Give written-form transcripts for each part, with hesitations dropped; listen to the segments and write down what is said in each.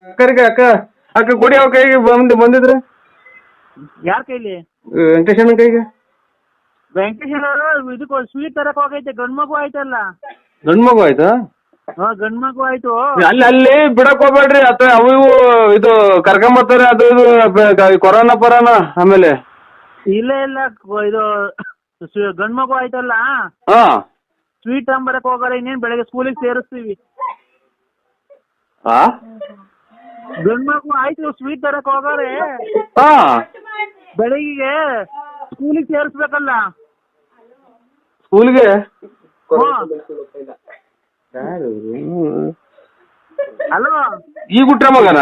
ಅಕ್ಕರಿಗೆ ಅಕ್ಕ ಅಕ್ಕ ಕೊಡಿ ಅವ್ರ ಕೈಗೆ ಬಂದಿದ್ರೆ ಯಾರ ಕೈಲಿ? ವೆಂಕಟೇಶನ ಕೈಗೆ. ವೆಂಕಟೇಶ್ ಅವರು ಇದಕ್ಕೆ ಸ್ವೀಟ್ ತರಕ್ ಹೋಗೈತೆ. ಗಂಡ್ ಮಗು ಆಯ್ತಲ್ಲ. ಗಂಡ್ ಮಗು ಆಯ್ತಾ? ಗಂಡ್ ಮಗು ಆಯ್ತು. ಅಲ್ಲಿ ಬಿಡಕ್ ಹೋಗ್ಬೇಡ್ರಿ ಅತ್ತ ಅವು ಇವು ಇದು ಕರ್ಕೊಂಬರ್ತಾರೆ ಅದು ಇದು ಕೊರೋನಾ ಪರೋನ ಆಮೇಲೆ. ಇಲ್ಲ ಇದು ಗಂಡ್ ಮಗು ಆಯ್ತಲ್ಲ. ಹಾ ಸ್ವೀಟ್ ತಗೊಂಬರಕ್ ಹೋಗಾರೆ. ಇನ್ನೇನ್ ಬೆಳಗ್ಗೆ ಸ್ಕೂಲಿಗೆ ಸೇರಿಸ್ತೀವಿ. ಹಾ ಗಂಡ್ ಮಗು ಆಯ್ತು, ಸ್ವೀಟ್ ತರಕ್ ಹೋಗಾರೆ. ಹಾ ಬೆಳಗ್ಗೆ ಸ್ಕೂಲಿಗೆ ಸೇರಿಸ್ಬೇಕಲ್ಲ. ಸ್ಕೂಲ್ಗೆ ಹಲೋ, ಈಗ ಹುಟ್ರ ಮಗನ?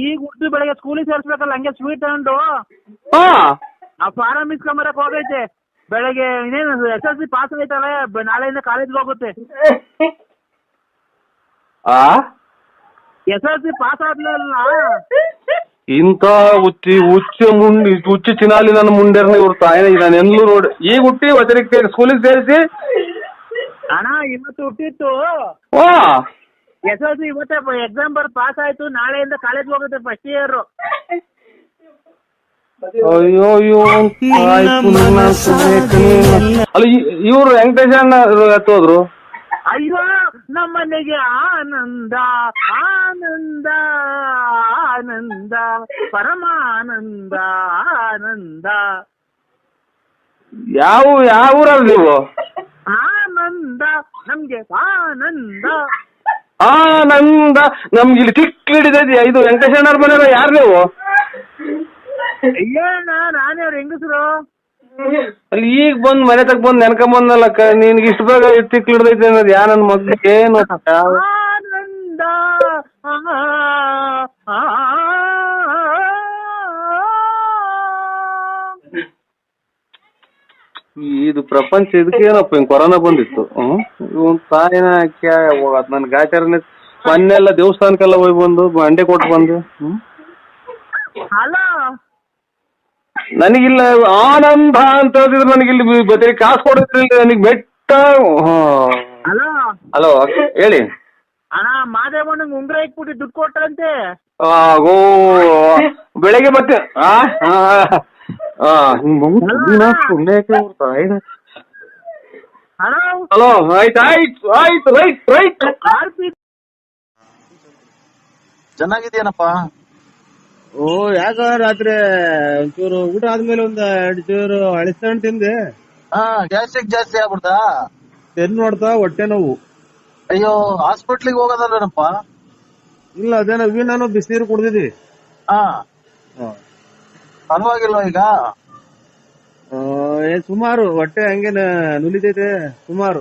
ಈಗ ಹುಟ್ಟು ಬೆಳಗ್ಗೆ ಸ್ಕೂಲಿಗೆ ಸೇರಿಸ್ಬೇಕಲ್ಲ. ಹಂಗೆ ಸ್ವೀಟ್ ತಗೊಂಡು ಆ ಫಾರಂ ಇಸ್ಕೊಂಬರಕ್ ಹೋಗೈತೆ. ಬೆಳಗ್ಗೆ ಇನ್ನೇನು SSLC ಪಾಸ್ ಆಗೈತಲ್ಲ, ನಾಳೆಯಿಂದ ಕಾಲೇಜ್ಗೆ ಹೋಗುತ್ತೆ. SSLC ಪಾಸ್ ಆದ್ಮೇಲೆ ಇಂಥ ಹುಚ್ಚು ಚಿನಾಲಿ ನನ್ನ ಮುಂಡೆರ್ನ ಇವ್ರ ತಾಯಿನ ನಾನು ಎಲ್ಲೂ ನೋಡಿ. ಈಗ ಹುಟ್ಟಿ ವಚನಕ್ಕೆ ಸ್ಕೂಲಿಗೆ ಸೇರಿಸಿ ಅಣ್ಣ ಇವತ್ತು ಹುಟ್ಟಿತ್ತು. SSLC ಇವತ್ತೇ ಎಕ್ಸಾಮ್ ಬರ್ ಪಾಸ್ ಆಯ್ತು. ನಾಳೆಯಿಂದ ಕಾಲೇಜ್ಗೆ ಹೋಗುತ್ತೆ ಫಸ್ಟ್ ಇಯರ್. ಅಯ್ಯೋ ಅಲ್ಲ ಇವ್ರು ವೆಂಕಟೇಶ್ ಅಣ್ಣ ಎತ್ತೋದ್ರು. ಅಯ್ಯೋ ನಮ್ಮನೆಗೆ ಆನಂದ ಆನಂದ ಆನಂದ ಪರಮಾನಂದ ಆನಂದ. ಯಾವ ಊರಲ್ಲಿ ನೀವು? ಆನಂದ ನಮ್ಗೆ ಆನಂದ ಆನಂದ. ನಮ್ಗೆ ಇಲ್ಲಿ ಹಿಡಿದೈತಿ. ಇದು ವೆಂಕಟೇಶ್ ಅಣ್ಣವ್ರ ಮನೆ ಯಾರು ನೀವು? ಅಯ್ಯಣ್ಣ ನಾನೇ ಅವ್ರ ಹೆಂಗಸರು. ಅಲ್ಲಿ ಈಗ ಬಂದ್ ಮನೆ ತಗ ಬಂದ್ ನೆನ್ಕೊಂಬಂದಲ್ಲ ನಿನ್ಗೆ ಇಷ್ಟು ಬೇಗ ಹಿಡಿದೈತಿ ಅನ್ನೋದು ಯಾ ನನ್ ಮಗ್ಳಿಗೆ ಏನು? ಆನಂದ ಇದು ಪ್ರಪಂಚ ಇದಕ್ಕೇನಪ್ಪ ಹಿಂಗ್ ಕೊರೋನಾ ಬಂದಿತ್ತು. ಇವನ್ ತಾಯಿನ ಹೋಗತ್ ನನ್ ಗಾಚಾರನೇ ಮೊನ್ನೆಲ್ಲ ದೇವಸ್ಥಾನಕ್ಕೆಲ್ಲ ಹೋಗಿ ಬಂದು ಅಂಡೆ ಕೊಟ್ಟು ಬಂದು. ಹಲೋ, ನನಗಿಲ್ಲ ಆನಂದ ಅಂತ ಹೇಳಿದ್ರೆ ನನಗಿಲ್ಲಿ ಬರೀ ಕಾಸು ಕೊಡೋದ್ರಿಂದ ನನಗೆ ಬೆಟ್ಟ. ಹಲೋ ಹಲೋ ಹೇಳಿ ಅಣ್ಣ. ಮಾದೇವಣ್ಣಂಗೆ ಉಂಗ್ರ ಇಟ್ಬಿಟ್ಟು ದುಡ್ಡು ಕೊಟ್ರಂತೆ. ಆಗೋ ಬೆಳಗ್ಗೆ ಮತ್ತೆ ಹಲೋ ಆಯ್ತು ರೈಟ್. ಚೆನ್ನಾಗಿದ್ಯಾನಪ್ಪ? ಓ ಯಾಕ ರಾತ್ರಿ ಒಂಚೂರು ಊಟ ಆದ್ಮೇಲೆ ಒಂದ್ 2 ಚೂರು ಅಳಿಸ್ಕೊಂಡ್ ತಿಂದೆ. ಗ್ಯಾಸ್ಟ್ರಿಕ್ ಜಾಸ್ತಿ ಆಗ್ಬಿಡ್ತಾ? ತೆನ್ ನೋಡ್ತಾ ಹೊಟ್ಟೆ ನೋವು. ಅಯ್ಯೋ ಹಾಸ್ಪಿಟ್ಲಿಗೆ ಹೋಗೋದಲ್ಲೇನಪ್ಪ? ಇಲ್ಲ ಅದೇನೋ ನಾನು ಬಿಸಿನೀರು ಕುಡ್ದಿದ್ವಿ. ಪರವಾಗಿಲ್ವ ಈಗ? ಸುಮಾರು ಹೊಟ್ಟೆ ಹಂಗೆ ನುಲಿತೈತೆ ಸುಮಾರು.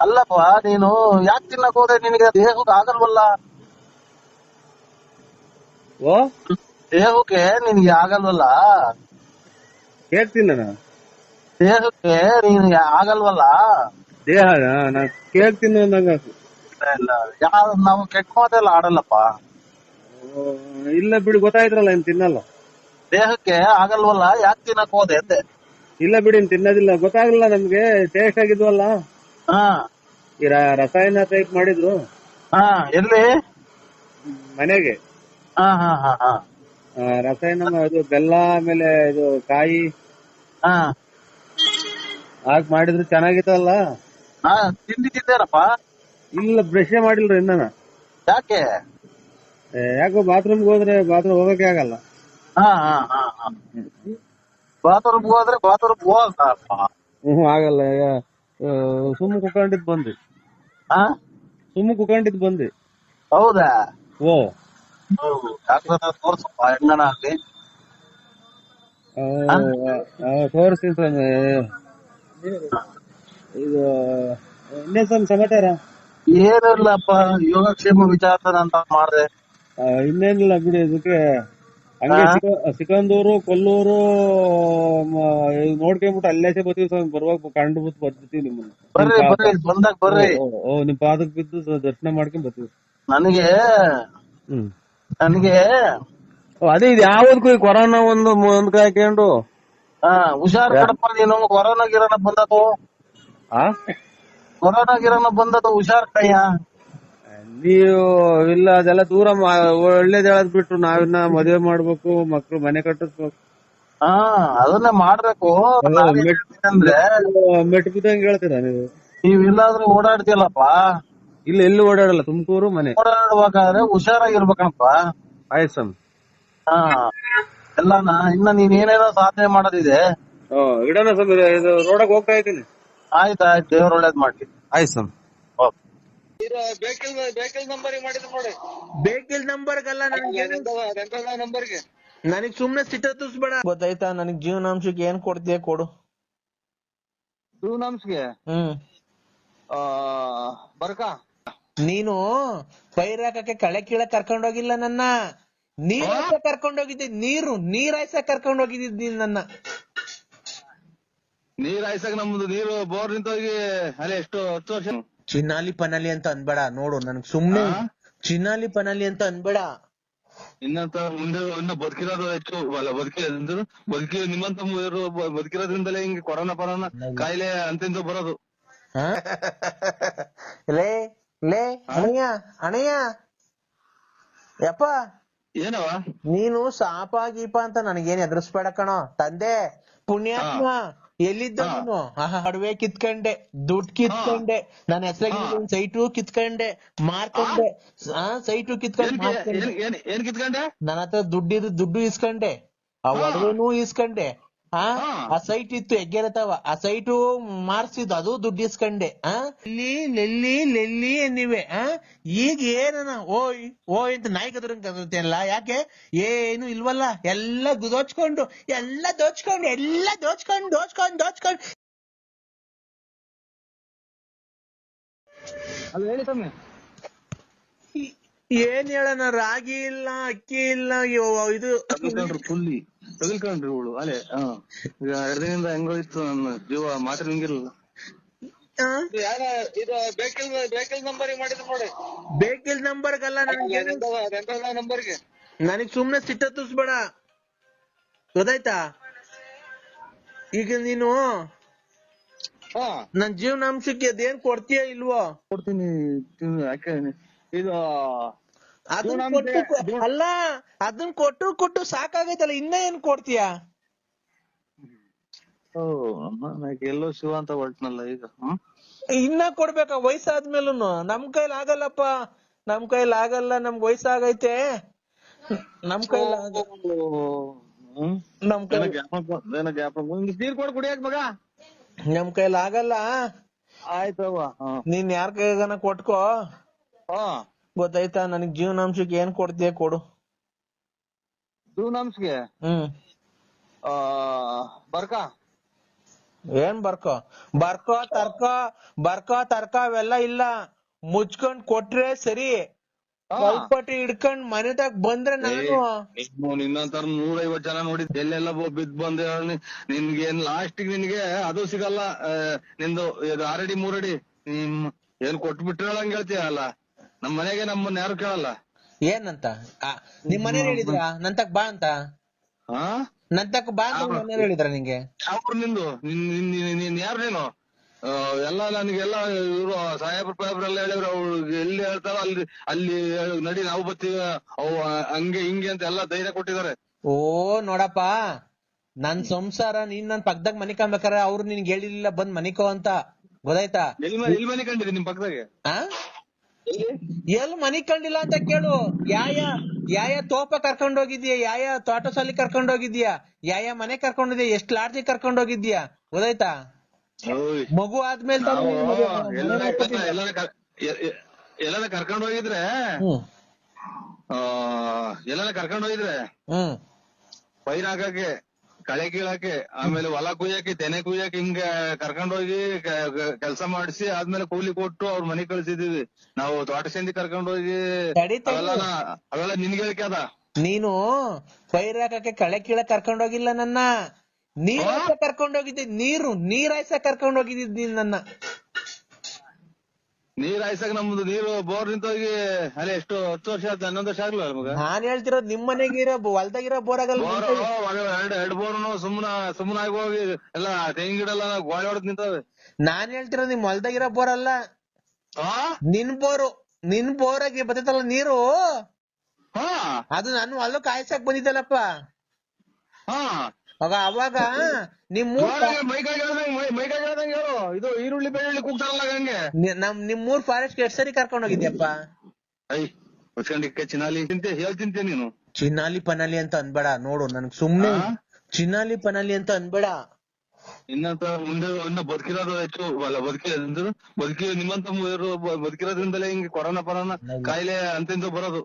ಅಲ್ಲಪ್ಪ ನೀನು ಯಾಕೆ ತಿನ್ನಕ್ ಹೋದ್ರೆ ನಿನಗೆ ದೇಹಕ್ಕೆ ಆಗಲ್ವಲ್ಲ? ಓ ದೇಹಕ್ಕೆ ನಿನ್ಗೆ ಆಗಲ್ವಲ್ಲ? ಕೇಕ್ ತಿನ್ನ ದೇಹಕ್ಕೆ ನಿನ್ಗೆ ಆಗಲ್ವಲ್ಲ? ದೇಹ ನಾ ಕೇಕ್ ತಿನ್ನೋದಂಗ. ಇಲ್ಲ ನಾವು ಕೆಟ್ಟ ಮಾತೆಲ್ಲ ಆಡಲ್ಲಪ್ಪ. ಇಲ್ಲ ಬಿಡಿ, ಗೊತ್ತಾಯ್ತ್ರಲ್ಲ ಇನ್ ತಿನ್ನಲ್ಲ. ದೇಹಕ್ಕೆ ಆಗಲ್ವಲ್ಲ, ಯಾಕೆ ತಿನ್ನಕ್ ಹೋದೆ ಅಂದೆ. ಇಲ್ಲ ಬಿಡಿ ತಿನ್ನೋದಿಲ್ಲ, ಗೊತ್ತಾಗಲ್ಲ ನಮ್ಗೆ. ಟೇಸ್ಟ್ ಆಗಿದ್ವಲ್ಲ, ಈ ರಸಾಯನ ಟೈಪ್ ಮಾಡಿದ್ರು. ಎಲ್ಲಿ? ಮನೆಗೆ. ರಸಾಯನ ಇದು ಬೆಲ್ಲ ಆಮೇಲೆ ಇದು ಕಾಯಿ ಹಾಕಿ ಮಾಡಿದ್ರು ಚೆನ್ನಾಗಿತ್ತಲ್ಲ. ತಿಂದಿದ್ದೇನಪ್ಪ? ಇಲ್ಲ ಬ್ರಷ್ ಮಾಡಿಲ್ರಿ ಇನ್ನ. ಯಾಕೆ? ಯಾಕೋ ಬಾತ್ರೂಮ್ಗೆ ಹೋದ್ರೆ ಬಾತ್ರೂಮ್ ಹೋಗಕ್ಕೆ ಆಗಲ್ಲ. ಬಾತ್ರೂಮ್ ಹೋದ್ರೆ ಬಾತ್ರೂಮ್ ಆಗಲ್ಲ. ಸುಮ್ಮ ಕುಕೊಂಡಿದ್ ಬಂದ್ವಿ. ಬಂದ್ವಿ. ಹೌದಾ? ಓ ತೋರ್ಸಪ್ಪ ಹೆಂಗಣ ಅಲ್ಲಿ. ತೋರಿಸ್ತೀನಿ ಸ್ವಾಮಿ. ಇದು ಇನ್ನೇನ್ ಸ್ವಾಮಿ ಸಮಾಚಾರ? ಏನಿಲ್ಲಪ್ಪ, ಯೋಗಕ್ಷೇಮ ವಿಚಾರ ಅಂತ ಮಾಡ್ದೆ. ಇನ್ನೇನಿಲ್ಲ ಬಿಡಿ. ಇದಕ್ಕೆ ಹಂಗೆ ಸಿಕಂದೂರು ಕೊಲ್ಲೂರು ನೋಡ್ಕೊಂಡ್ಬಿಟ್ಟು ಅಲ್ಲೇಸೆ ಬರ್ತೀವಿ ಸ್ವಾಮಿ. ಬರುವಾಗ ಕಂಡು ಬಿಟ್ಟು ಬರ್ತೀವಿ ನಿಮ್ಮನ್ನ. ಬರ್ರಿ ಬಂದಾಗ ಬರ್ರಿ. ನಿಮ್ ಪಾದಕ್ ಬಿದ್ದು ದರ್ಶನ ಮಾಡ್ಕೊಂಡ್ ಬರ್ತೀವಿ. ನನಗೆ ಅದೇ ಇದು ಯಾವ್ದಕ್ಕೂ ಕೊರೋನಾ ಒಂದ್ ಹಾಕೊಂಡು ಹುಷಾರ್ ಕಡಪ್ಪ ನೀನು. ಕೊರೋನಾ ಗಿರೋನ ಬಂದದು, ಕೊರೋನಾ ಗಿರೋನ ಬಂದದು. ಹುಷಾರ್ ಕಯ್ಯ. ನೀವು ಇಲ್ಲ ಅದೆಲ್ಲ ದೂರ ಒಳ್ಳೇದ್ ಹೇಳದ್ ಬಿಟ್ಟು ನಾವಿನ್ನ ಮದುವೆ ಮಾಡ್ಬೇಕು, ಮಕ್ಳು ಮನೆ ಕಟ್ಟಿಸ್ಬೇಕು. ಹಾ ಅದನ್ನೇ ಮಾಡ್ಬೇಕು. ನಾನ್ ಏನ್ ಹೇಳ್ತೀನಿ ಅಂದ್ರೆ ಮೆಟ್ ಬಿದ್ದಂಗ್ ಹೇಳ್ತೀರಾ ನೀವು. ನೀವೆಲ್ಲಾದ್ರೂ ಓಡಾಡ್ತಿಯಲ್ಲಪ್ಪ, ಇಲ್ಲ ಎಲ್ಲೂ ಓಡಾಡಲ್ಲ, ತುಮಕೂರು ಮನೆ. ಓಡಾಡುವಾಗಾದ್ರೆ ಹುಷಾರಾಗಿರ್ಬೇಕಣಪ್ಪ. ಆಯ್ತು ಸ್ವಾಮಿ. ಹಾ ಎಲ್ಲಾನ ಇನ್ನ ನೀನ್ ಏನೇನೋ ಸಾಧನೆ ಮಾಡೋದಿದೆ. ಇಡೋಣ ಸ್ವಾಮಿ, ಇದು ರೋಡಕ್ ಹೋಗ್ತಾ ಇದ್ದೀನಿ. ಆಯ್ತಾಯ್ತು, ದೇವ್ರ ಒಳ್ಳೇದ್ ಮಾಡ್ಲಿ. ಆಯ್ತು ಸ್ವಾಮಿ. ಬೇಕಿಲ್ ನಂಬರ್ ಮಾಡಿದ್ರು ನೋಡಿ. ಬೇಕಿಲ್ ನಂಬರ್ಗಲ್ಲ ನಂಬರ್ಗೆ ನನಗ್ ಸುಮ್ನೆ ಸಿಟ್ಟ ತುಸ್ಬೇಡ, ಗೊತ್ತಾಯ್ತಾ? ನನಗ್ ಜೀವನಾಂಶಕ್ಕೆ ಏನ್ ಕೊಡ್ತೀಯ ಕೊಡು. ನಮ್ಸ್ಗೆ ಬರ್ಕ ನೀನು ಪೈರ್ ಹಾಕಕ್ಕೆ ಕಳೆ ಕೀಳಕ್ ಕರ್ಕೊಂಡೋಗಿಲ್ಲ ನನ್ನ, ನೀರ್ ಹಾಯ್ಸಕ್ ಕರ್ಕೊಂಡೋಗಿದ್ದೆ. ನೀರ್ ಹಾಯ್ಸಕ್ ಕರ್ಕೊಂಡೋಗಿದ್ದಿದ್ ನೀನ್ ನನ್ನ. ನೀರ್ ಹಾಯ್ಸಕ್ ನಮ್ದು ನೀರು ಬೋರ್ ನಿಂತೋಗಿ ಅಲ್ಲೇ ಎಷ್ಟು 10 ವರ್ಷ. ಚಿನ್ನಾಲಿ ಪನಾಲಿ ಅಂತ ಅನ್ಬೇಡ ನೋಡು, ನನ್ಗ್ ಸುಮ್ನೆ ಚಿನ್ನಾಲಿ ಪನಾಲಿ ಅಂತ ಅನ್ಬೇಡ. ಇನ್ನಂತ ಮುಂದೆ ಇನ್ನ ಬದುಕಿರೋದು ಹೆಚ್ಚು ಬದುಕಿ ನಿಮ್ಮಂತ ಬದುಕಿರೋದ್ರಿಂದಲೇ ಹಿಂಗೆ ಕೊರೋನಾ ಕಾಯಿಲೆ ಅಂತಿಂದ ಬರೋದು. ಲೇ ಲೇ ಅಣಯ್ಯ ಯಪ್ಪ, ಏನವ ನೀನು ಸಾಪ ಗೀಪ ಅಂತ ನನಗೇನ್ ಎದುರಿಸ್ಬೇಡ ಕಣೋ ತಂದೆ ಪುಣ್ಯಾತ್ಮ. ಎಲ್ಲಿದ್ದ ನೀನು? ಅಡವೆ ಕಿತ್ಕೊಂಡೆ, ದುಡ್ಡು ಕಿತ್ಕೊಂಡೆ, ನನ್ನ ಹೆಸರಾಗಿ ಸೈಟು ಕಿತ್ಕೊಂಡೆ ಮಾರ್ಕೊಂಡೆ. ಸೈಟು ಕಿತ್ಕೊಂಡ್ ಮಾರ್ಕೊಂಡೆ. ಏನ್ ಕಿತ್ಕೊಂಡೆ? ನನ್ನ ಹತ್ರ ದುಡ್ಡು ಇಸ್ಕೊಂಡೆ, ಆ ಒಡವೆನೂ ಇಸ್ಕೊಂಡೆ. ಆ ಸೈಟ್ ಇತ್ತು ಹೆಗ್ಗೆರತವ, ಆ ಸೈಟು ಮಾರ್ಸಿದ್ದು, ಅದು ದುಡ್ಡು ಇಸ್ಕೊಂಡೆ. ಲೆಲ್ಲಿ ಎನ್ನಿವೆ. ಈಗ ಏನನ ಓಯ್ ಅಂತ ನಾಯಿ ಕದ್ರಂಗಲ್ಲ, ಯಾಕೆ ಏನು ಇಲ್ವಲ್ಲ? ಎಲ್ಲ ದೋಚ್ಕೊಂಡು ಅದು ಹೇಳಿ ಸ್ವಾಮಿ. ಏನ್ ಹೇಳಣ, ರಾಗಿ ಇಲ್ಲ, ಅಕ್ಕಿ ಇಲ್ಲ, ಇದು ಫುಲ್ಲಿ ತಗಲ್ಕೊಂಡ್ರಿ ಇವಳು ಅಲೆ. ಈಗ 2 ದಿನದಿಂದ ಹೆಂಗೋಯ್ತು ನನ್ನ ಜೀವ, ಮಾತ್ರ ಹಿಂಗಿರಲ್ಲ. ಇದು ಬೇಕಿಲ್ ನಂಬರ್ ಮಾಡಿದ್ರು ನೋಡಿ. ಬೇಕಿಲ್ ನಂಬರ್ಗಲ್ಲ ನಂಬರ್ಗೆ ನನಗ್ ಸುಮ್ನೆ ಸಿಟ್ಟ ತುಸ್ಬೇಡ, ಗೊತ್ತಾಯ್ತಾ? ಈಗ ನೀನು ನನ್ ಜೀವನಾಂಶಕ್ಕೆ ಅದೇನ್ ಕೊಡ್ತೀಯ ಇಲ್ವೋ? ಕೊಡ್ತೀನಿ. ಯಾಕೆ ಇದು ಅಲ್ಲ, ಅದನ್ ಕೊಟ್ಟು ಸಾಕಾಗೈತಲ್ಲ, ಇನ್ನ ಏನ್ ಕೊಡ್ತೀಯ? ಎಲ್ಲೋ ಶಿವ ಅಂತ ಹೊರಟ್ನಲ್ಲ ಈಗ. ಇನ್ನ ಕೊಡ್ಬೇಕಾ ವಯಸ್ಸಾದ್ಮೇಲೂ? ನಮ್ ಕೈಲಿ ಆಗಲ್ಲಪ್ಪ, ನಮ್ ಕೈಲಿ ಆಗಲ್ಲ, ನಮ್ಗ್ ವಯಸ್ಸಾಗೈತೆ, ನಮ್ ಕೈಲಿ ನೀರ್ ಕೊಡ್ ಕುಡಿಯಕ್ ಮಗ. ನಮ್ ಕೈಲಿ ಆಗಲ್ಲ. ಆಯ್ತವ, ನೀನ್ ಯಾರ ಕೈಗನ ಕೊಟ್ಕೋ, ಗೊತ್ತಾಯ್ತಾ? ನನಗ್ ಜೀವನಾಂಶಕ್ಕೆ ಏನ್ ಕೊಡ್ತೀಯ ಕೊಡು. ಜೀವನಾಂಶಕ್ಕೆ ಬರ್ಕ ಏನ್ ಬರ್ಕೋ ತರ್ಕ ಅವೆಲ್ಲ ಇಲ್ಲ, ಮುಚ್ಕೊಂಡ್ ಕೊಟ್ರೆ ಸರಿ. ಕಲ್ಪಟ್ಟಿ ಹಿಡ್ಕೊಂಡ್ ಮನೆದಾಗ ಬಂದ್ರೆ ನಾನು ನಿನ್ನಂತರ 150 ಜನ ನೋಡಿದ್, ಎಲ್ಲೆಲ್ಲ ಬಿದ್ ಬಂದ. ನಿನ್ಗೇನ್ ಲಾಸ್ಟಿಗೆ ನಿನ್ಗೆ ಅದು ಸಿಗಲ್ಲ. ನಿಂದು 6 ಅಡಿ 3 ಅಡಿ ಏನ್ ಕೊಟ್ಬಿಟ್ರೆ ಹಂಗ ಹೇಳ್ತೀಯ ಅಲ್ಲ. ನಮ್ ಮನೆಗೆ ನಮ್ಮನ್ನ ಯಾರು ಕೇಳಲ್ಲ. ಏನಂತ ನಿಮ್ ಮನೇಲಿ ಹೇಳಿದ್ರ ನಂತಕ್ ಬಾ ಅಂತ? ನಂತಕ್ ಬಾ ಅಂತ ಮನೇಲಿ ಹೇಳಿದ್ರ ನಿಂಗೆ? ಅವ್ರು ನಿಂದು ನೀನ್ ಯಾರು ನೀನು? ಎಲ್ಲ ನನಗೆಲ್ಲ ಇವ್ರು ಸಾಹೇಬ್ರೆಲ್ಲ ಹೇಳಿದ್ರು, ಅವ್ರು ಎಲ್ಲಿ ಹೇಳ್ತಾರೋ ಅಲ್ಲಿ ನಡಿ, ನಾವು ಬರ್ತೀವಿ, ಅವು ಹಂಗೆ ಹಿಂಗೆ ಅಂತ ಎಲ್ಲ ಧೈರ್ಯ ಕೊಟ್ಟಿದ್ದಾರೆ. ನೋಡಪ್ಪ, ನನ್ ಸಂಸಾರ ನೀನ್ ನನ್ ಪಕ್ಕದಾಗ ಮನಿಕೊಂಬೇಕಾರೆ ಅವ್ರು ನಿನ್ಗೆ ಹೇಳಿರ್ಲಿಲ್ಲ ಬಂದ್ ಮನಿಕೋ ಅಂತ, ಗೊತ್ತಾಯ್ತಾ? ಎಲ್ಲಿ ಮನೆ ಕಂಡಿರಿ ನಿಮ್ ಪಕ್ಕದಾಗೆ? ಎಲ್ ಮನಿ ಕಂಡಿಲ್ಲ ಅಂತ ಕೇಳು. ಯಾಯ ತೋಪ ಕರ್ಕೊಂಡೋಗಿದ್ಯಾ, ಯಾಯ ತೋಟಸಾಲಿ ಕರ್ಕೊಂಡೋಗಿದ್ಯಾ, ಯಾಯ ಮನೆ ಕರ್ಕೊಂಡಿದ್ಯಾ, ಎಷ್ಟ್ ಲಾಡ್ಜಿ ಕರ್ಕೊಂಡೋಗಿದ್ಯಾ, ಗೊತ್ತಾಯ್ತಾ? ಮಗು ಆದ್ಮೇಲೆ ಎಲ್ಲಾನ ಕರ್ಕೊಂಡ್ ಹೋಗಿದ್ರೆ ಪೈರ್ ಹಾಕಕ್ಕೆ, ಕಳೆ ಕೀಳಕ್ಕೆ, ಆಮೇಲೆ ಹೊಲ ಕುಯ್ಯಕ್ಕೆ, ತೆನೆ ಕುಯ್ಯಕ್ಕೆ, ಹಿಂಗ ಕರ್ಕೊಂಡೋಗಿ ಕೆಲ್ಸ ಮಾಡಿಸಿ ಆದ್ಮೇಲೆ ಕೂಲಿ ಕೊಟ್ಟು ಅವ್ರ ಮನೆ ಕಳ್ಸಿದೀವಿ ನಾವು. ತೋಟ ಸಂದಿ ಕರ್ಕೊಂಡೋಗಿ ಅವೆಲ್ಲ ನಿನ್ಗೆ ಹೇಳಿಕೆ ಅದ. ನೀನು ಪೈರ್ ಹಾಕಕ್ಕೆ ಕಳೆ ಕೀಳಕ್ ಕರ್ಕೊಂಡೋಗಿಲ್ಲ ನನ್ನ, ನೀರ್ ಹಾಯ್ಸಕ್ ಕರ್ಕೊಂಡೋಗಿದ್ದೆ. ನೀರ್ ಹಾಯ್ಸಕ್ ಕರ್ಕೊಂಡೋಗಿದ್ದಿದ್ ನೀನ್ ನನ್ನ. ನೀರ್ ಹಾಯ್ಸಕ್ ನಮ್ದು ನೀರು ಬೋರ್ ನಿಂತೋಗಿ ಅಲ್ಲೇ ಎಷ್ಟು 10 ವರ್ಷ ಆಯ್ತು, 11 ವರ್ಷ ಆಗ್ಲಿಲ್ಲ ಮಗ. ನಾನ್ ಹೇಳ್ತಿರೋದು ನಿಮ್ ಮನೆಗಿರೋ ಹೊಲ್ದಾಗಿರೋ ಬೋರ್ ಆಗಲ್ಲ. 2 ಬೋರ್ನು ಸುಮ್ಮನಾಗಿ ಹೋಗಿ ಎಲ್ಲ ತೆಂಗಿನ ಗಿಡ ಎಲ್ಲ ಗೋಳೆ ಹೊಡೆದ್ ನಿಂತವೆ. ನಾನ್ ಹೇಳ್ತಿರೋದು ನಿಮ್ ಹೊಲ್ದಾಗಿರೋ ಬೋರ್ ಅಲ್ಲ, ನಿನ್ ಬೋರು. ನಿನ್ ಬೋರಾಗಿ ಬರ್ತೈತಲ್ಲ ನೀರು, ಹಾ ಅದು ನಾನು ಅಲ್ಲೂ ಕಾಯ್ಸಕ್ ಬಂದಿದ್ದಲ್ಲಪ್ಪ. ಹಾ ಅವಾಗ ನಿಮ್ಮೂರ್ ಮೈಕಾಯಿ ಹೇಳ್ದಂಗೆ ಹೇಳು. ಇದು ಈರುಳ್ಳಿ ಬೆಳ್ಳುಳ್ಳಿ ಕೂಗ್ತಾರಲ್ಲ ಹಂಗೆ. ನಿಮ್ಮೂರ್ ಫಾರೆಸ್ಟ್ ಎಷ್ಟ್ ಸರಿ ಕರ್ಕೊಂಡ್ ಹೋಗಿದ್ಯಪ್ಪ? ಐ ಹೊಚ್ಕೊಂಡಿಕ್ಕೆ ಚಿನಾಲಿ ಹೇಳ್ತಿಂತೆ ನೀನು. ಚಿನ್ನಾಲಿ ಪನಾಲಿ ಅಂತ ಅನ್ಬೇಡ ನೋಡು, ನನ್ಗ್ ಸುಮ್ನೆ ಚಿನ್ನಾಲಿ ಪನಾಲಿ ಅಂತ ಅನ್ಬೇಡ. ಇನ್ನಂತ ಮುಂದೆ ಇನ್ನ ಬದುಕಿರೋದು ಹೆಚ್ಚು ಅಲ್ಲ, ಬದುಕಿ ನಿಮ್ಮಂತ ಬದುಕಿರೋದ್ರಿಂದಲೇ ಹಿಂಗೆ ಕೊರೋನಾ ಕಾಯಿಲೆ ಅಂತಿಂದ ಬರೋದು.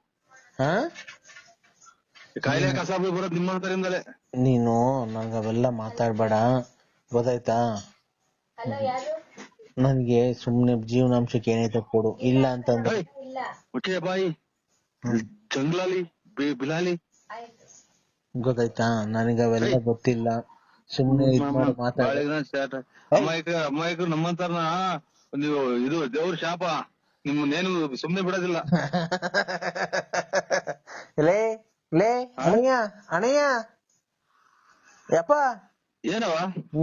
ಕಾಯಿಲೆ ಕಸಾಬು ಬರೋದು ನಿಮ್ಮಂತರಿಂದಲೇ. ನೀನು ನಂಗ ಅವೆಲ್ಲ ಮಾತಾಡ್ಬೇಡ, ಗೊತ್ತಾಯ್ತಾ? ನನ್ಗೆ ಸುಮ್ನೆ ಜೀವನಾಂಶಕ್ಕೆ ಏನೈತೆ ಕೊಡು, ಇಲ್ಲ ಅಂತಂದ್ರೆ ಬಾಯಿ ಜಂಗ್ಲಾಲಿ ಬಿಲಾಲಿ, ಗೊತ್ತಾಯ್ತಾ? ನನಗೆ ಅವೆಲ್ಲ ಗೊತ್ತಿಲ್ಲ, ಸುಮ್ನೆ ಅಮ್ಮಾಯಿಕರು ನಮ್ಮಂತಾರನ ನೀವು ಇದು ದೇವ್ರ ಶಾಪ, ನಿಮ್ಮನ್ನೇನು ಸುಮ್ನೆ ಬಿಡೋದಿಲ್ಲ. ಲೇ ಲೇ ಅಣಯ್ಯ ಅಣಯ್ಯ ಯಪ್ಪ, ಏನವ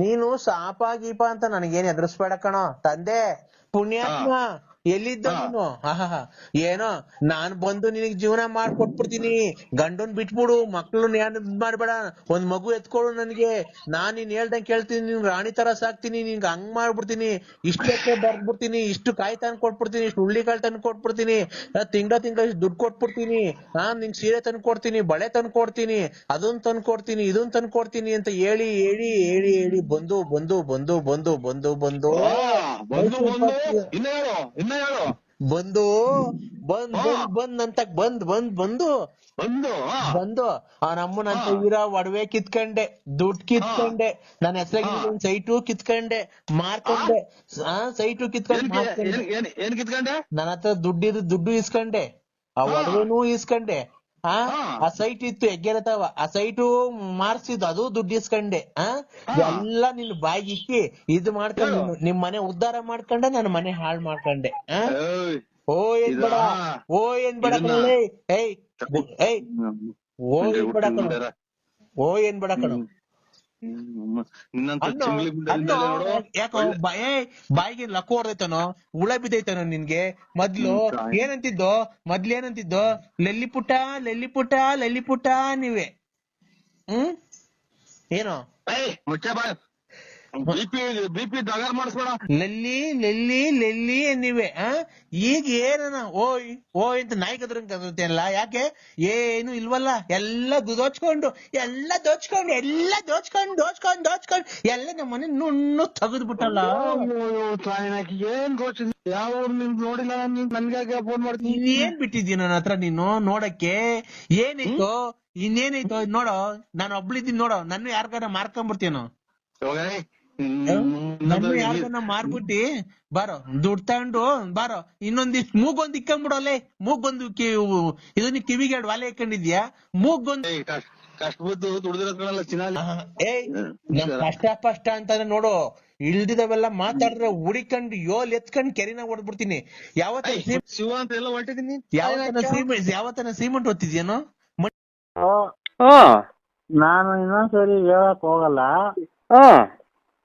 ನೀನು ಸಾಪ ಗೀಪ ಅಂತ ನನಗೇನ್ ಎದುರಿಸ್ಬೇಡ ಕಣೋ ತಂದೆ ಪುಣ್ಯಾತ್ಮ. ಎಲ್ಲಿದ್ದ ನೀನು? ಏನೋ ನಾನ್ ಬಂದು ನಿನಗ್ ಜೀವನ ಮಾಡ್ಕೊಟ್ಬಿಡ್ತೀನಿ, ಗಂಡನ್ ಬಿಟ್ಬಿಡು, ಮಕ್ಳು ಏನ್ ಮಾಡ್ಬೇಡ, ಒಂದ್ ಮಗು ಎತ್ಕೊಳು ನನ್ಗೆ, ನಾನ್ ನೀನ್ ಹೇಳ್ದಂಗ್ ಕೇಳ್ತೀನಿ, ನಿನ್ ರಾಣಿ ತರ ಸಾಕ್ತೀನಿ, ನಿನ್ಗೆ ಹಂಗ್ ಮಾಡ್ಬಿಡ್ತೀನಿ, ಇಷ್ಟಕ್ಕೆ ಬರ್ದ್ಬಿಡ್ತೀನಿ, ಇಷ್ಟು ಕಾಯಿ ತಂದ್ ಕೊಟ್ಬಿಡ್ತೀನಿ, ಇಷ್ಟು ಹುಳ್ಳಿಕಾಳು ತಂದ್ ಕೊಟ್ಬಿಡ್ತೀನಿ, ತಿಂಗಳ ಇಷ್ಟು ದುಡ್ಡು ಕೊಟ್ಬಿಡ್ತೀನಿ, ನಿಂಗ್ ಸೀರೆ ತಂದ್ ಕೊಡ್ತೀನಿ, ಬಳೆ ತಂದ್ ಕೊಡ್ತೀನಿ, ಅದನ್ ತಂದ್ ಕೊಡ್ತೀನಿ, ಇದನ್ ತಂದ್ ಕೊಡ್ತೀನಿ ಅಂತ ಹೇಳಿ ಹೇಳಿ ಹೇಳಿ ಹೇಳಿ ಬಂದು ಬಂದು ಬಂದು ಬಂದು ಬಂದು ಬಂದು ಬಂದು ಬಂದ್ ಅಂತ ಬಂದು ಅವನಮ್ಮನಂತ ವೀರ ಒಡವೆ ಕಿತ್ಕೊಂಡೆ, ದುಡ್ಡು ಕಿತ್ಕೊಂಡೆ, ನನ್ನ ಹೆಸರಾಗಿ ಸೈಟು ಕಿತ್ಕೊಂಡೆ, ಮಾರ್ಕೊಂಡೆ, ಸೈಟು ಕಿತ್ಕೊಂಡೆ, ನನ್ನ ಹತ್ರ ದುಡ್ಡು ಇಸ್ಕೊಂಡೆ, ಆ ಒಡವೆನೂ ಇಸ್ಕೊಂಡೆ, ಆ ಸೈಟ್ ಇತ್ತು ಹೆಗ್ಗೆರತಾವ, ಆ ಸೈಟು ಮಾರ್ಸಿದ್ದು, ಅದು ದುಡ್ಡು ಇಸ್ಕೊಂಡೆ, ಎಲ್ಲ ನಿನ್ ಬಾಯಿಗೆ ಇಕ್ಕಿ ಇದು ಮಾಡ್ಕೊಂಡು ನಿಮ್ ಮನೆ ಉದ್ಧಾರ ಮಾಡ್ಕೊಂಡೆ, ನನ್ನ ಮನೆ ಹಾಳ್ ಮಾಡ್ಕೊಂಡೆ. ಓ ಏನ್ ಬೇಡ, ಓ ಏನ್ ಬೇಡ ಕಣ, ಏಯ್ ಏಯ್ ಓ ಏನ್ ಬೇಡ ಕಣ, ಓ ಏನ್ ಬೇಡ ಕಣ. ಯಾಕೋ ಬಾಯಿಗೆ ಲಕ್ಕು ಹೊಡೆದೈತನೋ, ಹುಳ ಬಿದ್ದೈತನೋ ನಿನ್ಗೆ? ಮೊದ್ಲೇನಂತಿದ್ದೋ ಲಲ್ಲಿಪುಟ್ಟ ಲಲ್ಲಿಪುಟ್ಟ ಲಲ್ಲಿಪುಟ್ಟ ನೀವೇ. ಏನೋ ಬಿಪಿ ದಗಾರ್ ಮಾಡಿಸ್ಬೇಡ, ಲಲ್ಲಿ ಲಲ್ಲಿ ಲಲ್ಲಿ ನೀವೇ. ಈಗ ಏನನ ಓಯ್ ಓಯ್ ಅಂತ ನಾಯಿ ಕದ್ರಂಗಲ್ಲ, ಯಾಕೆ? ಏನು ಇಲ್ವಲ್ಲ, ಎಲ್ಲ ದೋಚ್ಕೊಂಡು ಎಲ್ಲ ದೋಚ್ಕೊಂಡು ಎಲ್ಲ ದೋಚ್ಕೊಂಡು ದೋಚ್ಕೊಂಡು ದೋಚ್ಕೊಂಡು ಎಲ್ಲ ನಮ್ಮ ಮನೆ ನುಣ್ಣು ತೆಗೆದು ಬಿಟ್ಟಲ್ಲ. ಏನ್ ಗೋಚ ಯಾವ ನೋಡಿಲ್ಲ, ನನ್ಗೆ ಫೋನ್ ಮಾಡ್ತೀನಿ. ಏನ್ ಬಿಟ್ಟಿದ್ಯ ನನ್ನ ಹತ್ರ ನೀನು ನೋಡಕ್ಕೆ? ಏನೈತೋ ಇನ್ನೇನೈತೋ ನೋಡೋ, ನಾನು ಒಬ್ಳಿದ್ದೀನಿ ನೋಡೋ, ನನ್ನ ಯಾರ್ಗಾರ ಮಾರ್ಕೊಂಡ್ಬಿಡ್ತೀನೋ, ನನ್ನ ಯಾರ್ಗನ್ನ ಮಾರ್ಬಿಟ್ಟಿ ಬಾರೋ, ದುಡ್ಡು ತಗೊಂಡು ಬಾರೋ, ಇನ್ನೊಂದಿಷ್ಟು ಮೂಗೊಂದು ಇಕ್ಕೊಂಡ್ಬಿಡೋಲೆ, ಮೂಗೊಂದು ಇದನ್ನ ಕಿವಿಗೆ ಎರಡು ವಾಲೆ ಇಕ್ಕೊಂಡಿದ್ಯಾ, ಮೂಗೊಂದು ಕಷ್ಟಪಟ್ಟು ದುಡ್ದಿರೋದ್ರಲ್ಲ ಚಿನಾಲಿ. ಕಷ್ಟ ಪಷ್ಟ ಅಂತಾನೆ ನೋಡು, ಇಲ್ದಿದವೆಲ್ಲ ಮಾತಾಡಿದ್ರೆ ಹುಡಿಕೊಂಡು ಎತ್ಕೊಂಡು ಕೆರಿನಾಗ ಹೊಡ್ಬಿಡ್ತೀನಿ. ಯಾವತ್ತನ ಶಿವ ಅಂತ ಎಲ್ಲ ಹೊಟ್ಟಿದೀನಿ, ಯಾವತ್ತನ ಸಿಮೆಂಟ್ ಹೊತ್ತಿದ್ಯೇನೋ? ನಾನು ಇನ್ನೊಂದ್ಸರಿ ಹೇಳಕ್ ಹೋಗಲ್ಲ,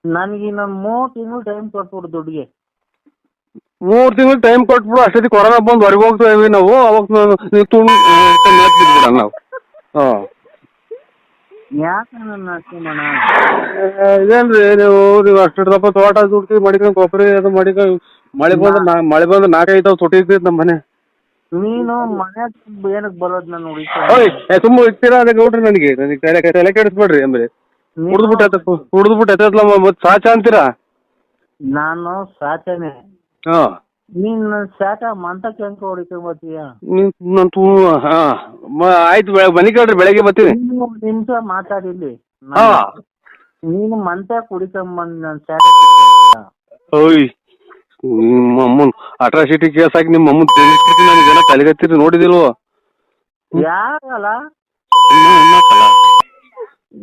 ನನ್ಗೆ ಇನ್ನೊಂದ್ 3 ತಿಂಗಳು ಟೈಮ್ ಕೊಟ್ಬಿಡು ದುಡ್ಡಿಗೆ. 3 ತಿಂಗಳು ಟೈಮ್ ಕೊಟ್ಬಿಡು, ಅಷ್ಟೊತ್ತಿ ಕೊರೋನಾ ಬಂದು ಹೊರಗೆ ಹೋಗ್ತೇವೆ ನಾವು, ಅವಾಗ ನಾವು ಯಾಕೆ ನನ್ನ ಇದೇನ್ರಿ ನೀವು ಅಷ್ಟು ದಪ್ಪ ತೋಟ ದುಡ್ಡು ಮಾಡಿಕೊಂಡು ಕೊಬ್ಬರಿ ಅದು ಮಾಡಿಕೊಂಡು ಮಳೆ ಬಂದು 4-5 ತೊಟ್ಟಿರ್ತೈತಿ ನಮ್ಮ ಮನೆ. ನೀನು ಮನೆ ಏನಕ್ ಬರೋದ್ ನಾನು ತುಂಬ ಇರ್ತೀರಾ ಅದೇ ಗೌಡ್ರಿ, ನನಗೆ ತಲೆ ಕೆಡಿಸ್ಬೇಡ್ರಿ. ಆಮೇಲೆ ಕುಡ್ದ್ಬಿಟ್ಟು ಎತ್ತಲ್ಲ ಮತ್ತೆ ಸಾಚ ಅಂತೀರಾ? ನಾನು ಸಾಚನೆ, ನೀನ್ ಸಾಟ ಮಂತಕ್ಕೆ ಹೆಂಗ್ ಹೊಡಿಕೊಂಡ್ ಬರ್ತೀಯ? ಆಯ್ತು, ಬನ್ನಿ ಕೇಳ್ರಿ, ಬೆಳಗ್ಗೆ ಬರ್ತೀನಿ. ನಿಮಿಷ ಮಾತಾಡಿಲ್ಲಿ, ನೀನು ಮಂತ ಕುಡಿಕೊಂಬಂದ್ ನನ್ ಸಾಟ. ಓಯ್ ನಿಮ್ಮ ಅಮ್ಮನ್ ಅಟ್ರಾಸಿಟಿ ಕೇಸ್ ಹಾಕಿ ನಿಮ್ಮ ಅಮ್ಮನ್ ತಿಳಿಸ್ಬಿಡ್ತೀನಿ, ನನಗೆ ಜನ ತಲೆಗತ್ತೀರಿ, ನೋಡಿದಿಲ್ವೋ? ಯಾರಲ್ಲ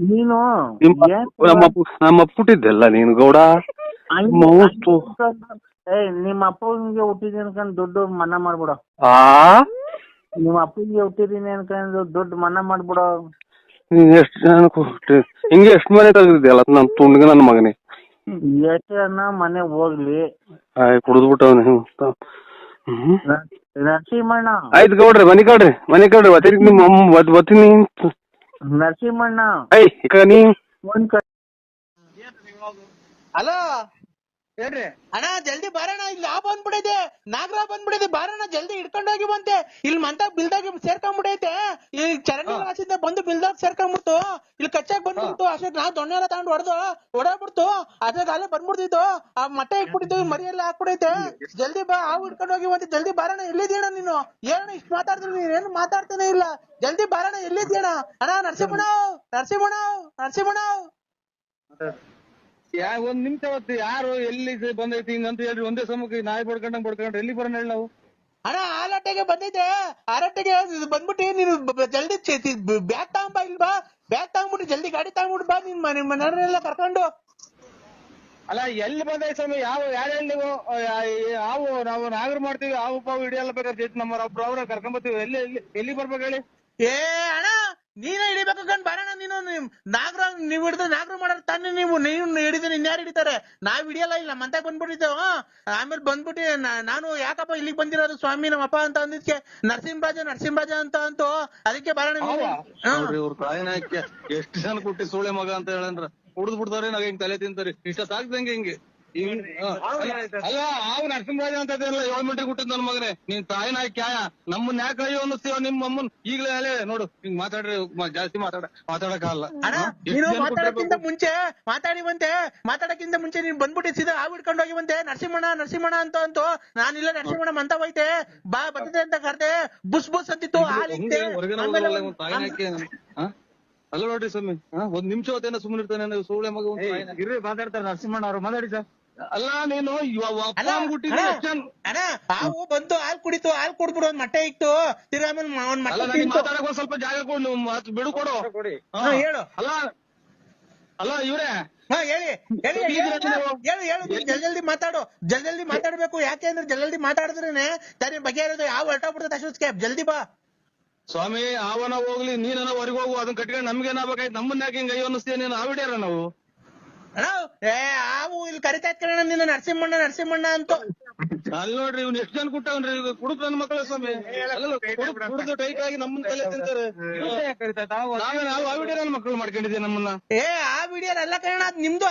ನೀನು ನಮ್ಮ ಅಪ್ಪುಟ್ಟಿದ್ದೆಲ್ಲ ನೀನು ಗೌಡ. ನಿಮ್ಮ ಅಪ್ಪನಿಗೆ ಹುಟ್ಟಿದೀನಿ ಅನ್ಕೊಂಡ್ ದುಡ್ಡು ಮನ್ನಾ ಮಾಡ್ಬಿಡು. ನಿಮ್ಮ ಅಪ್ಪನಿಗೆ ಹುಟ್ಟಿದೀನಿ ಅನ್ಕೊಂಡು ದುಡ್ಡು ಮನ್ನಾ ಮಾಡ್ಬಿಡು. ಎಷ್ಟು ಜನಕ್ಕೆ ಹಿಂಗೆ ಎಷ್ಟು ಮನೆ ತೆಗ್ದಿದ್ಯಲ್ಲ ನನ್ ತುಂಡ್ಗ ನನ್ನ ಮಗನೇ. ಎಷ್ಟು ಜನ ಮನೆ ಹೋಗ್ಲಿ, ಕುಡಿದ್ಬಿಟ್ಟವನು ನರಸಿಂಹಣ್ಣ ಆಯ್ತು ಗೌಡ್ರಿ ಮನಿ ಕಳ್ರಿ ಒತ್ತಿಗೆ ನಿಮ್ಮ ಒತ್ತೀನಿ ನರಸಿಂಹಣ್ಣ ಈಗ ನೀ ಒಂದ್ ಹಲೋ ಹೇಳ್ರಿ ಅಣ್ಣ ಜಲ್ದಿ ಬಾರಣ್ಣ, ಇಲ್ಲಿ ಆ ಬಂದ್ಬಿಡೈತೆ, ನಾಗರ ಬಂದ್ಬಿಡೈತೆ, ಬಾರಣ್ಣ ಜಲ್ದಿ ಹಿಡ್ಕೊಂಡೋಗಿ ಬಂತೆ. ಇಲ್ಲಿ ಮಂತ ಬಿಲ್ದಾಗ ಸೇರ್ಕೊಂಡ್ಬಿಡೈತೆ, ಈ ಚರಂಡಿ ರಾಸಿಂದ ಬಂದು ಬಿಲ್ದಾಗ ಸೇರ್ಕೊಂಡ್ಬಿಡ್ತು, ಇಲ್ಲಿ ಕಚ್ಚಾಕ್ ಬಂದ್ಬಿಡ್ತು. ಅಷ್ಟೇ ನಾವು ದೊಣ್ಣೆ ಎಲ್ಲ ತಗೊಂಡು ಹೊಡೋಗ್ಬಿಡ್ತು. ಅದ್ರಾಗ ಅಲ್ಲೇ ಬಂದ್ಬಿಡ್ತಿತ್ತು, ಆ ಮಟ್ಟೆ ಇಟ್ಬಿಟ್ಟಿತ್ತು, ಮರಿ ಎಲ್ಲ ಹಾಕ್ಬಿಡೈತೆ. ಜಲ್ದಿ ಬಾ, ಹಾವು ಹಿಡ್ಕೊಂಡೋಗಿ ಬಂತೆ, ಜಲ್ದಿ ಬಾರಣ್ಣ. ಎಲ್ಲಿದ್ದೀಣ ನೀನು? ಏನು ಇಷ್ಟು ಮಾತಾಡ್ತೀನಿ, ನೀನೇನು ಮಾತಾಡ್ತಾನೆ ಇಲ್ಲ. ಜಲ್ದಿ ಬಾರಣ್ಣ, ಎಲ್ಲಿದ್ದೀಣ? ಅಣ್ಣ ನರಸಿಂಹಣ್ಣ ಒಂದ್ ನಿಮಿಷ ಹೊತ್ತು ಯಾರು ಎಲ್ಲಿ ಬಂದೈತಿ ಹಿಂಗಂತ ಹೇಳ್ರಿ. ಒಂದೇ ಸಮಕ್ಕೆ ನಾಯಿ ಬಡ್ಕೊಂಡ್ರೆ ಎಲ್ಲಿ ಬರೋಣ ಹೇಳಿ ನಾವು? ಅಣ್ಣ ಆರಟ್ಟೆಗೆ ಬಂದೈತೆ, ಆರಟ್ಟೆಗೆ ಬಂದ್ಬಿಟ್ಟು ನೀನು ಜಲ್ದಿ ಬ್ಯಾಗ್ ತಗೊಂಬ, ಇಲ್ಲಿ ಬಾ, ಬ್ಯಾಗ್ ತಗೊಂಡ್ಬಿಟ್ಟು ಜಲ್ದಿ ಗಾಡಿ ತಗೊಂಡ್ಬಿಟ್ಟು ಬಾ, ನಿಮ್ಮ ಮನೆಯವರೆಲ್ಲ ಕರ್ಕೊಂಡು. ಅಲ್ಲ ಎಲ್ಲಿ ಬಂದೈತಿ ಸ್ವಾಮಿ? ಯಾರು ಹೇಳಿ ನೀವು? ಹಾವು ನಾವು ನಾಗರ ಮಾಡ್ತೀವಿ, ಹಾವು ಪಾವು ಹಿಡಿಯಲ್ಲ ಬೇಕಾದ್ರೆ ನಮ್ಮ ಒಬ್ರು ಅವ್ರ ಕರ್ಕೊಂಡ್ ಬರ್ತೀವಿ. ಎಲ್ಲಿ ಬರ್ಬೇಕು ಹೇಳಿ? ಏ ಅಣ್ಣ ನೀನೇ ಹಿಡಿಬೇಕು ಕಣ್ ಬಾರಣ್ಣ. ನೀನು ನಾಗರ ನೀವ್ ಹಿಡಿದ್ರೆ ನಾಗರ ಮಾಡೋರು ತಾನೇ ನೀವು ಹಿಡಿದ್ರೆ ಇನ್ಯಾರು ಹಿಡಿತಾರೆ? ನಾವ್ ಹಿಡಿಯಲ್ಲ, ಇಲ್ಲ ಮಂತಾಗ ಬಂದ್ಬಿಟ್ಟಿದ್ದೇವ. ಆಮೇಲೆ ಬಂದ್ಬಿಟ್ಟು ನಾನು ಯಾಕಪ್ಪ ಇಲ್ಲಿಗೆ ಬಂದಿರೋದು ಸ್ವಾಮಿ ನಮ್ಮಪ್ಪ ಅಂತ ಅಂದಿದ್ಕೆ ನರಸಿಂಹರಾಜ ಅಂತ ಅದಕ್ಕೆ ಬಾರಣ್ಣ. ಇವ್ರ ತಾಯಿನಾಕೆ ಎಷ್ಟು ಜನ ಕೊಟ್ಟಿ ಸೂಳೆ ಮಗ ಅಂತ ಹೇಳಂದ್ರ ಕುಡ್ದು ಬಿಡ್ತಾರೆ, ನಾವ್ ಹಿಂಗ್ ತಲೆ ತಿಂತಾರೆ. ಇಷ್ಟ ಸಾಕ್ದಂಗೆ ಹಿಂಗೆ ಅಲ್ಲ ಹಾವು ನರಸಿಂಹರಾಜ ಅಂತ 7 ಮೀಟರ್ ಹುಟ್ಟಿದ್ ನನ್ ಮಗನೇ. ನೀನ್ ತಾಯಿನ ಕ್ಯಾಯ ನಮ್ಮನ್ನ ಯಾಕೆ ಅಯ್ಯೋ ಅನ್ನಿಸ್ತೀವ? ನಿಮ್ಮ ಅಮ್ಮನ್ ಈಗ್ಲೇ ಅಲ್ಲೇ ನೋಡು ಹಿಂಗ್ ಮಾತಾಡ್ರಿ, ಜಾಸ್ತಿ ಮಾತಾಡಕ್ಕಾಗಲ್ಲ. ನೀನು ಮಾತಾಡಕ್ಕಿಂತ ಮುಂಚೆ ನೀನ್ ಬಂದ್ಬಿಟ್ಟು ಸೀದಾ ಹಾವು ಹಿಡ್ಕೊಂಡು ಹೋಗಿವಂತೆ. ನರಸಿಂಹಣ್ಣ ಅಂತ ನಾನಿಲ್ಲ, ನರಸಿಂಹಣ್ಣ ಮಂತ ಹೋಯ್ತೆ, ಬಾ ಬರ್ತದೆ ಅಂತ ಕರ್ದೆ. ಬುಸ್ ಅಂತಿತ್ತು, ತಾಯಿನಾಕೆ ಅಲ್ಲ ನೋಡ್ರಿ ಸ್ವಾಮಿ, ಒಂದ್ ನಿಮಿಷ ಹೊತ್ತೇನ ಸುಮ್ಮನೆ ಇರ್ತಾನೆ ಸೂಳೆ ಮಗ. ಇರ್ರಿ ಮಾತಾಡ್ತಾರೆ ನರಸಿಂಹಣ್ಣ ಅವ್ರು, ಮಾತಾಡಿ ಸರ್. ಅಲ್ಲ ನೀನು ಹಾವು ಬಂತು, ಹಾಲು ಕುಡಿದ್ಬಿಡು, ಒಂದ್ ಮಟ್ಟೆ ಇತ್ತು, ತಿರ್ಗಾ ಮಾತಾಡಕ್ ಒಂದ್ ಸ್ವಲ್ಪ ಜಾಗ ಕೊಡು, ಬಿಡು ಕೊಡು. ಹೇಳು. ಅಲ್ಲ ಇವ್ರೆ ಹೇಳು ಜಲ್ದಿ ಮಾತಾಡು, ಜಲ್ದಿ ಮಾತಾಡ್ಬೇಕು. ಯಾಕೆ ಅಂದ್ರೆ ಜಲ್ದಿ ಮಾತಾಡಿದ್ರೇನೆ ತಾನೇ ಬಗೆಹರಿಯೋದು. ಯಾವ ಹೊರಟೋಗ್ಬಿಡ್ತದೆ ಅಷ್ಟೊತ್ತಿಗೆ, ಜಲ್ದಿ ಬಾ ಸ್ವಾಮಿ. ಅವನ ಹೋಗ್ಲಿ, ನೀನ ಹೊರಗೆ ಹೋಗು, ಅದನ್ನ ಕಟ್ಕೊಂಡು ನಮ್ಗೇನಾಗಬೇಕಾಯ್ತು? ನಮ್ಮನ್ನ ಯಾಕೆ ಹಿಂಗ ಅಯ್ಯೋ ಅನ್ನಿಸ್ತೀಯ ನೀನು? ಆವಿಡ್ಯಾರ ನಾವು ಹಾವು ಇಲ್ಲಿ ಕರಿತಾ ಇತ್ಕಣ ನಿನ್ನ ನರಸಿಂಹಣ್ಣ ಅಂತ. ಅಲ್ಲಿ ನೋಡ್ರಿ ಇವ್ನು ಎಷ್ಟು ಜನ ಕುಟ್ಟವನ್ರಿ, ಕುಡುಕ್ ನನ್ನ ಮಕ್ಕಳ ಸ್ವಾಮಿ. ಕುಡಿದು ಟೈಟ್ ಆಗಿ ನಮ್ಮನ್ನ ತಲೆ ತಿಂತಾರೆ. ನಾವು ಆವಿಡ್ಯಾರ ನನ್ನ ಮಕ್ಕಳು ಮಾಡ್ಕೊಂಡಿದ್ದೀವಿ ನಮ್ಮನ್ನ. ಆ ವಿಡಿಯೋ ಅಲ್ಲ ಕಣ, ಅದ್ ನಿಮ್ದು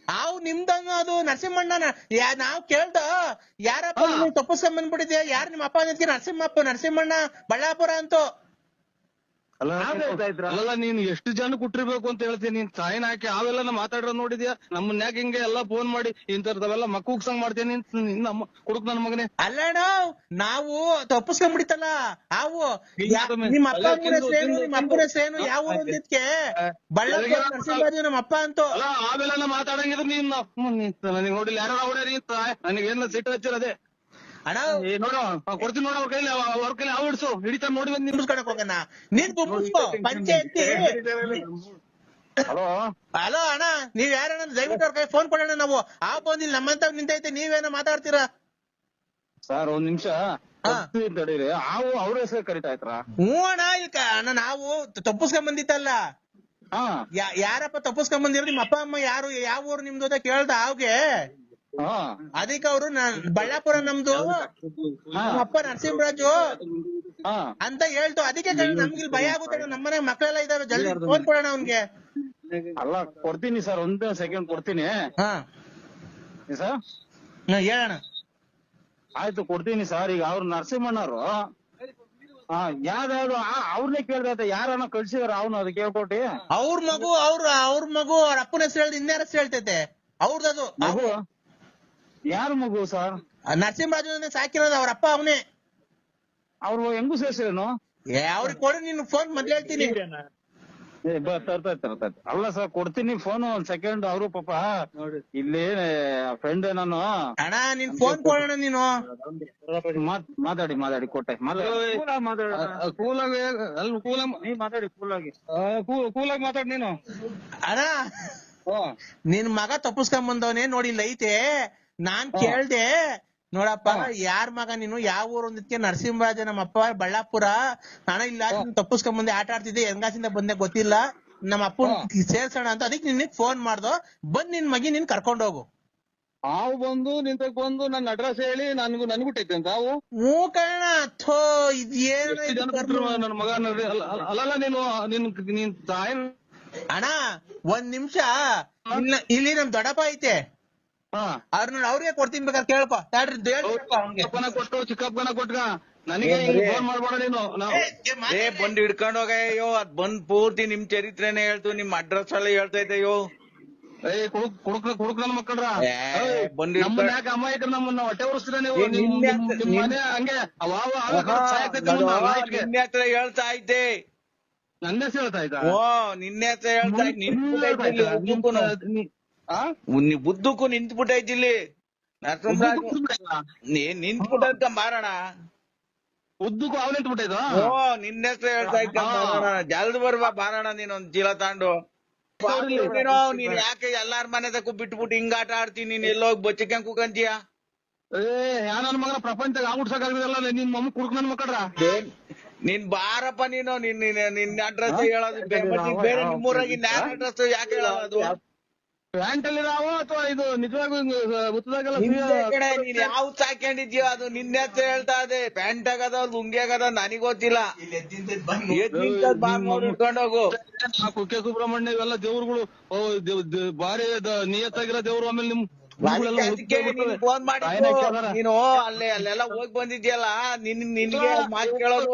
ಹಾವು ನಿಮ್ದು ಅನ್ನೋದು. ನರಸಿಂಹಣ್ಣ ನಾವ್ ಕೇಳ್ದ ಯಾರಪ್ಪ ತಪ್ಪಿಸ್ಕೊಂಡ್ ಬಂದ್ಬಿಟ್ಟಿದ್ಯಾ, ಯಾರು ನಿಮ್ಮ ಅಪ್ಪ ಅನ್ನೋದಕ್ಕೆ ನರಸಿಂಹಣ್ಣ ಬಳ್ಳಾಪುರ ಅಂತೂ. ಅಲ್ಲ ನೀನ್ ಎಷ್ಟು ಜನ ಕುಟ್ಟಿರ್ಬೇಕು ಅಂತ ಹೇಳ್ತೀನಿ. ನೀನ್ ಸಾಯಿನ ಹಾಕಿ ಅವೆಲ್ಲ ಮಾತಾಡ್ರ ನೋಡಿದ್ಯಾ? ನಮ್ಮನ್ನ ಯಾಕೆ ಹಿಂಗೆ ಎಲ್ಲಾ ಫೋನ್ ಮಾಡಿ ಇಂತರ್ದವೆಲ್ಲ ಮಕ್ಕುಗ್ಸಂಗ್ ಮಾಡ್ತೇನೆ ನಮ್ಮ ಕುಡುಕ್ ನನ್ ಮಗನೇ. ಅಲ್ಲಣ್ಣ ನಾವು ತಪ್ಪಿಸ್ಕೊಂಡ್ಬಿಡಿತಲ್ಲ ಹಾವು. ನಿಮ್ಮ ಅಪ್ಪ ಅಪ್ಪನ ಹೆಸರೇನು, ಯಾವ ಊರು ಅಂದಿದ್ಕೆ ಬಳ್ಳಾಪುರ ನರಸಿಂಹರಾಜು ನಮ್ಮ ಅಪ್ಪ ಅಂತೂ. ಅಲ್ಲ ಅವೆಲ್ಲ ಮಾತಾಡಂಗಿದ್ರೆ ನೀನ್ ನನಗೆ ನೋಡಿಲ್ಲ ಯಾರು ಅವಡೇ ನನಗೇನ ಸಿಟ್ಟು ಹಚ್ಚಿರದೆ. ಅಣ್ಣ ನೋಡು ಕೊಡ್ತೀನಿ ನೋಡ, ಅವ್ರ ಕೈಲಿ ಹಾವು ಹಿಡ್ಸು, ಹಿಡಿತಾ ನೋಡಿ ಬಂದ್ ನಿಂಬಿಸ್ಕೊಳಕ್ ಹೋಗಣ. ನೀನ್ ಪಂಚಾಯತಿ. ಹಲೋ ಅಣ್ಣ, ನೀವ್ ಯಾರಣ್ಣ? ದಯವಿಟ್ಟು ಅವ್ರ ಕೈ ಫೋನ್ ಕೊಡೋಣ. ನಾವು ಹಾವು ಬಂದಿಲ್ಲ, ನಮ್ಮಂತ ನಿಂತೈತೆ, ನೀವೇನೋ ಮಾತಾಡ್ತೀರಾ? ಸರ್ ಒಂದ್ ನಿಮಿಷ ತಡೀರಿ. ಹಾವು ಅವ್ರ ಹೆಸರು ಕರಿತಾ ಇದ್ರ? ಹ್ಞೂ ಅಣ್ಣ, ನಾವು ತಪ್ಪಿಸ್ಕೊಂಡ್ ಬಂದಿತ್ತಲ್ಲ. ಯಾರಪ್ಪ ತಪ್ಪಿಸ್ಕೊಂಡ್ ಬಂದಿರೋ? ನಿಮ್ಮ ಅಪ್ಪ ಅಮ್ಮ ಯಾರು, ಯಾವ ಊರು ನಿಮ್ದು ಅಂತ ಕೇಳ್ದ ಹಾವ್ಗೆ. ಅದಕ್ಕೆ ಅವರು ಬಳ್ಳಾಪುರ ನಮ್ದು, ನಮ್ಮಪ್ಪ ನರಸಿಂಹರಾಜು ಅಂತ ಹೇಳ್ತು. ಅದಕ್ಕೆ ನಮ್ಗಿಲ್ ಭಯ ಆಗುತ್ತೆ, ನಮ್ಮನೆ ಮಕ್ಕಳೆಲ್ಲ ಇದಾವೆ. ಜಲ್ದಿ ಫೋನ್ ಕೊಡೋಣ ಅವ್ನ್ಗೆ. ಅಲ್ಲ ಕೊಡ್ತೀನಿ ಸರ್, ಒಂದ್ ಸೆಕೆಂಡ್ ಕೊಡ್ತೀನಿ ಸರ್. ಹೇಳೋಣ. ಆಯ್ತು ಕೊಡ್ತೀನಿ ಸರ್. ಈಗ ಅವ್ರು ನರಸಿಂಹಣ್ಣವ್ರು ಯಾವ್ದಾದ್ರು ಅವ್ರನ್ನೇ ಕೇಳ್ದ, ಯಾರನ್ನ ಕಳ್ಸಿದಾರ ಅವ್ನು ಅದು ಕೇಳ್ಕೊಟ್ಟಿ. ಅವ್ರ ಮಗು ಅವ್ರ ಅಪ್ಪನ ಹೆಸರು ಹೇಳ್ದು ಇನ್ಯಾರ ಹೆಸರು ಹೇಳ್ತೈತೆ ಅವ್ರದ್ದು ಮಗು. ಯಾರ ಮಗು ಸರ್? ನರಸಿಂಹರಾಜು ಸಾಕಿರೋದು, ಅವ್ರ ಅಪ್ಪ ಅವನೇ. ಅವ್ರು ಹೆಂಗು ಸೇರ್ಸೇನು? ಅವ್ರಿಗೆ ಕೊಡು, ನೀನು ಫೋನ್ ಮೊದ್ಲು ಹೇಳ್ತೀನಿ. ಅಲ್ಲ ಸರ್ ಕೊಡ್ತೀನಿ ಫೋನ್, ಒಂದ್ ಸೆಕೆಂಡ್. ಅವರು ಪಾಪ ಇಲ್ಲಿ ಫ್ರೆಂಡ್ ನಾನು. ಅಣ್ಣ ನೀನ್ ಫೋನ್ ಕೊಡೋಣ, ನೀನು ಮಾತಾಡಿ ಕೊಟ್ಟೆ. ಕೂಲಾಗಿ ಮಾತಾಡಿ ನೀನು. ಅಣ್ಣ ನಿನ್ ಮಗ ತಪ್ಪಿಸ್ಕೊಂಡ್ ಬಂದವನೇ ನೋಡಿ, ಇಲ್ಲ ಐತೆ. ನಾನ್ ಕೇಳ್ದೆ, ನೋಡಪ್ಪ ಯಾರ್ ಮಗ ನೀನು, ಯಾವ ಊರು ಅಂದಿದ್ಕೆ ನರಸಿಂಹರಾಜ ನಮ್ಮಪ್ಪ ಬಳ್ಳಾಪುರ. ಹಣ ಇಲ್ಲ, ತಪ್ಪಿಸ್ಕೊಂಡ್ ಬಂದೆ, ಆಟ ಆಡ್ತಿದ್ದೆ, ಹೆಂಗಾಸಿಂದ ಬಂದೆ ಗೊತ್ತಿಲ್ಲ, ನಮ್ಮ ಅಪ್ಪನ್ ಸೇರ್ಸೋಣ ಅಂತ. ಅದಕ್ಕೆ ನಿನಗ್ ಫೋನ್ ಮಾಡ್ದೋ, ಬಂದ್ ನಿನ್ ಮಗಿ ನೀನ್ ಕರ್ಕೊಂಡೋಗು. ಹಾವು ಬಂದು ನಿಂತಕ್ ಬಂದು ನನ್ನ ಅಡ್ರೆಸ್ ಹೇಳಿ ನನ್ಗೂ ಟೈತೆ ಅಂತ ಹಾವು. ಹ್ಞೂ ಕಣ ಥೋ ಇದೇನ ಎಷ್ಟು ಜನ ಬಿಟ್ರು ನನ್ನ ಮಗ ಅಲ್ಲಲ್ಲ ನೀನ್ ತಾಯಿ. ಅಣ್ಣ ಒಂದ್ ನಿಮಿಷ ಇಲ್ಲಿ ನಮ್ ದೊಡ್ಡಪ್ಪ ಐತೆ ಅವ್ರಿಗೆ ಕೊಡ್ತೀನಿ ಬೇಕಾದ್ರೆ ಕೇಳ್ಕೊ ಕೊಟ್ಟು ಚಿಕ್ಕಪ್ಪನ ಕೊಟ್ಕ ನನಗೆ ಫೋನ್ ಮಾಡ್ಬೇಡ ನೀನು. ಬಂದ್ ಹಿಡ್ಕೊಂಡ್ ಹೋಗಯ್ಯೋ ಅದ್ ಬಂದ್ ಪೂರ್ತಿ ನಿಮ್ ಚರಿತ್ರೆನೇ ಹೇಳ್ತು, ನಿಮ್ ಅಡ್ರೆಸ್ ಎಲ್ಲ ಹೇಳ್ತಾ ಇದ್ದಯ್ಯೋ. ಕುಡುಕ್ ನನ್ ಮಕ್ಕಳ್ರ ಬಂದ್ ನಮ್ಮನ್ನ ಯಾಕೆ ಅಮಾಯಕರು ನಮ್ಮನ್ನ ಹೊಟ್ಟೆ ಉರಿಸ್ತೀರ ನೀವು? ನಿಮ್ ಮನೆ ಹಂಗೆ ನಿನ್ನೆ ಹತ್ರ ಹೇಳ್ತಾ ಇದ್ದೆ, ನನ್ನ ಹೆಸರು ಹೇಳ್ತಾ ಇದ್ದ. ನಿನ್ನೆ ಹತ್ರ ಹೇಳ್ತಾ ಬುದ್ಧಕ್ಕೂ ನಿಂತ್ಬಿಟ್ಟೈತಿಲ್ಲಿ ನಿಂತ್ಬಿಟ್ಟ ಮಾರೋಣ. ಉದ್ದಕ್ಕೂ ಅವ್ನು ನಿಂತ್ಬಿಟ್ಟಿದ್ದು. ನಿನ್ನೆ ಹತ್ರ ಹೇಳ್ತಾ ಇದ್ದ ಜಲ್ದ್ ಬರ್ಬಾ ಬಾರೋಣ ನೀನೊಂದ್ ಚೀಲ ತಾಂಡು. ನೀನ್ ಯಾಕೆ ಎಲ್ಲಾರ ಮನೆ ತಕ್ಕ ಬಿಟ್ಬಿಟ್ಟು ಹಿಂಗ ಆಟ ಆಡ್ತೀನಿ, ನೀನ್ ಎಲ್ಲೋಗಿ ಬಚ್ಚಿಕ ಕುಕಂತೀಯ? ನನ್ನ ಮಗನ ಪ್ರಪಂಚ ಆಗ್ಬಿಡ್ಸಕ್ಕಾಗಲ್ಲ ನಿನ್ ಮಮ್ಮ ಕುಡುಕ್ ನನ್ ಮಕ್ಕಳ್ರ. ನೀನ್ ಬಾರಪ್ಪ ನೀನು ನಿನ್ನ ಅಡ್ರೆಸ್ ಹೇಳೋದು ಬೇರೆ ನಿಮ್ಮೂರಾಗಿ ನ್ಯಾರ ಅಡ್ರೆಸ್ ಯಾಕೆ ಹೇಳೋದು? ಪ್ಯಾಂಟ್ ಅಲ್ಲಿ ನಾವು ಅಥವಾ ಇದು ನಿಜವಾಗೂ ಉತ್ತದಾಗೆಲ್ಲ ನೀನ್ ಯಾವ್ ಸಾಕೊಂಡಿದ್ಯೋ ಅದು ನಿನ್ನೆ ಹತ್ರ ಹೇಳ್ತಾ ಇದೆ. ಪ್ಯಾಂಟ್ ಆಗದ ಲುಂಗಿ ಆಗದ ನನಗ್ ಗೊತ್ತಿಲ್ಲ. ಇಟ್ಕೊಂಡೋಗು. ಕುಕ್ಕೆ ಸುಬ್ರಹ್ಮಣ್ಯ ಇವೆಲ್ಲ ದೇವ್ರುಗಳು ಭಾರಿ ನಿಯತ್ತಾಗಿರೋ ದೇವ್ರು. ಆಮೇಲೆ ನಿಮ್ ಫೋನ್ ಮಾಡಿ ನೀನು ಅಲ್ಲೆಲ್ಲ ಹೋಗಿ ಬಂದಿದ್ಯಲ್ಲ, ನಿನ್ಗೆ ಮಾತು ಕೇಳೋದು.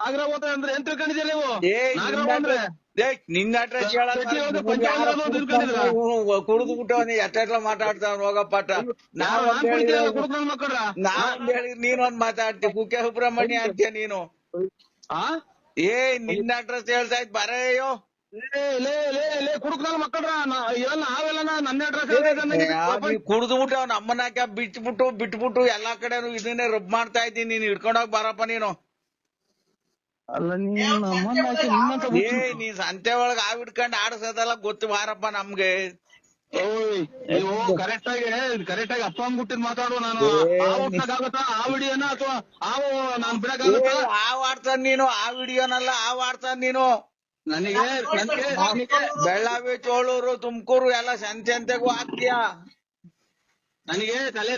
ನಾಗರ ಹೋದ ಅಂದ್ರೆ ಏನ್ ತಿಳ್ಕೊಂಡಿದ್ಯ ನೀವು? ನಿನ್ನ ಅಡ್ರೆಸ್ ಕುಡಿದು ಬಿಟ್ಟು ಎಷ್ಟೆಲ್ಲ ಮಾತಾಡ್ತಾವ ಹೋಗಪ್ಪಾಟ. ನಾವ್ ಹೇಳಿ ನೀನೊಂದ್ ಮಾತಾಡ್ತಿ ಕುಕ್ಕೆ ಸುಬ್ರಹ್ಮಣ್ಯ ಅಂತೀಯ ನೀನು. ನಿನ್ನ ಅಡ್ರೆಸ್ ಹೇಳ್ತಾ ಇದ್ ಬರೆಯೋ ಕುಡುಕ್ ನನ್ ಮಕ್ಕಳ್ರ ನಾವೆಲ್ಲ ನನ್ನ ಅಡ್ರೆಸ್ ಕುಡ್ದು ಬಿಟ್ಟು ಅವ್ನ ಅಮ್ಮನ ಹಾಕ ಬಿಟ್ಬಿಟ್ಟು ಎಲ್ಲಾ ಕಡೆ ಇದನ್ನೇ ರಬ್ ಮಾಡ್ತಾ ಇದ್ದೀನಿ. ನೀನ್ ಹಿಡ್ಕೊಂಡೋಗ್ ಬಾರಪ್ಪ ನೀನು. ನೀನ್ ಸಂತೆ ಒಳಗ್ ಆವ್ ಹಿಡ್ಕೊಂಡ್ ಆಡ್ಸೋದೆಲ್ಲ ಗೊತ್ತು ಬಾರಪ್ಪ ನಮ್ಗೆ. ಕರೆಕ್ಟ್ ಆಗಿ ಅಪ್ಪ ಅಂದ್ಬಿಟ್ಟಿದ್ ಮಾತಾಡು. ನಾನು ಆ ವಿಡಿಯೋನ ಅಥವಾ ನಾನ್ ಬಿಡಕ್ಕಾಗತ್ತ? ಆವ್ ಆಡ್ತಾನ ನೀನು, ಆ ವಿಡಿಯೋನಲ್ಲ ಆವ್ ಆಡ್ತಾನ ನೀನು. ನನಗೆ ಬೆಳ್ಳಾವಿ, ಚೋಳೂರು, ತುಮಕೂರು ಎಲ್ಲ ಸಂತೆಗೂ ಹಾಕ್ತೀಯ. ನನಗೆ ತಲೆ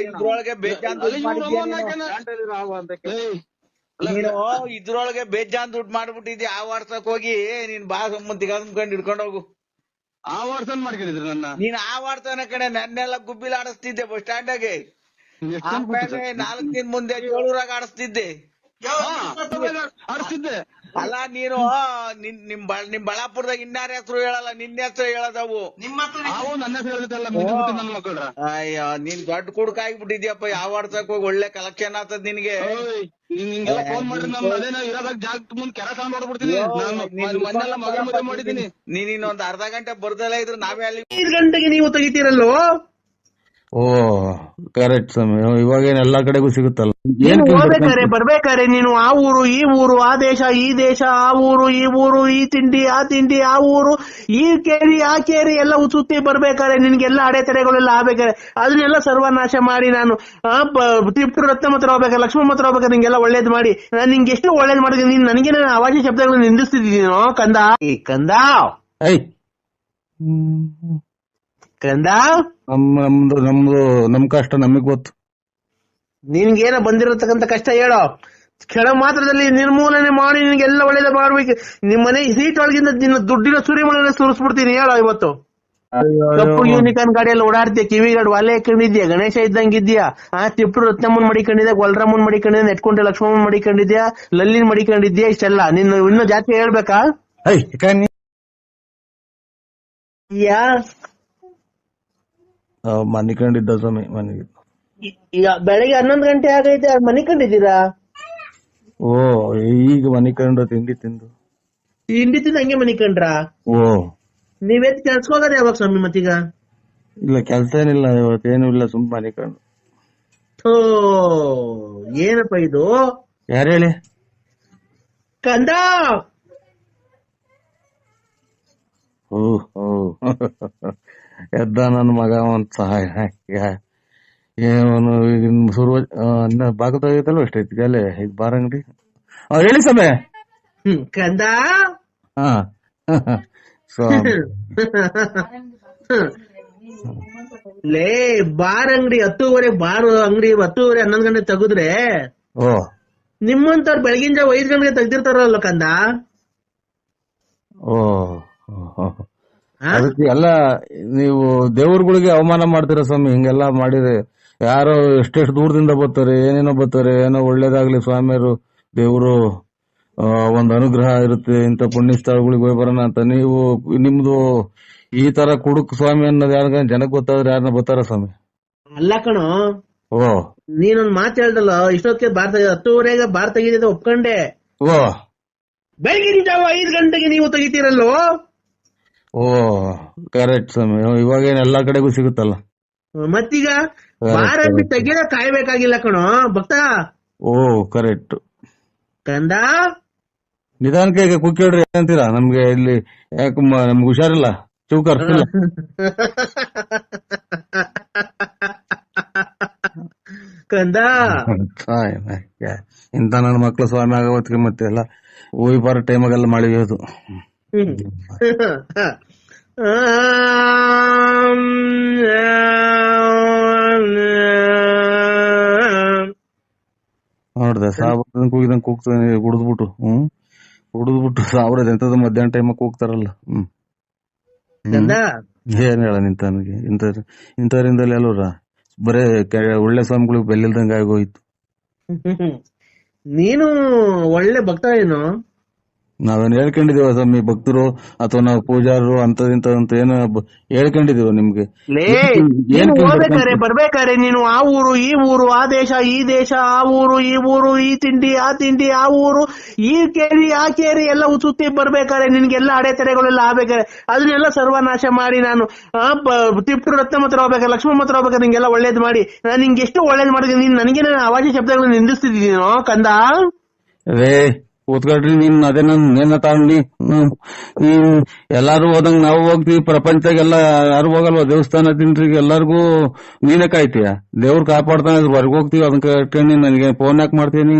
ಇದ್ರೊಳಗೆ ಬೇಜಾನ್ ನೀನು ಇದ್ರೊಳಗೆ ಬೇಜಾನ್ ದುಡ್ಡು ಮಾಡ್ಬಿಟ್ಟಿದ್ಯಾ. ಆ ವಾಡ್ಸಕ್ ಹೋಗಿ ನೀನ್ ಬಾ ಸಂಬಂಧಿಗ ಅಂದ್ಕೊಂಡ್ ಹಿಡ್ಕೊಂಡ್ ಹೋಗು. ಆ ವಾಡ್ಸನ್ ಮಾಡ್ಕೊಂಡಿದ್ರು ನನ್ನ. ನೀನ್ ಆ ವಾಡ್ಸನ ಕಡೆ ನನ್ನೆಲ್ಲ ಗುಬ್ಬಿಲ್ ಆಡಿಸ್ತಿದ್ದೆ ಬಸ್ ಸ್ಟ್ಯಾಂಡಾಗೆ. 4 ದಿನ ಮುಂದೆ ಚೋಳೂರಾಗ ಆಡಿಸ್ತಿದ್ದೆ. ಅಲ್ಲ ನೀನು ನಿಮ್ ಬಳ್ಳಾಪುರದಾಗ ಇನ್ನಾರ ಹೆಸರು ಹೇಳಲ್ಲ, ನಿನ್ನ ಹೆಸರು ಹೇಳದವು. ಅಯ್ಯೋ ನೀನ್ ದೊಡ್ಡ ಕುಡ್ಕ ಆಗ್ಬಿಟ್ಟಿದ್ಯಪ್ಪ. ಯಾವ ವಾಡ್ಸಕ್ ಹೋಗಿ ಒಳ್ಳೆ ಕಲೆಕ್ಷನ್ ಆಗ್ತದ ನಿನ್ಗೆ. ನೀನ್ ಇನ್ನೊಂದ್ ಅರ್ಧ ಗಂಟೆ ಬರ್ದಲ್ಲ ಇದ್ರು ನಾವೇ ಅಲ್ಲಿ 5 ಗಂಟೆಗೆ ನೀವು ತೆಗಿತೀರಲ್ಲೋ. ಓ ಕರೆಕ್ಟ್ ಸ್ವಾಮಿ, ಇವಾಗೇನ್ ಎಲ್ಲಾ ಕಡೆಗೂ ಸಿಗುತ್ತಲ್ಲ. ಹೋಗ್ಬೇಕಾರೆ ಬರ್ಬೇಕಾರೆ ನೀನು ಆ ಊರು ಈ ಊರು, ಆ ದೇಶ ಈ ದೇಶ, ಆ ಊರು ಈ ಊರು, ಈ ತಿಂಡಿ ಆ ತಿಂಡಿ, ಆ ಊರು ಈ ಕೇರಿ ಆ ಕೇರಿ ಎಲ್ಲ ಸುತ್ತಿ ಬರ್ಬೇಕಾರೆ ನಿನ್ಗೆಲ್ಲ ಅಡೆತಡೆಗಳೆಲ್ಲ ಆಗ್ಬೇಕಾರೆ ಅದನ್ನೆಲ್ಲ ಸರ್ವನಾಶ ಮಾಡಿ ನಾನು ತಿಪ್ಟು ರತ್ನ ಹತ್ರ ಹೋಗ್ಬೇಕಾರೆ, ಲಕ್ಷ್ಮಮ್ಮ ಹತ್ರ ಹೋಗ್ಬೇಕಾರೆ ನಿಂಗೆಲ್ಲ ಒಳ್ಳೇದ್ ಮಾಡಿ ನಾನು ನಿಂಗೆ ಎಷ್ಟು ಒಳ್ಳೇದ್ ಮಾಡಿದ್ದೀನಿ. ನೀನ್ ನನಗೆ ನಾನು ಅವಾಜಿ ಶಬ್ದಗಳನ್ನ ನಿಂದಿಸ್ತಿದ್ದೀನೋ ಕಂದ. ಕಂದ ಕಂದ ನಮ್ ಕಷ್ಟ ನಮಗ್ ಗೊತ್ತು. ನಿನ್ಗೇನ ಬಂದಿರತಕ್ಕಂತ ಕಷ್ಟ ಹೇಳೋ. ಕ್ಷಣ ಮಾತ್ರದಲ್ಲಿ ನಿರ್ಮೂಲನೆ ಮಾಡಿ ನಿನ್ಗೆಲ್ಲ ಒಳ್ಳೇದ ಮಾಡ್ಬೇಕು. ನಿಮ್ ಮನೆ ಸೀಟ್ ಒಳಗಿಂದ ನಿನ್ನ ದುಡ್ಡಿನ ಸುರಿಮಳೆ ಸುರಿಸ್ಬಿಡ್ತೀನಿ ಹೇಳೋ. ಇವತ್ತು ಕಪ್ಪು ಯೂನಿಕಾನ್ ಗಾಡಿಯಲ್ಲಿ ಓಡಾಡ್ತೀಯ, ಕಿವಿಗಾಡ್ ಒಲೆ ಹಾಕೊಂಡಿದ್ಯಾ, ಗಣೇಶ ಇದ್ದಂಗಿದ್ಯಾ, ತಿಪ್ಪು ರತ್ನಮ್ಮನ್ ಮಡಿಕೊಂಡಿದ್ಯಾ, ಗೊಲ್ರಮ್ಮನ್ ಮಡಿಕೊಂಡಿದ್ಯಾ, ನೆಟ್ಕೊಂಡೆ ಲಕ್ಷ್ಮಮ್ಮನ್ ಮಡಿಕೊಂಡಿದ್ಯಾ, ಲಲ್ಲಿನ್ ಮಡಿಕೊಂಡಿದ್ಯಾ, ಇಷ್ಟೆಲ್ಲ ನಿನ್ನ ಇನ್ನೂ ಜಾತಿ ಹೇಳ್ಬೇಕಾ? ಯಾ ಮನಿಕೊಂಡಿದ್ದ ಸ್ವಾಮಿ ಮನೆಗೆ. ಬೆಳಗ್ಗೆ 11 ಗಂಟೆ ಆಗೈತೆ, ಮನಿಕೊಂಡಿದ್ದೀರಾ? ಓ ಈಗ ಮನಿಕೊಂಡು ತಿಂಡಿ ತಿಂದು ಹಂಗೆ ಮನಿಕೊಂಡ್ರಾ? ಓ ನೀವೆತ್ ಕೆಲ್ಸಕ್ಕೆ ಹೋಗೋದು ಯಾವಾಗ ಸ್ವಾಮಿ ಮತ್ತೀಗ? ಇಲ್ಲ ಕೆಲ್ಸ ಏನಿಲ್ಲ ಇವತ್ತೇನು ಇಲ್ಲ, ಸುಮ್ ಮನಿಕೊಂಡು. ಏನಪ್ಪ ಇದು? ಯಾರು ಹೇಳಿ? ಕಂದ. ಎದ್ದ ನನ್ ಮಗ ಒಂದ್ ಸಹಾಯ ಏನು ಬಾಗಿಲು ತೆಗಿತಲ್ವ ಎಷ್ಟೈತಿ ಅಲ್ಲೇ ಈಗ ಬಾರಂಗಡಿ. ಹೇಳಿ ಸಮಯ ಕಂದ. ಲೇ ಬಾರ್ ಅಂಗಡಿ 10:30 ಬಾರ್ ಅಂಗಡಿ 10:30 11 ಗಂಟೆ ತೆಗೆದ್ರೆ ಓ ನಿಮ್ಮಂತವ್ರು ಬೆಳಗಿನ ಜಾವ 5 ಗಂಟೆಗೆ ತೆಗ್ದಿರ್ತಾರಲ್ಲ ಕಂದ. ಓ ಅದಕ್ಕೆ ಎಲ್ಲ ನೀವು ದೇವ್ರಗಳಿಗೆ ಅವಮಾನ ಮಾಡ್ತೀರ ಸ್ವಾಮಿ. ಹಿಂಗೆಲ್ಲ ಮಾಡಿದ್ರೆ ಯಾರೋ ಎಷ್ಟೆಷ್ಟು ದೂರದಿಂದ ಬರ್ತಾರೆ, ಏನೇನೋ ಬರ್ತಾರೆ, ಏನೋ ಒಳ್ಳೇದಾಗ್ಲಿ ಸ್ವಾಮಿಯರು ದೇವರು ಒಂದ್ ಅನುಗ್ರಹ ಇರುತ್ತೆ, ಇಂಥ ಪುಣ್ಯ ಸ್ಥಳಗಳಿಗೆ ಹೋಗಿ ಬರೋಣ ಅಂತ. ನೀವು ನಿಮ್ದು ಈ ತರ ಕುಡುಕ್ ಸ್ವಾಮಿ ಅನ್ನೋದು ಯಾರ ಜನಕ್ಕೆ ಗೊತ್ತಾದ್ರೆ ಯಾರನ್ನ ಬರ್ತಾರ ಸ್ವಾಮಿ? ಅಲ್ಲ ಕಣೋ, ಓ ನೀನೊಂದ್ ಮಾತು ಹೇಳ್ದಲ್ಲ, ಇಷ್ಟೊತ್ತಿಗೆ ಬಾರ್ 10:30ಗೆ ಬಾರ್ ತೆಗಿದ ಒಪ್ಕೊಂಡೆ. ಓ ಬೆಳಗಿನ ಜಾವ 5 ಗಂಟೆಗೆ ನೀವು ತೆಗಿತೀರಲ್ಲೋ. ಓ ಕರೆಕ್ಟ್ ಸ್ವಾಮಿ. ಇವಾಗೇನ್ ಎಲ್ಲಾ ಕಡೆಗೂ ಸಿಗುತ್ತಲ್ಲ. ಮತ್ತೀಗ ಬಾರ್ ಅಂಗಡಿ ತೆಗಿದ ಕಾಯ್ಬೇಕಾಗಿಲ್ಲ ಕಣೋ ಭಕ್ತ. ಓ ಕರೆಕ್ಟ್ ಕಂದ. ನಿಧಾನಕ್ಕೆ ಕುಕ್ಕೇಳ್ರಿ ಅಂತೀರಾ? ನಮ್ಗೆ ಇಲ್ಲಿ ಯಾಕೆ ನಮ್ಗೆ ಹುಷಾರಿಲ್ಲ, ಚೌಕರ್ ಕಂದ. ಇಂತ ನನ್ನ ಮಕ್ಳು ಸ್ವಾಮಿ ಆಗೋತ್ತಿಗೆ ಮತ್ತೆ ಎಲ್ಲ ಹೋಗಿ ಬರೋ ಟೈಮಾಗೆಲ್ಲ ಮಾಡಿರೋದು. ನೋಡ್ದೆ ಸಾವಿರ ಕೂಗಿದಂಗ್ ಕೂಗ್ತಾನೆ ಕುಡಿದ್ಬಿಟ್ಟು. ಕುಡಿದ್ಬಿಟ್ಟು ಸಾವಿರದ ಎಂತದ ಮಧ್ಯಾಹ್ನ ಟೈಮ್ ಕೂಗ್ತಾರಲ್ಲ. ಏನ್ ಹೇಳ ನಿಂತನಿಗೆ ಇಂಥವ್ರಿಂದಲೇ ಅಲ್ವರ ಬರೇ ಒಳ್ಳೆ ಸ್ವಾಮಿಗಳಿಗೆ ಬೆಲ್ಲಿಲ್ದಂಗ ಆಗೋಯ್ತು. ನೀನು ಒಳ್ಳೆ ಭಕ್ತ ಏನು? ನಾವೇನ್ ಹೇಳ್ಕೊಂಡಿದೀವ ಸ್ವಾಮಿ ಭಕ್ತರು ಅಥವಾ ನಾವು ಪೂಜಾರರು ಅಂತದಿಂತ ಏನೋ ಹೇಳ್ಕೊಂಡಿದೀವ ನಿಮ್ಗೆ? ಹೋಗ್ಬೇಕಾರೆ ಬರ್ಬೇಕಾರೆ ನೀನು ಆ ಊರು ಈ ಊರು, ಆ ದೇಶ ಈ ದೇಶ, ಆ ಊರು ಈ ಊರು, ಈ ತಿಂಡಿ ಆ ತಿಂಡಿ, ಆ ಊರು ಈ ಕೇರಿ ಆ ಕೇರಿ ಎಲ್ಲ ಸುತ್ತಿ ಬರ್ಬೇಕಾರೆ ನಿನ್ಗೆಲ್ಲ ಅಡೆತಡೆಗಳೆಲ್ಲ ಆಗ್ಬೇಕಾರೆ ಅದನ್ನೆಲ್ಲ ಸರ್ವನಾಶ ಮಾಡಿ ನಾನು ತಿಪ್ಟು ರತ್ನ ಹತ್ರ ಹೋಗ್ಬೇಕಾರೆ, ಲಕ್ಷ್ಮಮ್ಮ ಹತ್ರ ಹೋಗ್ಬೇಕಾರೆ ನಿಂಗೆಲ್ಲ ಒಳ್ಳೇದ್ ಮಾಡಿ ನಾನು ನಿಂಗೆ ಎಷ್ಟು ಒಳ್ಳೇದ್ ಮಾಡಿದ್ದೀನಿ. ನೀನ್ ನನಗೆ ಅವಾಜಿ ಶಬ್ದಗಳನ್ನ ನಿಂದಿಸ್ತಿದ್ದೀನೋ ಕಂದ? ರೇ ಕೂತ್ಕೊಳ್ರಿ, ನೀನ್ ಅದೇ ನೇನ ತಗೊಂಡಿ ಎಲ್ಲಾರು ಹೋದಂಗ್ ನಾವು ಹೋಗ್ತೀವಿ. ಪ್ರಪಂಚದಾಗೆಲ್ಲ ಯಾರು ಹೋಗಲ್ವ ದೇವಸ್ಥಾನ ತಿನ್ರಿ, ಎಲ್ಲಾರ್ಗು ನೀನೇ ಕಾಯ್ತೀಯ. ದೇವ್ರು ಕಾಪಾಡ್ತಾನೆ, ಹೊರಗೆ ಹೋಗ್ತೀವಿ. ಅದನ್ನ ಕಟ್ಕೊಂಡು ನನಗೆ ಫೋನ್ ಯಾಕೆ ಮಾಡ್ತೀನಿ?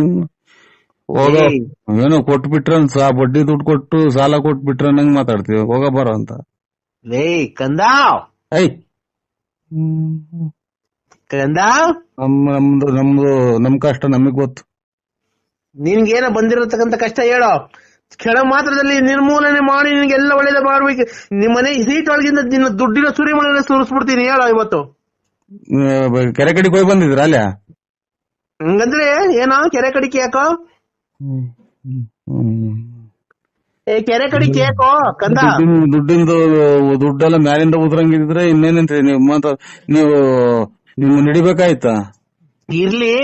ಹೋಗೋ ಏನೋ ಕೊಟ್ಬಿಟ್ರ ಬಡ್ಡಿ ದುಡ್ಡು ಕೊಟ್ಟು ಸಾಲ ಕೊಟ್ಬಿಟ್ರ ನಂಗ್ ಮಾತಾಡ್ತೀವಿ. ಹೋಗ ಬರೋ ಅಂತ. ಕಂದ ಐ ಕಂದ, ನಮ್ ಕಷ್ಟ ನಮಗ್ ಗೊತ್ತು. ನಿನ್ಗೇನ ಬಂದಿರತಕ್ಕಂತ ಕಷ್ಟ ಹೇಳೋ. ಕ್ಷಣ ಮಾತ್ರದಲ್ಲಿ ನಿರ್ಮೂಲನೆ ಮಾಡಿ ನಿನ್ಗೆಲ್ಲ ಒಳ್ಳೇದ ಮಾಡ್ಬೇಕು. ನಿಮ್ ಮನೆ ಸೀಟ್ ಒಳಗಿಂದ ನಿನ್ನ ದುಡ್ಡಿನ ಸುರಿಮಳೆ ಸುರಿಸ್ಬಿಡ್ತೀನಿ ಹೇಳೋ ಇವತ್ತು. ಕೆರೆ ಕಡೆಗೆ ಹೋಗಿ ಬಂದಿದ್ರ ಅಲ್ಲ? ಹಂಗಂದ್ರೆ ಏನೋ ಕೆರೆ ಕಡಿಕೆ ಯಾಕೋ? ಕೆರೆ ಕಡಿಕೆ ಯಾಕೋ ಕಂದ? ದುಡ್ಡೆಲ್ಲ ಮ್ಯಾಲಿಂದ ಉದ್ರಂಗಿದ್ರೆ ಇನ್ನೇನಂತ್ರಿ ನೀವು ನಡಿಬೇಕಾಯ್ತಾ? ಇರ್ಲಿ,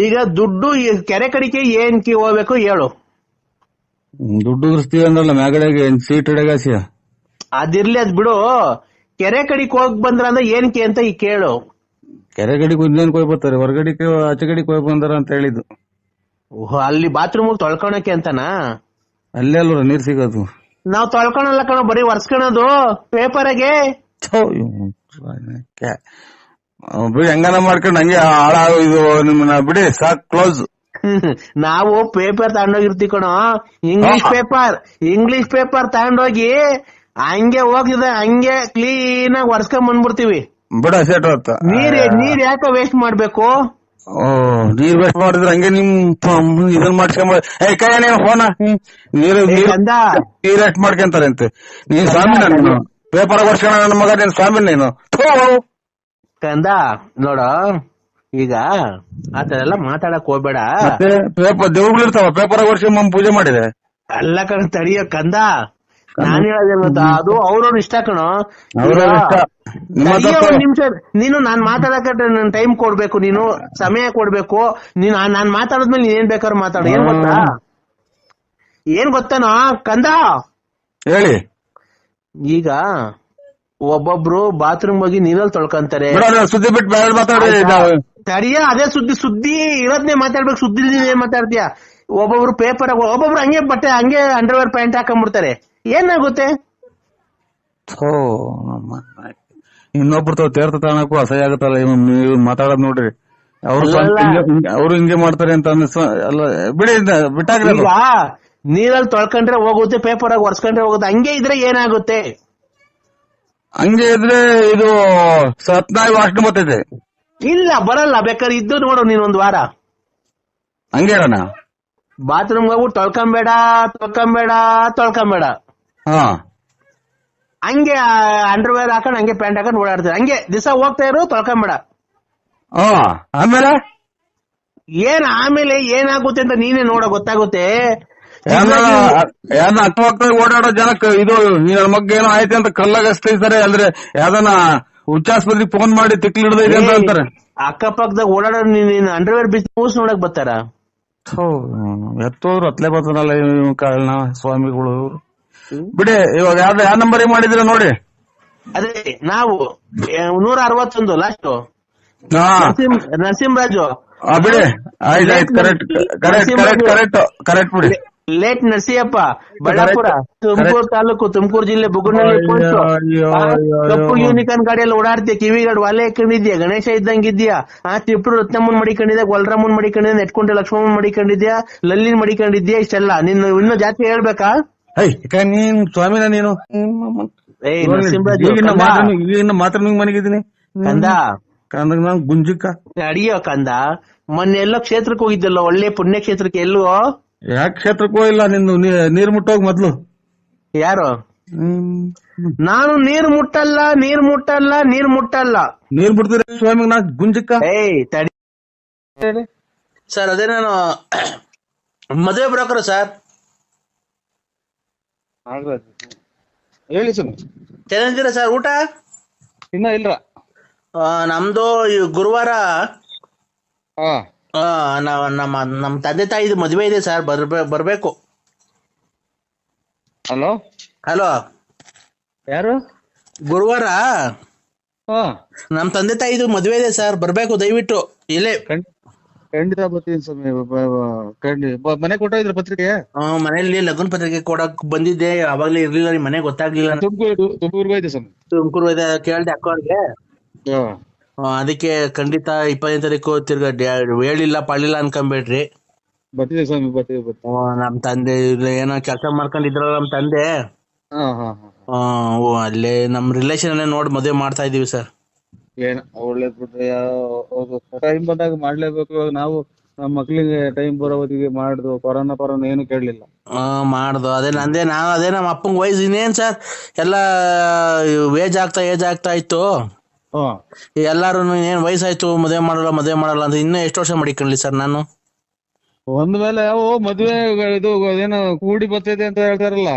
ಈಗ ದುಡ್ಡು ಕೆರೆ ಕಡಿಕೆ ಏನ್ಕಿ ಹೋಗ್ಬೇಕು ಹೇಳು. ದುಡ್ಡು ಉರಿಸ್ತೀವಿ ಅಂದ್ರಲ್ಲ ಮ್ಯಾಗಡೆಗೆ ಸೀಟ್ ಹಿಡಗಾಸಿಯ. ಅದಿರ್ಲಿ, ಅದ್ ಬಿಡು. ಕೆರೆ ಕಡಿಗೆ ಹೋಗ್ ಬಂದ್ರ ಅಂದ್ರೆ ಏನಕ್ಕೆ ಅಂತ ಈ ಕೇಳು. ಕೆರೆ ಕಡೆಗೆ ಇನ್ನೇನ್ ಕೊಯ್ ಬರ್ತಾರೆ, ಹೊರಗಡಿಕೆ ಆಚೆ ಕಡೆಗೆ ಹೋಗಿ ಬಂದಾರ ಅಂತ ಹೇಳಿದ್ದು. ಅಲ್ಲಿ ಬಾತ್ರೂಮ್ ತೊಳ್ಕೊಳಕ್ಕೆ ಅಂತನಾ? ಅಲ್ಲೇ ಅಲ್ವ ನೀರ್ ಸಿಗೋದು. ನಾವ್ ತೊಳ್ಕೊಳಲ್ಲ ಕಣೋ, ಬರೀ ಒರ್ಸ್ಕೊಳೋದು ಪೇಪರ್ಗೆ. ಬಿಡಿ ಹೆಂಗನ ಮಾಡ್ಕೊಂಡು ಹಂಗೆ ಹಾಳಾಗ ಇದು ನಿಮ್ಮನ್ನ ಬಿಡಿ ಸಾಕ್ ಕ್ಲೋಸ್. ನಾವು ಪೇಪರ್ ತಗೊಂಡೋಗಿರ್ತೀವಿ ಕಣೋ, ಇಂಗ್ಲಿಷ್ ಪೇಪರ್ ತಗೊಂಡೋಗಿ ಹಂಗೆ ಹೋಗಿದೆ ಹಂಗೆ ಕ್ಲೀನ್ ಆಗಿ ಒರ್ಸ್ಕೊಂಡ್ ಬಂದ್ಬಿಡ್ತೀವಿ. ಬಿಡ ಸೆಟ್ ನೀರ್ ಯಾಕೆ ವೇಸ್ಟ್ ಮಾಡ್ಬೇಕು? ನೀರ್ ವೇಸ್ಟ್ ಮಾಡಿದ್ರೆ ಹಂಗೆ ನಿಮ್ ಇದನ್ನ ಮಾಡ್ಸ್ಕೊಂಬ ಫೋನ ನೀರ್ ವೇಸ್ಟ್ ಮಾಡ್ಕೊಂತಾರೆ ಅಂತೆ. ನೀನ್ ಸ್ವಾಮಿ ನಾನು ಪೇಪರ್ ವರ್ಷ ನನ್ನ ಮಗ, ನೀನ್ ಸ್ವಾಮಿ ನೀನು ಕಂದ. ನೋಡ, ಈಗ ಆತರ ಎಲ್ಲ ಮಾತಾಡಕ್ ಹೋಗ್ಬೇಡ. ದೇವ್ಗಳಿರ್ತಾವ ಪೇಪರ್ ವರ್ಷ ಪೂಜೆ ಮಾಡಿದೆ ಅಲ್ಲ ಕಣ, ತಡಿಯ ಕಂದ. ನಾನ್ ಹೇಳೋದೇನ್ ಗೊತ್ತಾ, ಅದು ಅವ್ರವ್ರ ಇಷ್ಟ ಕಣೋ. ಒಂದ್ ನಿಮಿಷ ನೀನು ನಾನ್ ಮಾತಾಡಕ ನನ್ ಟೈಮ್ ಕೊಡ್ಬೇಕು, ನೀನು ಸಮಯ ಕೊಡ್ಬೇಕು. ನೀನು ನಾನ್ ಮಾತಾಡಿದ್ಮೇಲೆ ನೀನ್ ಏನ್ ಬೇಕಾದ್ರೂ ಮಾತಾಡು. ಏನ್ ಗೊತ್ತಾನೋ ಕಂದ, ಹೇಳಿ. ಈಗ ಒಬ್ಬೊಬ್ರು ಬಾತ್ರೂಮ್ ಹೋಗಿ ನೀರಲ್ಲಿ ತೊಳ್ಕೊಂತಾರೆ. ಸುದ್ದಿ ಬಿಟ್ಟು ತಡಿಯ, ಅದೇ ಸುದ್ದಿ ಇರೋದ್ನೇ ಮಾತಾಡ್ಬೇಕು. ಸುದ್ದಿ ಏನ್ ಮಾತಾಡ್ತೀಯ? ಒಬ್ಬೊಬ್ರು ಪೇಪರ್, ಒಬ್ಬೊಬ್ರು ಹಂಗೆ ಬಟ್ಟೆ ಹಂಗೆ ಅಂಡರ್ವೇರ್ ಪ್ಯಾಂಟ್ ಹಾಕೊಂಡ್ಬಿಡ್ತಾರೆ. ಏನಾಗುತ್ತೆ? ಇನ್ನೊಬ್ರು ತೀರ್ಥ ತಾಣಕ್ಕೂ ಅಸಹ್ಯ ಆಗತ್ತಲ್ಲ ಮಾತಾಡೋದ್ ನೋಡ್ರಿ. ಅವ್ರು ಹಿಂಗೆ ಮಾಡ್ತಾರೆ ಅಂತ ಅಲ್ಲ, ಬಿಡಿ ಬಿಟ್ಟಾಗ್ರಿ. ನೀರಲ್ಲಿ ತೊಳ್ಕೊಂಡ್ರೆ ಹೋಗುತ್ತೆ, ಪೇಪರ್ ಆಗಿ ಒರ್ಸ್ಕೊಂಡ್ರೆ ಹೋಗುತ್ತೆ. ಹಂಗೆ ಇದ್ರೆ ಏನಾಗುತ್ತೆ? ಹಂಗೆ ಇದ್ರೆ ಇದು ಸತ್ನಾಯಿ ವಾಸನೆ ಬರ್ತೈತೆ. ಇಲ್ಲ ಬರಲ್ಲ, ಬೇಕಾದ್ರೆ ಇದ್ದು ನೋಡು ನೀನ್ ಒಂದ್ ವಾರ. ಹಂಗೆ ಅಣ್ಣ. ಬಾತ್ರೂಮ್ ಹೋಗ್ಬಿಟ್ಟು ತೊಳ್ಕೊಂಬೇಡ. ಹಾ, ಹಂಗೆ ಅಂಡರ್ವೇರ್ ಹಾಕೊಂಡ್ ಹಂಗೆ ಪ್ಯಾಂಟ್ ಹಾಕೊಂಡ್ ಓಡಾಡ್ತಾರೆ. ಹಂಗೆ ದಿವಸ ಹೋಗ್ತಾ ಇರು, ತೊಳ್ಕೊಂಬೇಡ. ಹಾ. ಆಮೇಲೆ ಆಮೇಲೆ ಏನಾಗುತ್ತೆ ಅಂತ ನೀನೇ ನೋಡೋ, ಗೊತ್ತಾಗುತ್ತೆ. ಯಾರನ್ನ ಅಕ್ಕಪಕ್ಕ ಓಡಾಡೋ ಜನಕ್ಕೆ ಇದು ನನ್ನ ಮಗ್ ಏನೋ ಆಯ್ತು ಅಂತ ಕಲ್ಲಾಗ ಹಚ್ತಿರ್ತಾರೆ, ಅಂದ್ರೆ ಯಾವ್ದನ ಹುಚ್ಚಾಸ್ಪತ್ರೆಗೆ ಫೋನ್ ಮಾಡಿ ತಿಕ್ಲಿಡ್ದೈತೆ ಅಂತ ಅಂತಾರೆ. ಅಕ್ಕಪಕ್ಕದಾಗ ಓಡಾಡೋ ನೀನ್ ಅಂಡರ್ವೇರ್ ಬಿಚ್ಚಿ ಮೂಸ್ ನೋಡಕ್ ಬರ್ತಾರ. ಎತ್ತೋದ್ರು ಅತ್ಲೇ ಬರ್ತಾರಲ್ಲ ಕಾರಣ ಸ್ವಾಮಿಗಳು. ಬಿಡಿ, ಇವಾಗ ಯಾವ ನಂಬರಿಗೆ ಮಾಡಿದಿರ ನೋಡಿ. ಅದೇ ನಾವು 161 ಲಾಸ್ಟ್ ನರಸಿಂಹರಾಜು. ಬಿಡಿ, ಆಯ್ತು, ಕರೆಕ್ಟ್ ಬಿಡಿ. ಲೇಟ್ ನರಸಿಯಪ್ಪ, ಬಳ್ಳಾಪುರ, ತುಮಕೂರು ತಾಲೂಕು, ತುಮಕೂರು ಜಿಲ್ಲೆ, ಬುಗುನಹಳ್ಳಿ ಪೋಸ್ಟ್. ಕಪ್ಪು ಯೂನಿಕಾರ್ನ್ ಗಾಡಿಯಲ್ಲಿ ಓಡಾಡ್ತೀಯ, ಕಿವಿಗಳು ಒಲೆ ಹಾಕೊಂಡಿದ್ಯಾ, ಗಣೇಶ ಇದ್ದಂಗಿದ್ಯಾ, ತಿಪ್ಪರು ರತ್ನಮ್ಮನ್ ಮಡಿಕೊಂಡಿದ್ಯಾ, ಗೊಲ್ರಮ್ಮನ್ ಮಡಿಕೊಂಡಿದ್ಯಾ, ನೆಟ್ಕೊಂಡೆ ಲಕ್ಷ್ಮಮ್ಮನ್ ಮಡಿಕೊಂಡಿದ್ಯಾ, ಲಲ್ಲಿನ್ ಮಡಿಕೊಂಡಿದ್ಯಾ, ಇಷ್ಟೆಲ್ಲ ನೀನು ಇನ್ನೂ ಜಾತಿ ಹೇಳ್ಬೇಕಾ? ನೀನ್ ಸ್ವಾಮಿನ ನೀನು ಈಗಿನ ಮಾತ್ರ ನಿಂಗ್ ಮನೆಗಿದ್ದೀನಿ ಕಂದ. ನಾನು ಗುಂಜಕ್ಕ ಅಡಿಯೋ ಕಂದ, ಮೊನ್ನೆ ಎಲ್ಲೋ ಕ್ಷೇತ್ರಕ್ಕೆ ಹೋಗಿದ್ದಲ್ಲ, ಒಳ್ಳೆ ಪುಣ್ಯ ಕ್ಷೇತ್ರಕ್ಕೆ. ಎಲ್ಲೋ ಯಾಕೆ ಕ್ಷೇತ್ರಕ್ಕೆ ಹೋಗಿಲ್ಲ? ನಿಂದು ನೀರ್ ಮುಟ್ಟೋಗ್ ಮೊದ್ಲು. ಯಾರು? ನಾನು ನೀರ್ ಮುಟ್ಟಲ್ಲ. ನೀರ್ ಮುಟ್ತೀರ ಸ್ವಾಮಿ ನಾ ಗುಂಜಕ್ಕ? ತಡಿ ಸರ್, ಅದೇ ನಾನು ಮದುವೆ ಬ್ರೋಕರ್ ಸರ್. ಹೇಳಿ ಸ್ವಾಮಿ. ಚೆನ್ನಾಗಿದ್ದೀರಾ ಸರ್? ಊಟ ಇನ್ನ ಇಲ್ರ. ನಮ್ದು ಗುರುವಾರ ನಮ್ಮ ತಂದೆ ತಾಯಿದು ಮದುವೆ ಇದೆ ಸರ್, ಬರ್ಬೇಕು. ಹಲೋ ಯಾರು? ಗುರುವಾರ ನಮ್ ತಂದೆ ತಾಯಿದು ಮದುವೆ ಇದೆ ಸರ್, ಬರ್ಬೇಕು ದಯವಿಟ್ಟು. ಇಲ್ಲೇ ಖಂಡಿತ ಬರ್ತೀನಿ ಸ್ವಾಮಿ. ಮನೆ ಕೊಟ್ಟಿದ್ರ ಪತ್ರಿಕೆ? ಮನೆಯಲ್ಲಿ ಲಗ್ನ ಪತ್ರಿಕೆ ಕೊಡಕ್ ಬಂದಿದ್ದೆ, ಅವಾಗ್ಲೇ ಇರ್ಲಿಲ್ಲ, ನಿಮ್ ಮನೆ ಗೊತ್ತಾಗ್ಲಿಲ್ಲ. ತುಮಕೂರು ಇದೆ ಸ್ವಾಮಿ. ತುಮಕೂರು ಇದೆ, ಕೇಳ್ದೆ ಅಕ್ಕವ್ರಿಗೆ. ಅದಕ್ಕೆ ಖಂಡಿತ 25ನೇ ತಾರೀಕು ತಿರ್ಗಾ ಹೇಳಿಲ್ಲ ಪಾಳಿಲ್ಲ ಅನ್ಕೊಂಬೇಡ್ರಿ. ಬರ್ತಿದೆ ಸ್ವಾಮಿ, ಬರ್ತೀವಿ. ನಮ್ ತಂದೆ ಏನೋ ಕೆಲಸ ಮಾಡ್ಕೊಂಡಿದ್ರಲ್ಲ ನಮ್ ತಂದೆ, ಅಲ್ಲೇ ನಮ್ ರಿಲೇಷನ್ ಅಲ್ಲೇ ನೋಡಿ ಮದುವೆ ಮಾಡ್ತಾ ಇದೀವಿ ಸರ್. ಏನ ಒಳ್ಳೇದ್ ಬಿಡ್ರಿ, ಟೈಮ್ ಬಂದಾಗ ಮಾಡ್ಲೇಬೇಕು. ಇವಾಗ ನಾವು ನಮ್ಮ ಮಕ್ಳಿಗೆ ಟೈಮ್ ಬರೋ ಹೊತ್ತಿಗೆ ಮಾಡುದು, ಕೊರೋನಾ ಏನು ಕೇಳಲಿಲ್ಲ. ಮಾಡ್ದು ಅದೇ ನಂದೇ. ಅದೇ ನಮ್ಮ ಅಪ್ಪಂಗ್ ವಯಸ್ಸು ಇನ್ನೇನ್ ಸರ್, ಎಲ್ಲಾ ಏಜ್ ಆಗ್ತಾ ಇತ್ತು. ಎಲ್ಲಾರು ಏನ್ ವಯಸ್ಸಾಯ್ತು, ಮದುವೆ ಮಾಡಲ್ಲ ಅಂತ ಇನ್ನೂ ಎಷ್ಟು ವರ್ಷ ಮಡಿಕೊಳ್ಳಿ ಸರ್ ನಾನು. ಒಂದ್ ಮೇಲೆ ಮದ್ವೆ ಇದು ಏನೋ ಕೂಡಿ ಬರ್ತೈತೆ ಅಂತ ಹೇಳ್ತಾರಲ್ಲ.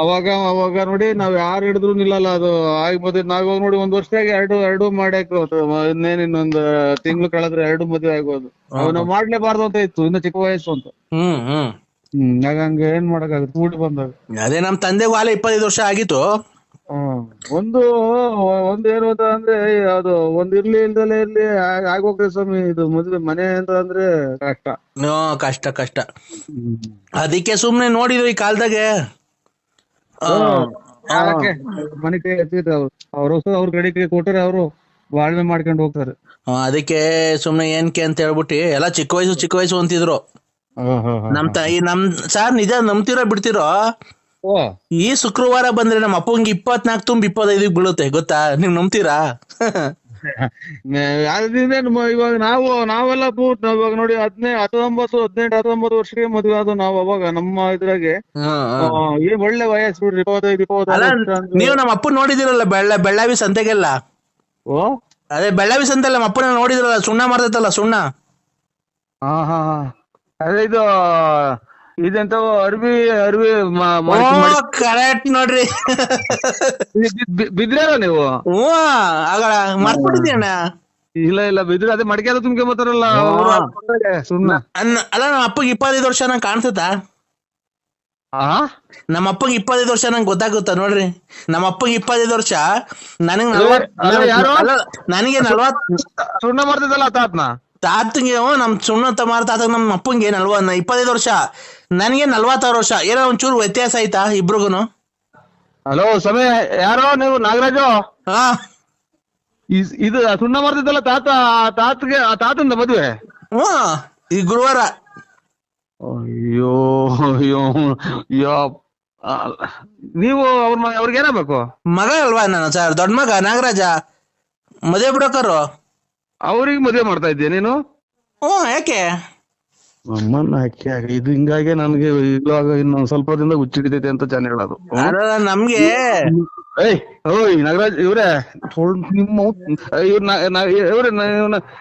ಅವಾಗ ನೋಡಿ ನಾವ್ ಯಾರು ಹಿಡಿದ್ರು ನಿಲ್ಲಲ್ಲ. ಅದು ಆಗಿ ಮದ್ವೆ ನಾವ್ ನೋಡಿ ಒಂದ್ ವರ್ಷದಾಗ ಎರಡು ಮಾಡ್ಯಾಕ, ಇನ್ನೊಂದ್ ತಿಂಗಳು ಕಳೆದ್ರೆ 2 ಮದ್ವೆ ಆಗ್ಬೋದು. ನಾವ್ ಮಾಡ್ಲೇಬಾರ್ದು ಅಂತ ಇತ್ತು, ಇನ್ನು ಚಿಕ್ಕ ವಯಸ್ಸು ಅಂತ. ಹಂಗ ಏನ್ ಮಾಡಕ್ಕಾಗುತ್ತೆ ಕೂಡಿ ಬಂದಾಗ. ಅದೇ ನಮ್ ತಂದೆಗೂ ಆಲೆ 25 ವರ್ಷ ಆಗಿತ್ತು. ಒಂದು ಏನು ಅಂತ ಅಂದ್ರೆ ಅದು ಇರ್ಲಿ ಇಲ್ದಲೇ ಇರ್ಲಿ ಆಗೋಗ್ರಿ ಸ್ವಾಮಿ. ಇದು ಮದ್ವೆ ಮನೆ ಅಂತ ಅಂದ್ರೆ ಕಷ್ಟ. ಅದಕ್ಕೆ ಸುಮ್ನೆ ನೋಡಿದ್ವಿ ಈ ಕಾಲದಾಗೆ ಮನೆ ಕೈ ಅವ್ರ ಕಡೆ ಕೊಟ್ಟರೆ ಅವರು ಬಾಳ್ವೆ ಮಾಡ್ಕೊಂಡು ಹೋಗ್ತಾರೆ. ಅದಕ್ಕೆ ಸುಮ್ನೆ ಏನ್ಕೆ ಅಂತ ಹೇಳ್ಬಿಟ್ಟು ಎಲ್ಲಾ ಚಿಕ್ಕ ವಯಸ್ಸು ಅಂತಿದ್ರು. ನಮ್ ಸಾರ್ ನಿಜ ನಂಬ್ತಿರೋ ಬಿಡ್ತಿರೋ, ಈ ಶುಕ್ರವಾರ ಬಂದ್ರೆ ನಮ್ಮ ಅಪ್ಪಂಗೆ 24 ತುಂಬ 25 ಬೀಳುತ್ತೆ, ಗೊತ್ತಾ? ನೀವ್ ನಂಬ್ತೀರಾ? ಇವಾಗ ನಾವೆಲ್ಲ ಇವಾಗ ನೋಡಿ 19 ವರ್ಷಕ್ಕೆ ಮದುವೆ ಆದ ನಾವು. ಅವಾಗ ನಮ್ಮ ಇದ್ರಾಗೆ ಏನ್ ಒಳ್ಳೆ ವಯಸ್ಸು ಬಿಡ್ರಿ, 25. ನೀವು ನಮ್ಮ ಅಪ್ಪ ನೋಡಿದಿರಲ್ಲ ಬೆಳ್ಳಾವಿ ಸಂತೆಗೆಲ್ಲ. ಅದೇ ಬೆಳ್ಳಾವಿ ಸಂತೆಲ್ಲ ನಮ್ಮ ಅಪ್ಪನ ನೋಡಿದ್ರಲ್ಲ, ಸುಣ್ಣ ಮಾಡ್ತೈತಲ್ಲ ಸುಣ್ಣ. ಅದೇ ಇದು ಇದೆಂತ ಅರ್ವಿ ಕರೆಕ್ಟ್ ನೋಡ್ರಿ. ಬಿದ್ರಾರ ನೀವು? ಆಗ ಮರ್ಬಿಟ್ಟಿದ್ಯಣ್ಣ. ಇಲ್ಲ ಬಿದ್ರೆ ಅದೇ ಮಡಿಕೆ ಅದು ತುಂಬ್ಕೆ ಬರ್ತಾರಲ್ಲ ಸುಣ್ಣ. ಅಲ್ಲ ನಮ್ಮ ಅಪ್ಪಗೆ 25 ವರ್ಷ ನಂಗೆ ಕಾಣ್ಸುತ್ತಾ? ನಮ್ಮ ಅಪ್ಪಗೆ 25 ವರ್ಷ ನಂಗೆ ಗೊತ್ತಾಗುತ್ತಾ ನೋಡ್ರಿ. ನಮ್ಮ ಅಪ್ಪಗೆ 25 ವರ್ಷ, ನನಗೆ 40 ಸುಣ್ಣ ಮಾಡ್ತಿದ್ದಲ್ಲ ತಾತಂಗೆ ನಮ್ ಸುಣ್ಣ ಮಾರ ತಾತ ನಮ್ ಅಪ್ಪಂಗೆ 25 ವರ್ಷ, ನನಗೆ 46 ವರ್ಷ. ಏನೋ ಒಂಚೂರು ವ್ಯತ್ಯಾಸ ಆಯ್ತಾ ಇಬ್ರಿಗೂನು? ಹಲೋ ಸಮಯ, ಯಾರೋ ನೀವು? ನಾಗರಾಜು? ಇದು ಸುಣ್ಣ ಮಾಡ್ತಿದ್ದಲ್ಲ ತಾತಂದ ಮದುವೆ ಈ ಗುರುವಾರ. ಅಯ್ಯೋ ನೀವು ಅವ್ರಿಗೆ ಏನಾಗಬೇಕು? ಮಗ ಅಲ್ವಾ ನಾನು ಸರ್, ದೊಡ್ಡ ಮಗ ನಾಗರಾಜ, ಮದುವೆ ಬಿಡೋಕರು. ಅವ್ರಿಗೆ ಮದುವೆ ಮಾಡ್ತಾ ಇದ್ದೀಯ ನೀನು? ಯಾಕೆ? ಅಮ್ಮನ್ನ ಇದು ಹಿಂಗಾಗಿ ನನ್ಗೆ ಇವಾಗ ಇನ್ನೊಂದ್ ಸ್ವಲ್ಪ ದಿನದಾಗ ಹುಚ್ಚಿಡಿತೈತೆ ಅಂತ ಜನ ಹೇಳೋದು. ನಮ್ಗೆ ಓಯ್ ನಾಗರಾಜ್ ಇವ್ರೆ, ನಿಮ್ಮ ಇವ್ರೆ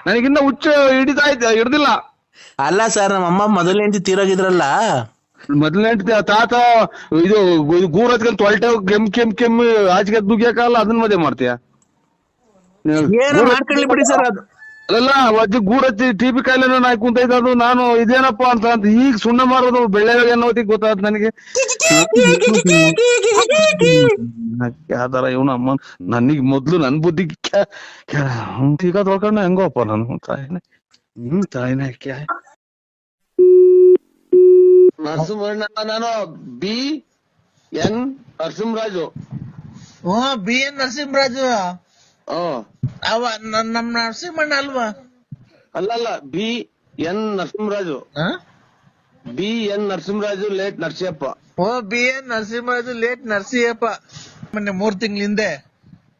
ನನಗಿನ್ನ ಹುಚ್ಚ ಹಿಡಿತಾ ಐತೆ, ಹಿಡ್ದಿಲ್ಲ. ಅಲ್ಲ ಸರ್, ನಮ್ಮ ಅಮ್ಮ ಮೊದಲನೇ ಹೆಂಡತಿ ತೀರೋಗಿದ್ರಲ್ಲ, ಮೊದಲನೇ ತಾತ ಇದು ಗೂರ್ ಹಚ್ಕೊಂಡ್ ತೊಳ್ಟೆ ಕೆಮ್ಮಿ ಆಚೆಗೆ ದುಗ್ಯಾಕಲ್ಲ, ಅದನ್ನ ಮದುವೆ ಮಾಡ್ತೀಯ? ಮಾಡ್ಕೊಳ್ಳಿ ಬಿಡಿ ಸರ್. ಅದು ಅಲ್ಲ, ಅಜ್ಜಿ ಗೂಡ್ ಹಚ್ಚಿ ಟಿಬಿ ಕಾಯಿಲೆ ನಾಯಕ್ ಕುಂತೈತೆ, ಅದು ನಾನು ಇದೇನಪ್ಪಾ ಅಂತ ಈಗ ಸುಣ್ಣ ಮಾರೋದು ಬೆಳ್ಳೆ ಅನ್ನೋದಿಕ್ ಗೊತ್ತಾದ್ ನನಗೆ. ಯಾವ್ದಾರ ಇವನು ಅಮ್ಮ ನನಗ್ ಮೊದ್ಲು ನನ್ ಬುದ್ಧಿ ಈಗ ತೊಳ್ಕೊಂಡ ಹೆಂಗೋಪ್ಪ ನಾನು ತಾಯಿನೇ ತಾಯಿನೇ ನರಸಿಂಹಣ್ಣ. ನಾನು BN ನರಸಿಂಹರಾಜು. BN ನರಸಿಂಹರಾಜು ಅವ ನಮ್ ನರಸಿಂಹಣ್ಣ ಅಲ್ವಾ? ಅಲ್ಲಲ್ಲ, BN Narasimharaju. BN Narasimharaju late Narasiyappa. BN Narasimharaju late Narasiyappa. ಮೊನ್ನೆ 3 ತಿಂಗಳ ಹಿಂದೆ,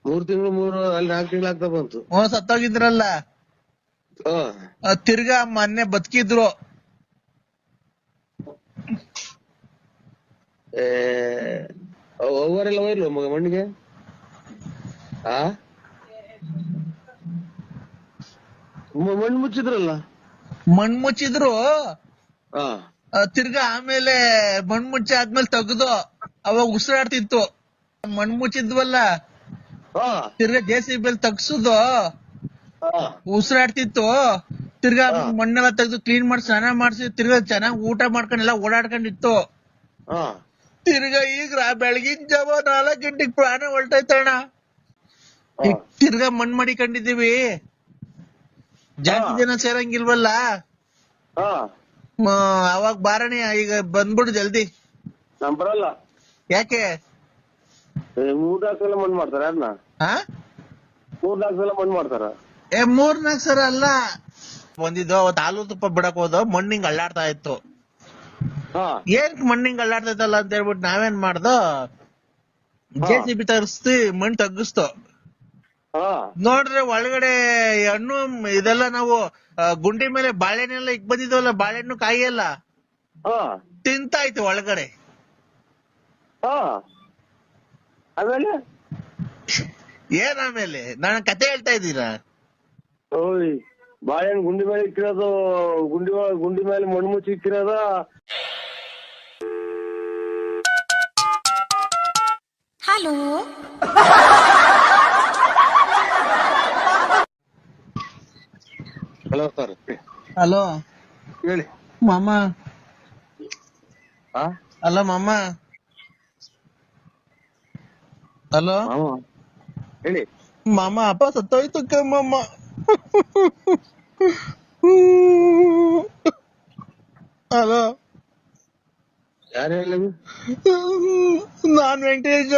3 ತಿಂಗಳು ಅಲ್ಲಿ 4 ತಿಂಗಳು ಆಗ್ತಾ ಬಂತು. ಸತ್ತೋಗಿದ್ರಲ್ಲ, ತಿರ್ಗಾ ಮೊನ್ನೆ ಬದುಕಿದ್ರು. ಅವರೆಲ್ಲ ಹೋಯ್ಲು ಮಣ್ಣಿಗೆ. ಮಣ್ಣು ಮುಚ್ಚಿದ್ರಲ್ಲ? ಮಣ್ಣು ಮುಚ್ಚಿದ್ರು, ತಿರ್ಗಾ ಆಮೇಲೆ ಮಣ್ಣು ಮುಚ್ಚಿ ಆದ್ಮೇಲೆ ತೆಗ್ದು ಅವಾಗ ಉಸಿರಾಡ್ತಿತ್ತು. ಮಣ್ಣು ಮುಚ್ಚಿದ್ವಲ್ಲ, ತಿರ್ಗಾ JCB ತಗ್ಸುದು ಉಸಿರಾಡ್ತಿತ್ತು. ತಿರ್ಗಾ ಮಣ್ಣೆಲ್ಲ ತೆಗ್ದು ಕ್ಲೀನ್ ಮಾಡಿ ಸ್ನಾನ ಮಾಡ್ಸಿ ತಿರ್ಗಾ ಚೆನ್ನಾಗ್ ಊಟ ಮಾಡ್ಕೊಂಡೆಲ್ಲ ಓಡಾಡ್ಕೊಂಡಿತ್ತು. ತಿರ್ಗಾ ಈಗ ಬೆಳಗಿನ ಜಾವ 4 ಗಂಟೆಗೆ ಪ್ರಾಣ ಹೊಲ್ಟೈತಣ್ಣ. ತಿರ್ಗಾ ಮಣ್ಣು ಮಾಡಿಕೊಂಡಿದೀವಿ, ಜಾಸ್ತಿ ಜನ ಸೇರಂಗಿಲ್ವಲ್ಲ, ಅವಾಗ ಬಾರಣಿ ಈಗ ಬಂದ್ಬಿಡು ಜಲ್ದಿ. ನಾನ್ ಬರಲ್ಲ. ಯಾಕೆ? 3-4 ಸಲ ಮಣ್ಣು ಮಾಡ್ತಾರ. ಅದನ್ನ 3-4 ಸಲ ಮಣ್ಣು ಮಾಡ್ತಾರ. 3-4 ಸಲ ಅಲ್ಲ, ಬಂದಿದ್ದು ಅವತ್ತು ಹಾಲು ತುಪ್ಪ ಬಿಡಕ್ ಹೋದ, ಮಣ್ಣಿಂಗ್ ಅಳ್ಳಾಡ್ತಾ ಇತ್ತು. ಏನ್ ಮಣ್ಣಿಂಗ್ ಅಳ್ಳಾಡ್ತೈತಲ್ಲ ಅಂತ ಹೇಳ್ಬಿಟ್ಟು ನಾವೇನ್ ಮಾಡ್ದೋ, JCB ತರಿಸ್ತಿ ಮಣ್ಣು ತಗ್ಗಿಸ್ತು. ನೋಡ್ರೆ ಒಳಗಡೆ ಹಣ್ಣು ಇದೆಲ್ಲ ನಾವು ಗುಂಡಿ ಮೇಲೆ ಬಾಳೆಹಣ್ಣೆಲ್ಲ ಇಕ್ ಬಂದಿದ್ವಲ್ಲ, ಬಾಳೆಹಣ್ಣು ಕಾಯಿ ಎಲ್ಲ ತಿಂತಾಯ್ತು ಒಳಗಡೆ. ಆಮೇಲೆ ಏನ್ ಆಮೇಲೆ? ನಾನು ಕತೆ ಹೇಳ್ತಾ ಇದ್ದೀರಾ? ಬಾಳೆಹಣ್ಣು ಗುಂಡಿ ಮೇಲೆ ಇಕ್ಕಿರೋದು, ಗುಂಡಿ ಮೇಲೆ ಮಣ್ಣು ಮುಚ್ಚಿ ಇಕ್ಕಿರೋದ. Hello hello sir. ಹಲೋ ಹೇಳಿ ಮಾಮ. ಅಲ್ಲ ಮಾಮ. ಹಲೋ ಹೇಳಿ ಮಾಮ. ಅಪ್ಪ ಸತ್ತೋಯ್ತು ಕಮ್ಮಮ್ಮ. ಹಲೋ, ಯಾರು ಹೇಳಿ? ನಾನ್ ವೆಂಕಟೇಶ.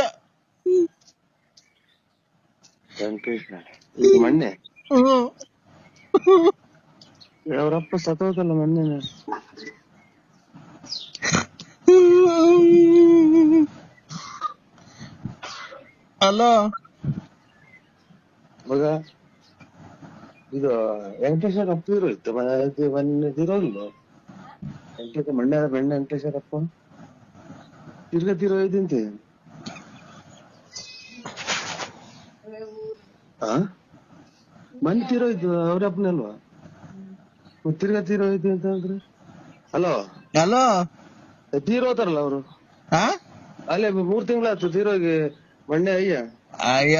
ಮೊನ್ನೆ ಅವರಪ್ಪ ಸತ್ತೋದಲ್ಲ ಮೊನ್ನೆ. ಹಲೋ ಮಗ, ಇದು ವೆಂಕಟೇಶ್ವರ ಅಪ್ಪ ಇರೋಯ್ತು ಮೊನ್ನೆ ತಿರೋಗಿಲ್ಲ. ವೆಂಕಟೇಶ್ವರ ಅಪ್ಪ ತಿರ್ಗಾ ತಿರೋಯ್ತಂತೆ. ಮೊನ್ನೆ ತಿರೋಯ್ತು ಅವ್ರಪ್ಪನೇ ಅಲ್ವಾ? ತಿರ್ಗಾ ತೀರೋಯ್ತು ಅಂತ ಅಂದ್ರೆ. ಹಲೋ ಹಲೋ, ತೀರೋತಾರಲ್ಲ ಅವರು. ಅಲ್ಲೇ 3 ತಿಂಗಳಾಯ್ತು ತೀರೋಗಿ ಮೊನ್ನೆ. ಅಯ್ಯ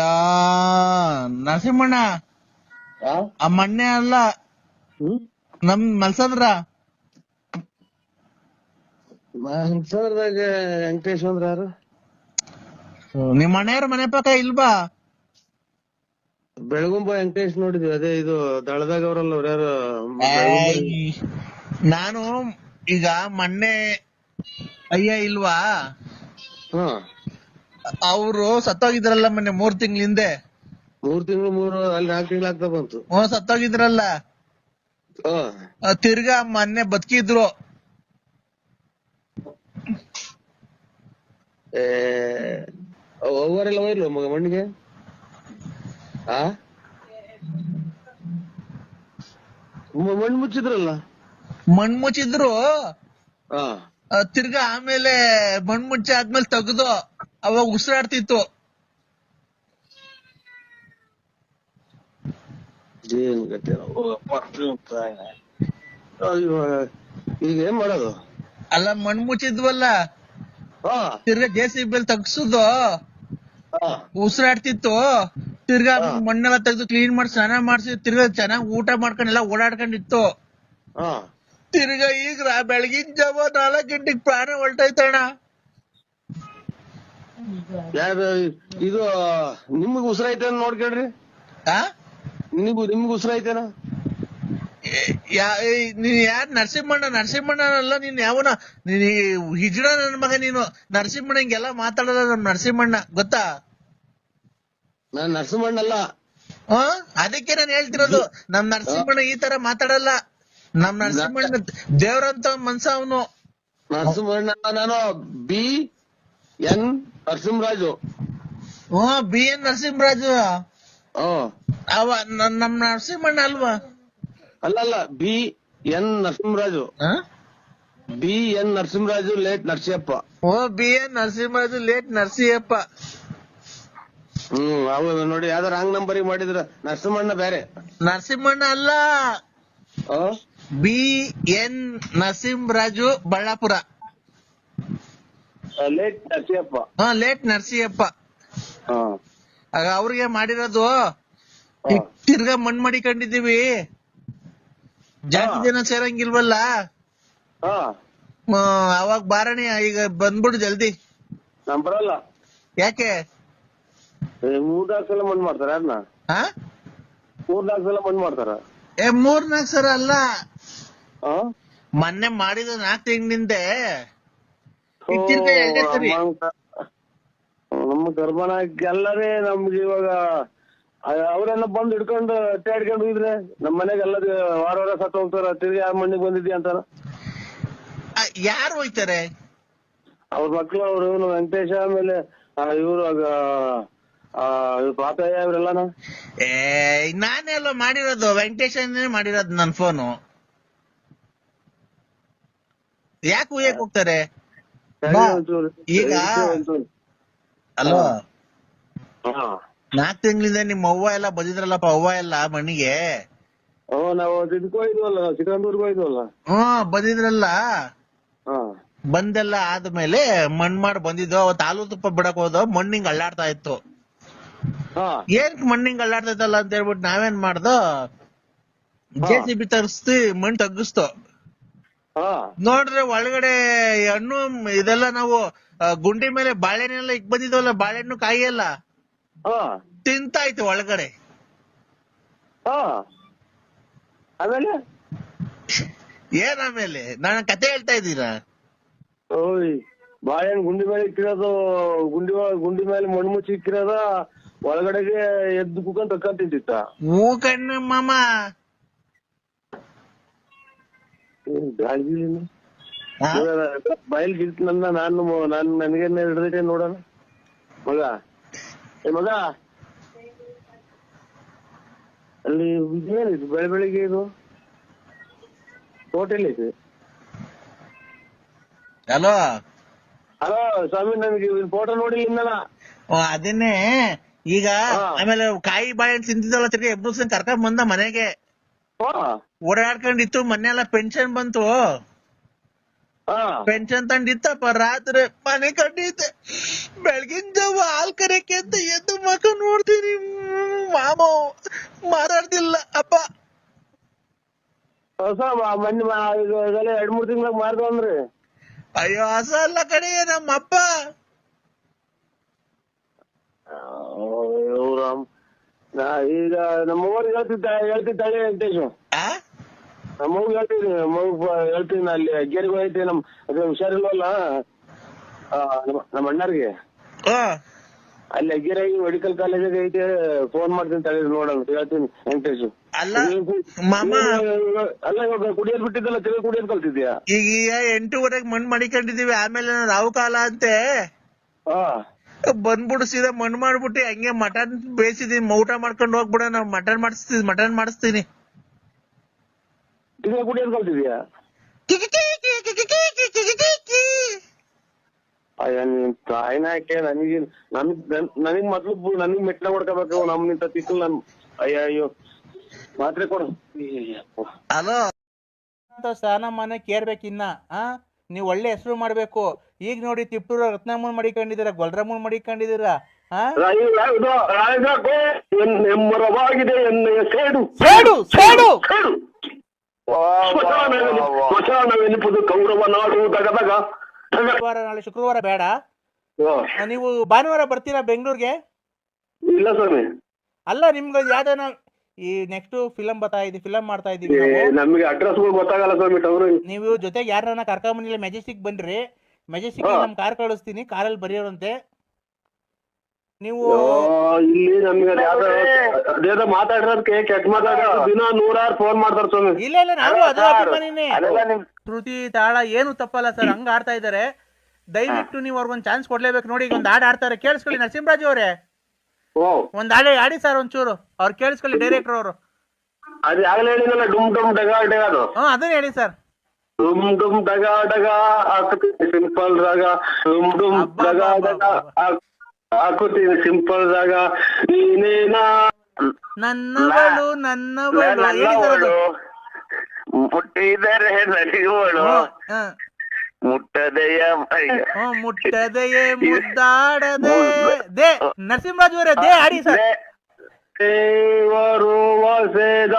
ನರಸಿಂಹಣ್ಣ, ಆ ಮಣ್ಣೆ ಅಲ್ಲ, ನಮ್ ಮಲ್ಸಂದ್ರ. ಮಲ್ಸಂದ್ರದಾಗ ವೆಂಕಟೇಶ್ ಅಂದ್ರೆ ಯಾರು? ನಿಮ್ ಮನೆಯವ್ರ ಮನೆ ಪಕ್ಕ ಇಲ್ವಾ? ಬೆಳಗುಂಬ ವೆಂಕಟೇಶ್ ನೋಡಿದ್ವಿ. ಅದೇ ಇದು ದಳದಾಗ ಅವ್ರಲ್ಲ ಅವ್ರ ಯಾರು? ನಾನು ಈಗ ಮೊನ್ನೆ ಅಯ್ಯ ಇಲ್ವಾ, ಅವರು ಸತ್ತೋಗಿದ್ರಲ್ಲ ಮೊನ್ನೆ 3 ತಿಂಗಳ ಹಿಂದೆ. 3 ತಿಂಗಳು ಅಲ್ಲಿ 4 ತಿಂಗಳು ಆಗ್ತಾ ಬಂತು. ಸತ್ತೋಗಿದ್ರಲ್ಲ, ತಿರ್ಗಾ ಮೊನ್ನೆ ಬದುಕಿದ್ರು. ಓವರೆಲ್ಲ ಹೋಯ್ಲ್ವ ಮಗ ಮಣ್ಣಿಗೆ ಆ ಮಣ್ಣು ಮುಚ್ಚಿದ್ರಲ್ಲ ಮಣ್ ಮುಚ್ಚಿದ್ರು ಹಾ ತಿರ್ಗಾ ಆಮೇಲೆ ಮಣ್ ಮುಚ್ಚಿ ಆದ್ಮೇಲೆ ತೆಗ್ದು ಅವಾಗ ಉಸಿರಾಡ್ತಿತ್ತು. ಏನ್ ಗತಿ ಈಗ ಏನ್ ಮಾಡೋದು? ಅಲ್ಲ ಮಣ್ ಮುಚ್ಚಿದ್ವಲ್ಲ ಹಾ ತಿರ್ಗಾ JCB ತಗ್ಸುದು ಹಾ ಉಸಿರಾಡ್ತಿತ್ತು. ತಿರ್ಗಾ ಮಣ್ಣೆಲ್ಲ ತೆಗ್ದು ಕ್ಲೀನ್ ಮಾಡಿ ಸ್ನಾನ ಮಾಡ್ಸಿ ತಿರ್ಗಾ ಚೆನ್ನಾಗ್ ಊಟ ಮಾಡ್ಕೊಂಡೆಲ್ಲ ಓಡಾಡ್ಕೊಂಡಿತ್ತು. ಹಾ ತಿರ್ಗಾ ಈಗ ಬೆಳಗಿನ ಜಾವ 4 ಗಂಟೆಗೆ ಪ್ರಾಣ ಹೊಲ್ಟೈತಣ್ಣ. ಯಾರು ಇದು ನಿಮಗ್ ಉಸಿರಾಯ್ತೇನ ನೋಡ್ಕೊಳ್ರಿ. ಆ ನಿಮ್ಗ್ ಉಸಿರಾಯ್ತೇನ? ನೀನ್ ಯಾರ್ ನರಸಿಂಹಣ್ಣ ಅಲ್ಲ ನೀನ್ ಯಾವನ ನೀನ್ ಹಿಜ್ಡ ನನ್ ಮಗ ನೀನು. ನರಸಿಂಹಣ್ಣ ಹಿಂಗೆಲ್ಲ ಮಾತಾಡಲ್ಲ ನಮ್ ನರಸಿಂಹಣ್ಣ ಗೊತ್ತಾ? ನಾನ್ ನರಸಿಂಹಣ್ಣಲ್ಲ. ಅದಕ್ಕೆ ನಾನು ಹೇಳ್ತಿರೋದು ನಮ್ ನರಸಿಂಹಣ್ಣ ಈ ತರ ಮಾತಾಡಲ್ಲ. ನಮ್ ನರಸಿಂಹಣ್ಣ ದೇವ್ರಂತ ಮನ್ಸ ಅವನು. ನರಸಿಂಹಣ್ಣ ನಾನು BN ನರಸಿಂಹರಾಜು. BN ನರಸಿಂಹರಾಜು ಅವ ನಮ್ ನರಸಿಂಹಣ್ಣ ಅಲ್ವಾ? ಅಲ್ಲ BN Narasimharaju. BN Narasimharaju late Narasiyappa. BN Narasimharaju late Narasiyappa. ಹೌದು ನೋಡಿ, ಯಾವ್ದಾರ ರಾಂಗ್ ನಂಬರಿಗೆ ಮಾಡಿದ್ರ. ನರಸಿಂಹಣ್ಣ ಬೇರೆ. ನರಸಿಂಹಣ್ಣ ಅಲ್ಲ, BN Narasimharaju Ballapura. Late Narasiyappa. Late Narasiyappa. ಆಗ ಅವ್ರಿಗೆ ಮಾಡಿರೋದು ತಿರ್ಗಾ ಮಣ್ ಮಾಡಿಕೊಂಡಿದೀವಿ. ಜಾಸ್ತಿ ಜನ ಸೇರಂಗಿಲ್ವಲ್ಲ, ಅವಾಗ ಬಾರಣಿ ಈಗ ಬಂದ್ಬಿಡು ಜಲ್ದಿ. ನಾನ್ ಬರಲ್ಲ. ಯಾಕೆ? 3-4 ಸಲ ಮಣ್ಣು ಮಾಡ್ತಾರ. ಯಾರನ್ನ 3-4 ಸಲ ಮಣ್ಣು ಮಾಡ್ತಾರ? 3-4 ಸಲ ಅಲ್ಲ, ಮೊನ್ನೆ ಮಾಡಿದ 4 ತಿಂಗಳಿಂದೆ ಸರಿ. ನಮ್ಮ ಗರ್ಭನ ಎಲ್ಲರೇ ನಮ್ಗೆ ಇವಾಗ ಅವ್ರೆಲ್ಲ ಬಂದು ಹಿಡ್ಕೊಂಡು ಅಟ್ಟಾಡ್ಕೊಂಡು ಹೋಗಿದ್ರೆ ನಮ್ ಮನೆಗೆ ಎಲ್ಲ ವಾರ ಸತ್ತು ಹೋಗ್ತಾರ. ತಿರ್ಗಿ ಯಾರ ಮಣ್ಣಿಗೆ ಬಂದಿದ್ಯಾ ಅಂತಾರ. ಯಾರು ಹೋಯ್ತಾರೆ? ಅವ್ರ ಮಕ್ಳು, ಅವ್ರು ಇವನು ವೆಂಕಟೇಶ, ಆಮೇಲೆ ಇವ್ರು ಪಾತಯ್ಯ ಇವ್ರೆಲ್ಲಾನ. ನಾನೆಲ್ಲ ಮಾಡಿರೋದು ವೆಂಕಟೇಶನೇ ಮಾಡಿರೋದು ನನ್ ಫೋನು. ಯಾಕೆ ಉಯ್ಯಕ್ ಹೋಗ್ತಾರೆ? ಈಗ ಅಲ್ವಾ 4 ತಿಂಗಳಿಂದ ನಿಮ್ಮ ಅವ್ವ ಎಲ್ಲ ಬಂದಿದ್ರಲ್ಲಪ್ಪ, ಅವ್ವ ಎಲ್ಲ ಮಣ್ಣಿಗೆ. ನಾವು ಇದಕ್ಕೆ ಹೋಯ್ದ್ವಲ್ಲ, ಚಿಕ್ಕಂದೂರ್ಗೆ ಹೋಯ್ದ್ವಲ್ಲ. ಬಂದಿದ್ರಲ್ಲ. ಬಂದೆಲ್ಲ ಆದ್ಮೇಲೆ ಮಣ್ ಮಾಡಿ ಬಂದಿದ್ದು. ಅವತ್ತು ಹಾಲು ತುಪ್ಪ ಬಿಡಕ್ ಹೋದ, ಮಣ್ಣಿಂಗ್ ಅಳ್ಳಾಡ್ತಾ ಇತ್ತು. ಏನ್ ಮಣ್ಣಿಂಗ್ ಅಳ್ಳಾಡ್ತಾ ಇತ್ತಲ್ಲ ಅಂತ ಹೇಳ್ಬಿಟ್ಟು ನಾವೇನ್ ಮಾಡ್ದೋ, JCB ತರಿಸ್ತಿ ಮಣ್ ತಗ್ಗಿಸ್ತು. ನೋಡ್ರೆ ಒಳಗಡೆ ಹಣ್ಣು ಇದೆಲ್ಲ ನಾವು ಗುಂಡಿ ಮೇಲೆ ಬಾಳೆಹಣ್ಣೆಲ್ಲ ಇಕ್ ಬಂದಿದ್ವಲ್ಲ, ಬಾಳೆಹಣ್ಣು ಕಾಯಿ ಎಲ್ಲ ತಿಂತಾಯ್ತು ಒಳಗಡೆ. ಆಮೇಲೆ ಏನ್ ಆಮೇಲೆ? ನಾನು ಕತೆ ಹೇಳ್ತಾ ಇದ್ದೀರಾ? ಬಾಳೆಹಣ್ಣು ಗುಂಡಿ ಮೇಲೆ ಇಕ್ಕಿರೋದು, ಗುಂಡಿ ಮೇಲೆ ಮಣ್ಣು ಮುಚ್ಚಿ ಇಕ್ಕಿರೋದ, ಒಳಗಡೆಗೆ ಎದ್ದು ಕುತ್ಕೊಂಡ್ ತಕ್ಕ ತಿಂತಿತ್ತ. ಕಣ್ಣು ಮಾಮ ಬಯಲ್ ಗಿಲ್ತನನ್ನ ನಾನು ನನಗೆ ಹಿಡ್ದೈತೆ ನೋಡೋಣ. ಮಗ ಮಗ ಅಲ್ಲಿ ಇದೇನಿದು ಬೆಳಿಗ್ಗೆ ಇದು ಹೋಟೆಲ್ ಐತೆ. ಹಲೋ ಸ್ವಾಮಿ, ನನಗೆ ಫೋಟೋ ನೋಡಿ ಇನ್ನಲ್ಲ. ಅದನ್ನೇ ಈಗ ಆಮೇಲೆ ಕಾಯಿ ಬಾಳೆಹಣ್ಣು ತಿಂತಿದ್ದಲ್ಲ, ತಿರ್ಗಿ ಎಬ್ಬಿಸ್ ಕರ್ಕೊಂಡ್ ಬಂದ ಮನೆಗೆ. ಓಡಾಡ್ಕೊಂಡಿತ್ತು. ಮೊನ್ನೆ ಎಲ್ಲ ಪೆನ್ಷನ್ ಬಂತು, ಪೆನ್ಷನ್ ತಂದಿತ್ತಪ್ಪ. ರಾತ್ರಿ ಮನೆ ಕಂಡಿದ್ದೆ, ಬೆಳಗಿನ ಜಾವ ಹಾಲ್ ಕರೆಯಕ್ಕೆ ಅಂತ ಎದ್ದು ಮಕ್ಕ ನೋಡ್ತೀನಿ, ಮಾಮ ಮಾತಾಡ್ತಿಲ್ಲ ಅಪ್ಪ. ಮೊನ್ನೆ 2-3 ತಿಂಗಳಾಗ ಮಾರ್ದವ್ರಿ. ಅಯ್ಯೋ ಹಸ ಅಲ್ಲ ಕಡೆ ನಮ್ಮಪ್ಪ. ಈಗ ನಮ್ಮವ್ರಿಗೆ ಹೇಳ್ತಿದ್ದಾಳೆ ವೆಂಕಟೇಶ್. ನಮ್ಮವ್ ಹೇಳ್ತೀನಿ ಅಲ್ಲಿ ಅಗ್ಗೇರಿಗೆ ಐತಿ. ಅದೇ ಹುಷಾರಿಲ್ವಲ್ಲ ನಮ್ಮ ಅಣ್ಣಾರಿಗೆ, ಅಲ್ಲಿ ಅಗ್ಗೇರಾಗಿ ಮೆಡಿಕಲ್ ಕಾಲೇಜಾಗ ಐತಿ. ಫೋನ್ ಮಾಡ್ತೀನಿ ತಳಿ ನೋಡೋಣ, ಹೇಳ್ತೀನಿ ವೆಂಕಟೇಶ್. ಅಲ್ಲ ಮಾಮ, ಅಲ್ಲ ಇವಾಗ ಕುಡಿಯೋದ್ ಬಿಟ್ಟಿದ್ದಲ್ಲ, ತಿರುಗಿ ಕುಡಿಯೋದ್ ಕಲ್ತಿದ್ಯಾ? ಈಗ 8:30 ಮಣ್ಣು ಮಡಿಕೊಂಡಿದೀವಿ. ಆಮೇಲೆ ರಾವು ಕಾಲ ಅಂತೆ ಹಾ ಬಂದ್ಬಿಡು ಸೀದಾ ಮಣ್ಣು ಮಾಡ್ಬಿಟ್ಟು ಹಂಗೆ ಮಟನ್ ಬೇಯಿಸಿದೀನಿ ಊಟ ಮಾಡ್ಕೊಂಡು ಹೋಗ್ಬಿಡ. ನಾವು ಮಟನ್ ಮಾಡಿಸ್ತೀನಿ. ಈಗ ಕುಡಿಯೋದ್ ಕಲ್ತಿದ್ಯಾ? ಅಯ್ಯ ನೀನ್ ತಾಯಿನ ಯಾಕೆ ನನಗ್ ಮೊದ್ಲು ನನಗ್ ಮೆಟ್ಲ ಹೊಡ್ಕೋಬೇಕು. ನಮ್ ನಿಂತ ತಿಕ್ಕಲ್ ನನ್ ಅಯ್ಯೋ ಮಾತ್ರೆ ಕೊಡು. ಅಲೋ ಸ್ನಾನ ಮನೆ ಕೇರ್ಬೇಕಿನ್ನ ನೀವ್ ಒಳ್ಳೆ ಹೆಸರು ಮಾಡ್ಬೇಕು. ಈಗ ನೋಡಿ ತಿಪ್ಟೂರ ರತ್ನಮ್ಮನ್ ಮಡಿಕೊಂಡಿದ್ದೀರಾ, ಗೊಲ್ರಮ್ಮನ್ ಮಡಿಕೊಂಡಿದ್ದೀರಾ. ಹೆಮ್ಮರವಾಗಿದೆ ಎನ್ನೆಯ ಸೇಡು ಸ್ಮಶಾನವೆನಿಪುದು ಕೌರವ ನಾಡು ದಗದಗ. ನಾಳೆ ಶುಕ್ರವಾರ ಬೇಡ, ನೀವು ಭಾನುವಾರ ಬರ್ತೀರಾ ಬೆಂಗಳೂರಿಗೆ? ಇಲ್ಲ ಸ್ವಾಮಿ. ಅಲ್ಲ ನಿಮ್ಗೆ ಯಾವ್ದಾನ ಈ ನೆಕ್ಸ್ಟ್ ಫಿಲಂ ಮಾಡ್ತಾ ಇದೀವಿ. ನಮ್ಗೆ ಅಡ್ರೆಸ್ ಗೊತ್ತಾಗಲ್ಲ ಸ್ವಾಮಿ. ನೀವು ಜೊತೆಗೆ ಯಾರನ್ನ ಕರ್ಕೊಂಬಂದಿಲ್ಲ, ಮೆಜೆಸ್ಟಿಕ್ ಬನ್ರಿ. ಮೆಜೆಸ್ಟಿಕ್ ನಮ್ ಕಾರ್ ಕಳಿಸ್ತೀನಿ, ಕಾರಲ್ಲಿ ಬರೆಯೋರಂತೆ ನೀವು. ಇಲ್ಲಿ ನಮ್ಗೆ ಅದೇನೋ ಮಾತಾಡಿರೋದಕ್ಕೆ ಕೆಟ್ಟ ಮಾತಾಡೋ ದಿನ 100 ಫೋನ್ ಮಾಡ್ತಾರ ಸ್ವಾಮಿ. ಇಲ್ಲ ನಾವು ಅದು ಅಭಿಮಾನಿನೇ. ಶ್ರುತಿ ತಾಳ ಏನು ತಪ್ಪಲ್ಲ ಸರ್, ಹಂಗ ಆಡ್ತಾ ಇದಾರೆ. ದಯವಿಟ್ಟು ನೀವು ಅವ್ರಿಗೊಂದು ಚಾನ್ಸ್ ಕೊಡ್ಲೇಬೇಕು. ನೋಡಿ ಈಗ ಒಂದು ಹಾಡು ಆಡ್ತಾರೆ, ಕೇಳಿಸ್ಕೊಳ್ಳಿ ನರಸಿಂಹರಾಜು ಅವರೇ. ಒಂದ್ ಹಾಡು ಆಡಿ ಸರ್ ಒಂಚೂರು, ಅವ್ರು ಕೇಳಿಸ್ಕೊಳ್ಳಿ ಡೈರೆಕ್ಟರ್ ಅವರು. ಅದು ಆಗ್ಲೇ ಹೇಳಿನಲ್ಲ, ಡುಮ್ ಡುಮ್ ಡಗಾ ಡಗಾದು. ಅದನ್ನ ಹೇಳಿ ಸರ್. ಡುಮ್ ಡುಮ್ ಡಗಾ ಡಗಾ ಹಾಕುತ್ತೀನಿ ಸಿಂಪಲ್ ರಾಗ. ಡುಮ್ ಡುಮ್ ಡಗಾ ಡಗಾ ಹಾಕುತ್ತೀನಿ ಸಿಂಪಲ್ ರಾಗ. ನೀನೇನಾ ನನ್ನವಳು ಮುಟ್ಟಿದರೆ ನಲಿಗಳು ಮುಟ್ಟದೆಯ ಮುದ್ದಾಡದೆ. ದೇ ನರಸಿಂಹರಾಜು ಅವರೇ ದೇ ಆಡಿ ಸರ್. ದೇವರು ವಸೆದ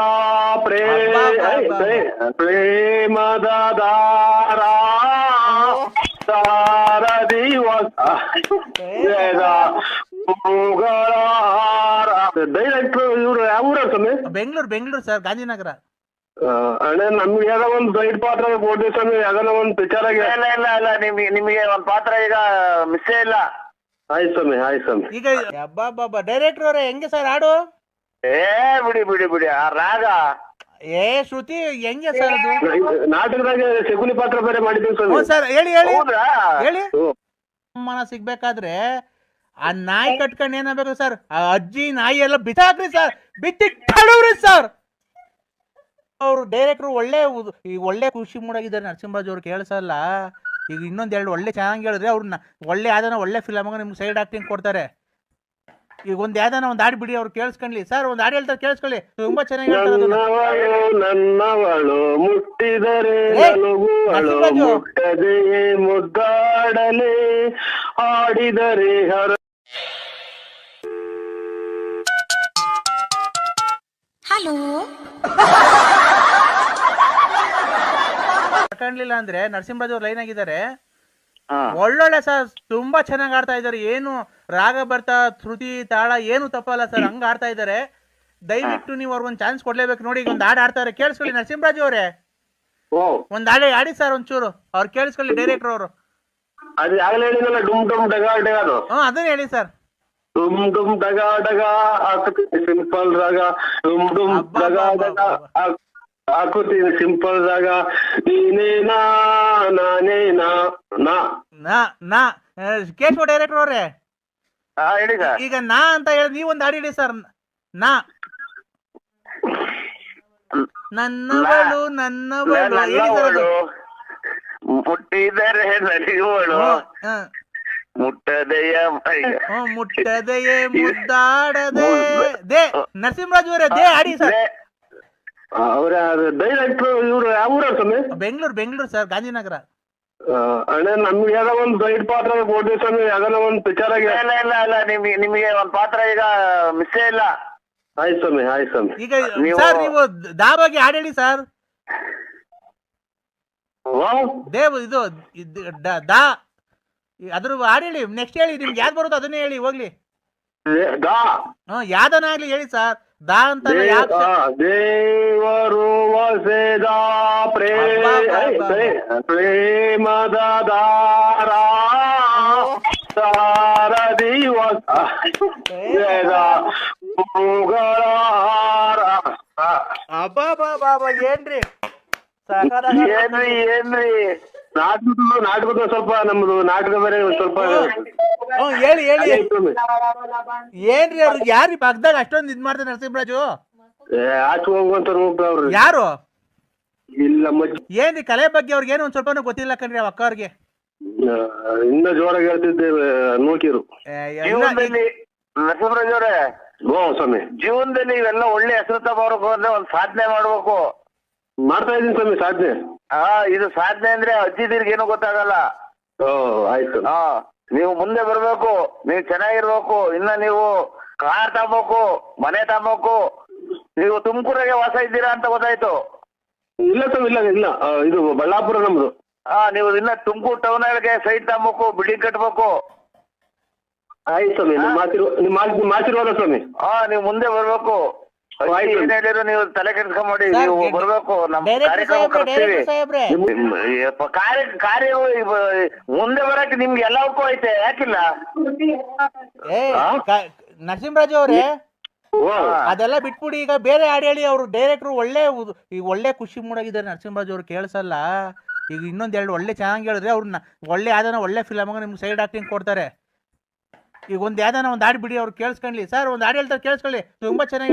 ಪ್ರೇಮದ ದಾರ ಡೈರೆಕ್ಟರ್ ಇವ್ರು ಯಾವ ಊರ ಸ್ವಾಮಿ? ಬೆಂಗಳೂರು ಸರ್, ಗಾಂಧಿನಗರ. ಅಣ್ಣ ನಮ್ಗೆ ಯಾವ್ದೋ ಒಂದ್ ಸೈಡ್ ಪಾತ್ರ ಕೊಡ್ತೀವಿ ಸ್ವಾಮಿ, ಯಾವ್ದೋ ಒಂದ್ ಪಿಕ್ಚರ್ ಆಗಿ. ಇಲ್ಲ ನಿಮಗೆ ಒಂದ್ ಪಾತ್ರ ಈಗ ಮಿಸ್ಸೇ ಇಲ್ಲ. ಆಯ್ತು ಸ್ವಾಮಿ. ಈಗ ಬಾಬಾ ಡೈರೆಕ್ಟರ್ ಅವರೇ ಹೆಂಗೆ ಸರ್ ಹಾಡು? ಬಿಡಿ ಆ ರಾಗ. ಶ್ರುತಿ ಹೆಂಗೆ ಸರ್ ಅದು? ನಾಟಕದಾಗ ಶಕುನಿ ಪಾತ್ರ ಬೇರೆ ಮಾಡಿದ್ದೀವಿ ಸ್ವಾಮಿ. ಸರ್ ಹೇಳಿ ಮನ ಸಿಗ್ಬೇಕಾದ್ರೆ ಆ ನಾಯಿ ಕಟ್ಕೊಂಡ್ ಏನಾಗಬೇಕು ಸರ್? ಆ ಅಜ್ಜಿ ನಾಯಿ ಎಲ್ಲ ಬಿಸಾಕ್ರಿ ಸರ್, ಬಿಟ್ಟಿ ಕಳವ್ರಿ ಸರ್. ಅವ್ರು ಡೈರೆಕ್ಟ್ರು ಒಳ್ಳೆ ಖುಷಿ ಮೂಡಾಗಿದ್ದಾರೆ ನರಸಿಂಹರಾಜ್ ಅವ್ರು, ಕೇಳಿಸಲ್ಲ. ಈಗ ಇನ್ನೊಂದೆರಡು ಒಳ್ಳೆ ಚೆನ್ನಾಗಿ ಹೇಳಿದ್ರೆ ಅವ್ರನ್ನ ಒಳ್ಳೆ ಯಾವ್ದಾನ ಒಳ್ಳೆ ಫಿಲಮ್ ನಿಮ್ಗೆ ಸೈಡ್ ಆಕ್ಟಿಂಗ್ ಕೊಡ್ತಾರೆ. ಈಗ ಒಂದ್ ಯಾವ್ದಾನ ಒಂದ್ ಹಾಡು ಬಿಡಿ, ಅವ್ರು ಕೇಳಿಸ್ಕೊಳ್ಳಿ ಸರ್. ಒಂದ್ ಹಾಡು ಹೇಳ್ತಾರೆ, ಕೇಳಿಸ್ಕೊಳ್ಳಿ, ತುಂಬಾ ಚೆನ್ನಾಗಿ ಹೇಳ್ತಾರೆ. ನನ್ನವಳು ಮುಟ್ಟಿದರೆ ಮುಟ್ಟದೆಯೇ ಮುದ್ದಾಡಲೇ ಆಡಿದರೆ ಹಲೋ ಕಾಣ್ಲಿಲ್ಲ ಅಂದ್ರೆ ನರಸಿಂಹರಾಜ್ ಅವ್ರು ಲೈನ್ ಆಗಿದ್ದಾರೆ. ಒಳ್ಳೊಳ್ಳೆ ಸರ್, ತುಂಬಾ ಚೆನ್ನಾಗಿ ಆಡ್ತಾ ಇದಾರೆ. ಏನು ರಾಗ ಬರ್ತಾ ಶ್ರುತಿ ತಾಳ ಏನು ತಪ್ಪಲ್ಲ ಸರ್, ಹಂಗ ಆಡ್ತಾ ಇದಾರೆ. ದಯವಿಟ್ಟು ನೀವು ಅವ್ರಿಗೊಂದು ಚಾನ್ಸ್ ಕೊಡ್ಲೇಬೇಕು. ನೋಡಿ ಈಗ ಒಂದ್ ಹಾಡು ಆಡ್ತಾರೆ, ಕೇಳಿಸ್ಕೊಳ್ಳಿ ನರಸಿಂಹರಾಜು ಅವರೇ. ಒಂದ್ ಹಾಡು ಆಡಿ ಸರ್ ಒಂಚೂರು, ಅವ್ರು ಕೇಳಿಸ್ಕೊಳ್ಳಿ ಡೈರೆಕ್ಟರ್ ಅವರು. ಅದನ್ನ ಹೇಳಿ ಸರ್. ಡುಮ್ ಡುಮ್ ಡಗಾ ಡಗಾ ಹಾಕುತ್ತೀನಿ ಸಿಂಪಲ್ ರಾಗ. ಡುಮ್ ಡುಮ್ ಡಗಾ ಡಗಾ ಹಾಕುತ್ತೀನಿ ಸಿಂಪಲ್ ರಾಗ. ನೀನೇನಾ ನಾನೇನಾ ನಾ ಕೇಶವ ಡೈರೆಕ್ಟರ್ ಅವ್ರೆ, ಹೇಳಿ ಸರ್. ಈಗ ನಾ ಅಂತ ಹೇಳಿ ನೀವೊಂದು ಹಾಡು ಹೇಳಿ ಸರ್. ನನ್ನವಳು ಮುಟ್ಟಿದರೆ ನಲಿಗಳು ಮುಟ್ಟದೆಯ ಮುದ್ದಾಡದೆ. ದೇ ನರಸಿಂಹರಾಜು ಅವರೇ ದೇ ಆಡಿ ಸರ್. ಅವ್ರ ಡೈರೆಕ್ಟರ್ ಇವ್ರು ಯಾವ ಊರ ಸ್ವಾಮಿ? ಬೆಂಗಳೂರು ಸರ್, ಗಾಂಧಿನಗರ. ಅಣ್ಣ ನಮ್ಗೆ ಯಾವ್ದೋ ಒಂದ್ ಸೈಡ್ ಪಾತ್ರ ಕೊಡ್ತೀವಿ ಸ್ವಾಮಿ, ಯಾವ್ದಾನ ಒಂದ್ ಪಿಕ್ಚರ್ ಆಗಿ. ಇಲ್ಲ ನಿಮಗೆ ಒಂದ್ ಪಾತ್ರ ಈಗ ಮಿಸ್ಸೇ ಇಲ್ಲ. ಆಯ್ತು ಸ್ವಾಮಿ. ಈಗ ಸರ್ ನೀವು ದಾವಾಗಿ ಹಾಡು ಹೇಳಿ ಸರ್. ದೇವ್ ಇದು ದಾ ಅದ್ರ ಹಾಡು ಹೇಳಿ. ನೆಕ್ಸ್ಟ್ ಹೇಳಿ, ನಿಮ್ಗೆ ಯಾವ್ದು ಬರುತ್ತೋ ಅದನ್ನೇ ಹೇಳಿ ಹೋಗ್ಲಿ. ಯಾವ್ದನ ಆಗ್ಲಿ ಹೇಳಿ ಸರ್. ದಾ ಅಂತ ದೇವರು ವಸೆದ ಪ್ರೇಮದ ದಾರ ಏನ್ರಿ ಏನ್ರಿ ನಾಟಕದ ಸ್ವಲ್ಪ ನಮ್ದು ನಾಟಕ ಬೇರೆ ಒಂದ್ ಸ್ವಲ್ಪ ಹೇಳಿ ಏನ್ರಿ ಅವ್ರಿಗೆ ಯಾರಿ ಪಕ್ಕದಾಗ ಅಷ್ಟೊಂದು ಇದ್ ಮಾಡ್ತಾರೆ ನರಸಿಂಹರಾಜು? ಆಚೆ ಹೋಗುವಂತ ಹೋಗ್ತಾವ್ರಿ. ಯಾರು? ಇಲ್ಲ ಏನ್ರಿ ಕಲೆ ಬಗ್ಗೆ ಅವ್ರಿಗೆ ಏನು ಒಂದ್ ಸ್ವಲ್ಪ ಗೊತ್ತಿಲ್ಲ ಕಣ್ರಿ ಅಕ್ಕ ಅವ್ರಿಗೆ. ಇನ್ನ ಜೋರಾಗಿ ಹೇಳ್ತಿದ್ದೇವೆ ನೋಕಿರು. ನರಸಿಂಹರಾಜ್ ಅವರೇ, ಸ್ವಾಮಿ ಜೀವನದಲ್ಲಿ ಇವೆಲ್ಲ ಒಳ್ಳೆ ಹೆಸರು ತಗೋಬೇಕು ಅಂದ್ರೆ ಒಂದ್ ಸಾಧನೆ ಮಾಡ್ಬೇಕು. ಮಾಡ್ತಾ ಇದೀನಿ ಸ್ವಾಮಿ ಸಾಧನೆ. ಇದು ಸಾಧನೆ ಅಂದ್ರೆ ಅಜ್ಜಿದಿರ್ಗೆ ಏನು ಗೊತ್ತಾಗಲ್ಲ. ಆಯ್ತು. ನೀವು ಮುಂದೆ ಬರ್ಬೇಕು, ನೀವು ಚೆನ್ನಾಗಿರ್ಬೇಕು. ಇನ್ನ ನೀವು ಕಾರ್ ತಗೋಬೇಕು, ಮನೆ ತಗೋಬೇಕು. ನೀವು ತುಮಕೂರಾಗೆ ವಾಸ ಇದ್ದೀರಾ ಅಂತ ಗೊತ್ತಾಯ್ತು. ಇಲ್ಲ ಸ್ವಾಮಿ, ಇಲ್ಲ ಇಲ್ಲ, ಇದು ಬಳ್ಳಾಪುರ ನಮ್ದು. ನೀವು ಇನ್ನ ತುಮಕೂರು ಟೌನ್ ಒಳಗೆ ಸೈಟ್ ತಗೋಬೇಕು, ಬಿಲ್ಡಿಂಗ್ ಕಟ್ಬೇಕು. ಆಯ್ತು ಸ್ವಾಮಿ, ನಿಮ್ಮ ಆಶೀರ್ವಾದ ಸ್ವಾಮಿ. ನೀವು ಮುಂದೆ ಬರ್ಬೇಕು. ಏನ್ ಹೇಳಿದ್ರು ನೀವು ತಲೆ ಕೆಡ್ಸ್ಕೊಂಬೇಡಿ, ನೀವು ಬರ್ಬೇಕು. ನಮ್ಮ ಕಾರ್ಯಕ್ರಮ ಕರ್ತೀವಿ. ಕಾರ್ಯ ಮುಂದೆ ಬರಕ್ಕೆ ನಿಮ್ಗೆ ಎಲ್ಲವಕ್ಕೂ ಐತೆ, ಯಾಕಿಲ್ಲ? ನರಸಿಂಹರಾಜು ಅವ್ರೆ, ಅದೆಲ್ಲ ಬಿಟ್ಬಿಡಿ. ಈಗ ಬೇರೆ ಹಾಡು ಹೇಳಿ. ಅವ್ರು ಡೈರೆಕ್ಟ್ರು ಒಳ್ಳೆ ಖುಷಿ ಮೂಡಾಗಿದ್ದಾರೆ ನರಸಿಂಹರಾಜು ಅವ್ರು, ಕೇಳಿಸಲ್ಲ. ಈಗ ಇನ್ನೊಂದೆರಡು ಒಳ್ಳೆ ಚೆನ್ನಾಗಿ ಹೇಳಿದ್ರೆ ಅವ್ರನ್ನ ಒಳ್ಳೆ ಯಾವ್ದಾನ ಒಳ್ಳೆ ಫಿಲಮ್ ನಿಮ್ಗೆ ಸೈಡ್ ಆಕ್ಟಿಂಗ್ ಕೊಡ್ತಾರೆ. ಈಗ ಒಂದ್ ಯಾವ್ದಾನ ಒಂದ್ ಹಾಡು ಬಿಡಿ, ಅವ್ರು ಕೇಳಿಸ್ಕೊಳ್ಳಿ. ಸರ್ ಒಂದ್ ಹಾಡು ಹೇಳ್ತಾರೆ, ಕೇಳಿಸ್ಕೊಳ್ಳಿ. ತುಂಬಾ ಚೆನ್ನಾಗಿ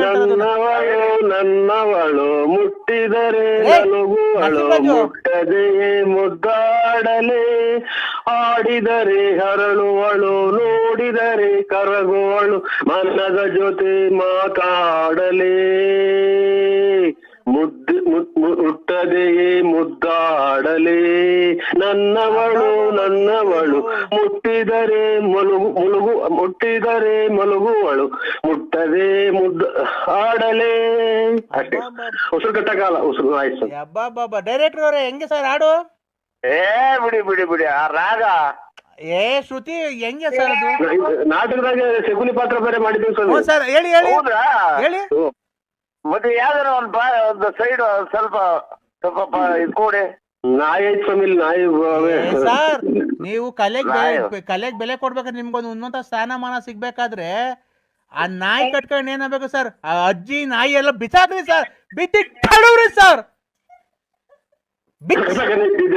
ನನ್ನವಳು ಮುಟ್ಟಿದರೆ ಮುಟ್ಟದೆ ಮುದ್ದಾಡಲೆ, ಆಡಿದರೆ ಹರಳುವಳು, ನೋಡಿದರೆ ಕರಗುವಳು, ಮನದ ಜೊತೆ ಮಾತಾಡಲೇ, ಮುಟ್ಟದೆಯೇ ಮುದ್ದಾಡಲೇ, ನನ್ನವಳು ನನ್ನವಳು, ಮುಟ್ಟಿದರೆ ಮುಟ್ಟಿದರೆ ಮಲಗುವಳು, ಮುಟ್ಟದೆ ಆಡಲೇ. ಅಷ್ಟೇ, ಉಸಿರು ಕಟ್ಟಕಾಲ ಉಸಿರು. ಆಯ್ತು ಡೈರೆಕ್ಟರ್ ಅವರೇ, ಹೆಂಗೆ ಸರ್ ಹಾಡು? ಬಿಡಿ ಬಿಡಿ ಬಿಡಿ, ಆ ರಾಗ ಶ್ರುತಿ ಹೆಂಗೆ ಸರ್ ಅದು? ನಾಟಕದಾಗ ಶಕುನಿ ಪಾತ್ರ ಬೇರೆ ಮಾಡಿದ್ದೀವಿ ಸರ್. ಹೇಳಿ ಹೇಳಿ ಹೇಳಿ. ಮತ್ತೆ ಯಾವ್ದಾರ ಒಂದು ಸೈಡ್ ಸ್ವಲ್ಪ ಇದು ಕೊಡಿ. ನಾಯಿ ಐತ್ ಸ್ವಾಮಿ, ನಾಯಿ. ಸರ್, ನೀವು ಕಲೆಗ್ ಬೆಲೆ ಕೊಡ್ಬೇಕಾದ್ರೆ ನಿಮ್ಗೊಂದು ಉನ್ನತ ಸ್ಥಾನಮಾನ ಸಿಗ್ಬೇಕಾದ್ರೆ ಆ ನಾಯಿ ಕಟ್ಕೊಂಡು ಏನಾಗಬೇಕು ಸರ್? ಆ ಅಜ್ಜಿ ನಾಯಿ ಎಲ್ಲ ಬಿಸಾಕ್ರಿ ಸರ್, ಬಿಟ್ಟಿ ಸರ್.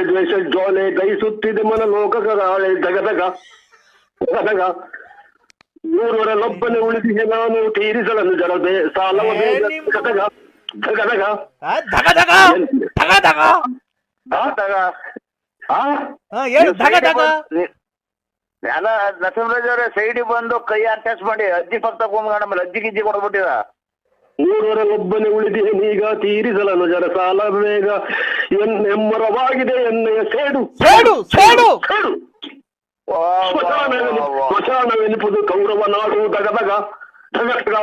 ದ್ವೇಷ ಜೋಲೆ ದಯಿಸುತ್ತಿದೆ ಮನ ಲೋಕಗಾಳೆ, ದಗದಗ ದಗದಗ, ಮೂರುವರಲ್ಲೊಬ್ಬನೇ ಉಳಿದಿದೆ ನಾನು ತೀರಿಸಲನ್ನು ಜಲದೆ, ಸಾಲವೇ ದಗದಗ ದಗದಗ ಎಲ್ಲ. ನರಸಿಂಹರಾಜ್ ಅವರೇ, ಸೈಡಿಗೆ ಬಂದು ಕೈ ಅಟ್ಯಾಚ್ ಮಾಡಿ ಅಜ್ಜಿ ಪಕ್ಕ ತಗೊಂಡ್ ಆಮೇಲೆ ಅಜ್ಜಿ ಗಿಜ್ಜಿ ಕೊಡ್ಬಿಟ್ಟಿದ. ಮೂರುವರಲ್ಲೊಬ್ಬನೇ ಉಳಿದಿದೆ ನೀಗ ತೀರಿಸಲನ್ನು ಜರ ಸಾಲ ಬೇಗ, ಎಮ್ಮರವಾಗಿದೆ ಎಣ್ಣೆಯ ಸೇಡು ಸೇಡು ಸೇಡು ಸೇಡು, ಸ್ಮಶಾನವೆನಿಪುದು ಕೌರವ ನಾಡು, ದಗದಗ ದಗದಗ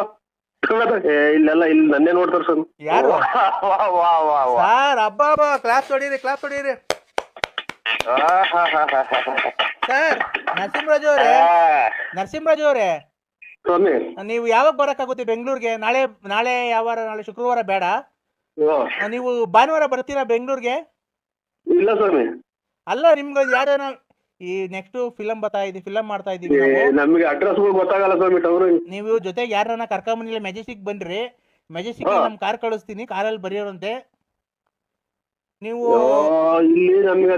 ದಗದಗ. ಇಲ್ಲೆಲ್ಲ ಇಲ್ಲಿ ನನ್ನೇ ನೋಡ್ತಾರೆ ಸರ್. ಯಾರು ಸರ್? ಹಬ್ಬ ಕ್ಲಾಸ್ ಹೊಡೀರಿ, ಕ್ಲಾಸ್ ಹೊಡೀರಿ ಸರ್. ನರಸಿಂಹರಾಜು ಅವರೇ, ನೀವು ಯಾವಾಗ ಬರಕ್ಕಾಗುತ್ತೆ ಬೆಂಗಳೂರಿಗೆ? ನಾಳೆ ಯಾವ ವಾರ? ನಾಳೆ ಶುಕ್ರವಾರ ಬೇಡ, ನೀವು ಭಾನುವಾರ ಬರ್ತೀರಾ ಬೆಂಗಳೂರಿಗೆ? ಇಲ್ಲ ಸ್ವಾಮಿ. ಅಲ್ಲ, ನಿಮ್ಗೆ ಯಾರೇನ ಈ ನೆಕ್ಸ್ಟ್ ಫಿಲಂ ಫಿಲಂ ಮಾಡ್ತಾ ಇದೀವಿ, ನಮಗೆ ಅಡ್ರೆಸ್ ಗೊತ್ತಾಗಲ್ಲ ಸ್ವಾಮಿ. ನೀವು ಜೊತೆಗೆ ಯಾರನ್ನ ಕರ್ಕೊಂಬಂದಿಲ್ಲ, ಮೆಜೆಸ್ಟಿಕ್ ಬನ್ರಿ. ಮೆಜೆಸ್ಟಿಕ್ ನಮ್ ಕಾರ್ ಕಳಿಸ್ತೀನಿ, ಕಾರಲ್ಲಿ ಬರೆಯೋರಂತೆ ನೀವು. ಇಲ್ಲಿ ನಮ್ಗೆ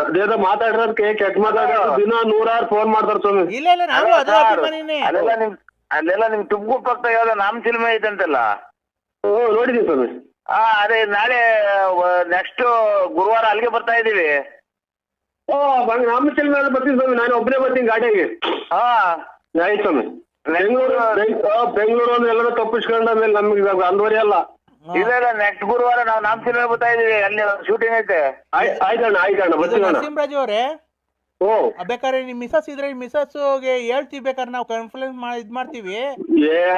ಅದೇನೋ ಮಾತಾಡ್ರದಕ್ಕೆ ಕೆಟ್ಟ ಮಾತಾಡ ದಿನ 100 ಫೋನ್ ಮಾಡ್ತಾರ ಸ್ವಾಮಿ. ಇಲ್ಲ ಇಲ್ಲ, ನಾವು ಅದೇ ಅಭಿಮಾನಿನೇ. ಅಲ್ಲೆಲ್ಲ ನಿಮ್ ತುಮಕೂರು ಪಕ್ಕ ಯಾವ್ದೋ ನಾಮ ಸಿನಿಮಾ ಐತಂತಲ್ಲ? ನೋಡಿದೀವಿ ಸ್ವಾಮಿ. ಅದೇ ನಾಳೆ ನೆಕ್ಸ್ಟ್ ಗುರುವಾರ ಅಲ್ಲಿಗೆ ಬರ್ತಾ ಇದೀವಿ. ನಮ್ಮ ಸಿನಿಮಾ ಬರ್ತೀನಿ ಸ್ವಾಮಿ, ನಾನು ಒಬ್ಬನೇ ಬರ್ತೀನಿ ಗಾಡಿಗೆ. ಆಯ್ತು ಸ್ವಾಮಿ. ಬೆಂಗಳೂರು ಅಂದ್ರೆ ಎಲ್ಲರೂ ತಪ್ಪಿಸ್ಕೊಂಡ ಮೇಲೆ ನಮ್ಗೆ ಅಂದ್ವರಿ ಅಲ್ಲ. ಇಲ್ಲ, ನೆಕ್ಸ್ಟ್ ಗುರುವಾರ ನಾವು ನಾಮ ಸಿನಿಮಾ ಬರ್ತಾ ಇದೀವಿ, ಅಲ್ಲಿ ಶೂಟಿಂಗ್ ಐತೆ. ಆಯ್ತಣ್ಣ ಬರ್ತೀವಿ. ನರಸಿಂಹರಾಜು ಅವರೇ, ಬೇಕಾದ್ರೆ ನಿಮ್ ಮಿಸಸ್ ಇದ್ರೆ ಮಿಸಸ್ಗೆ ಹೇಳ್ತೀವಿ, ಬೇಕಾದ್ರೆ ನಾವು ಕನ್ಫರೆನ್ಸ್ ಮಾಡ್ತೀವಿ.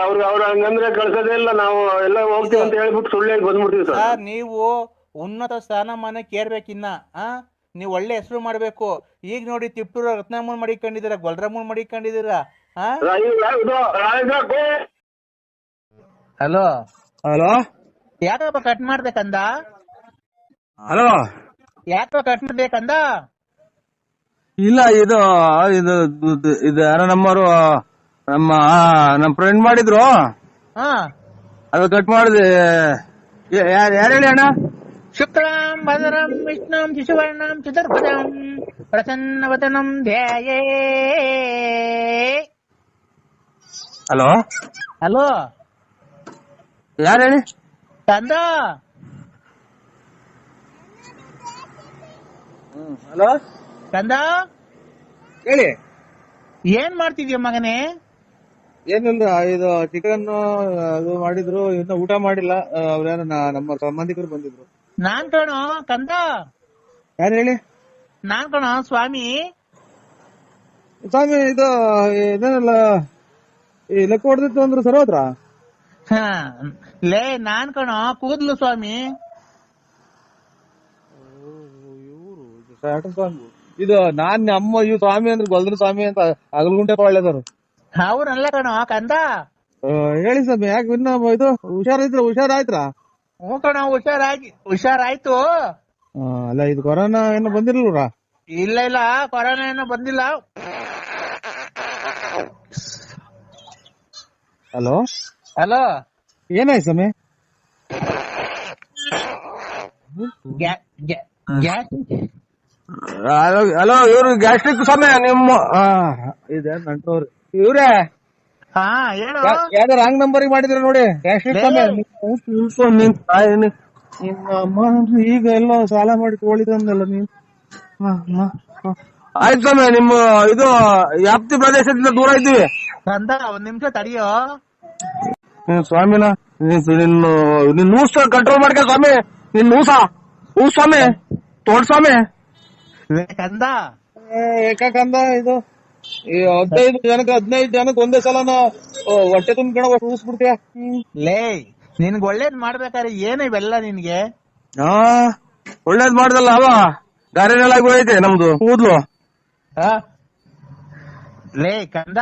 ಅವ್ರ ಹಂಗಂದ್ರೆ ಕಳ್ಸೋದೇ ಇಲ್ಲ, ನಾವು ಎಲ್ಲ ಹೋಗ್ತೀವಿ ಅಂತ ಹೇಳ್ಬಿಟ್ಟು ಸುಳ್ಳು ಹೇಳಿ ಬಂದ್ಬಿಡ್ತೀವಿ ಸರ್. ನೀವು ಉನ್ನತ ಸ್ಥಾನಮಾನಕ್ಕೆ ಏರ್ಬೇಕಿನ್ನ, ನೀವು ಒಳ್ಳೆ ಹೆಸರು ಮಾಡ್ಬೇಕು. ಈಗ ನೋಡಿ, ತಿಪ್ಟೂರು ರತ್ನಮ್ಮನ್ ಮಡಿಕೊಂಡಿದ್ದೀರಾ, ಗೊಲ್ರಮ್ಮನ್ ಮಡಿಕೊಂಡಿದ್ದೀರಾ. ಹಲೋ ಹಲೋ, ಯಾಕಪ್ಪ ಕಟ್ ಮಾಡ್ಬೇಕಂದ? ಹಲೋ, ಯಾಕಪ್ಪ ಕಟ್ ಮಾಡ್ಬೇಕಂದ? ಇಲ್ಲ, ಇದು ಇದು ಇದು ಯಾರೋ ನಮ್ಮವರು ನಮ್ಮ ಫ್ರೆಂಡ್ ಮಾಡಿದ್ರು, ಅದು ಕಟ್ ಮಾಡಿದೆ. ಯಾರು ಹೇಳಿ ಅಣ್ಣ? ಶುಕ್ಲಾಂ ಭದ್ರಂ ವಿಷ್ಣುಂ ಶಿಶುವರ್ಣಂ ಚತುರ್ಭುಜಂ ಪ್ರಸನ್ನವದನಂ ಧ್ಯಾಯೇ. ಹಲೋ, ಹಲೋ ಯಾರು ಹೇಳಿ? ಕಂದ. ಹಲೋ ಕಂದ, ಹೇಳಿ. ಏನ್ ಮಾಡ್ತಿದ್ಯ ಮಗನೇ? ಏನಿಲ್ಲ, ಇದು ಚಿಕನ್ ಅದು ಮಾಡಿದ್ರು, ಇನ್ನ ಊಟ ಮಾಡಿಲ್ಲ. ಅವ್ರ್ಯಾರ ನಮ್ಮ ಸಂಬಂಧಿಕರು ಬಂದಿದ್ರು. ನಾನ್ ಕಣೋ ಕಂದ, ಯಾರು ಹೇಳಿ? ನಾನ್ ಕಣೋ ಸ್ವಾಮಿ. ಸ್ವಾಮಿ, ಇದು ಇದೇನಲ್ಲ, ಈ ಲೆಕ್ಕ ಹೊಡೆದಿತ್ತು ಅಂದ್ರು ಸರ್ ಹೋದ್ರ? ಹ, ಲೇ ನಾನ್ ಕಣೋ ಕೂದ್ಲು ಸ್ವಾಮಿ. ಸ್ವಾಮಿ ಇದು ನಾನ್ ನಮ್ಮ ಇವ್ ಸ್ವಾಮಿ ಅಂದ್ರೆ ಗೊಲ್ದ್ರ ಸ್ವಾಮಿ ಅಂತ ಅಗಲ್ಗುಂಟೆ ಒಳ್ಳೇದವ್ರು. ಅವ್ರಲ್ಲ ಕಣೋ ಕಂದ. ಹೇಳಿ ಸ್ವಾಮಿ, ಯಾಕೆ ಇನ್ನ ಇದು ಹುಷಾರಾಯ್ತ್ರ? ಹ್ಞೂ ಕಣೋ, ಹುಷಾರಾಯ್ತು. ಅಲ್ಲ, ಇದು ಕೊರೋನಾ ಏನೋ ಬಂದಿರ್ಲ್ರ? ಇಲ್ಲ ಇಲ್ಲ, ಕೊರೋನಾ ಏನೋ ಬಂದಿಲ್ಲ. ಹಲೋ ಹಲೋ, ಏನಾಯ್ತು ಸ್ವಾಮಿ? ಹಲೋ, ಇವ್ರು ಗ್ಯಾಸ್ಟ್ರಿಕ್ ಸ್ವಾಮಿ ನಿಮ್ಮ ಇದೆ ನಂಟವ್ರು ಇವ್ರೇ. ಹಾ ಹೇಳು. ಯಾವ್ದು ರಾಂಗ್ ನಂಬರ್ ಮಾಡಿದ್ರ ನೋಡಿ, ಗ್ಯಾಸ್ಟ್ರಿಕ್ ಸ್ವಾಮಿ. ನಿಮ್ಮ ಅಮ್ಮ ಈಗ ಎಲ್ಲ ಸಾಲ ಮಾಡಿ ತಗೊಳಿದಂದಲ್ಲ ನೀನ್. ಆಯ್ತು ಸ್ವಾಮಿ, ನಿಮ್ಮ ಇದು ವ್ಯಾಪ್ತಿ ಪ್ರದೇಶದಿಂದ ದೂರ ಇದ್ದೀವಿ. ಕಂದ ಒಂದ್ ನಿಮಿಷ ತಡಿಯೋ. ಸ್ವಾಮಿನ ನಿನ್ ನೂಸ ಕಂಟ್ರೋಲ್ ಮಾಡ್ಕ ಸ್ವಾಮಿ. ನಿನ್ ನೂಸ ಸ್ವಾಮಿ, ತೋಡ್ ಸ್ವಾಮಿ. ಕಂದ ಏಕಂದ ಇದು 15 ಜನಕ್ಕೆ ಒಂದೇ ಸಲನ ಹೊಟ್ಟೆ ತುಂಬ್ಕಣ ಊಸ್ಬಿಡ್ತೀಯ. ಲೇ, ನಿನ್ಗ್ ಒಳ್ಳೇದ್ ಮಾಡ್ಬೇಕಾದ್ರೆ ಏನ ಇವೆಲ್ಲ ನಿನ್ಗೆ? ಹಾ, ಒಳ್ಳೇದ್ ಮಾಡ್ದಲ್ಲ ಅವ ಗಾರೆನೆಲ್ಲಾಗಿ ಹೋಯ್ತೆ ನಮ್ದು ಕೂದ್ಲು. ಲೇ ಕಂದ,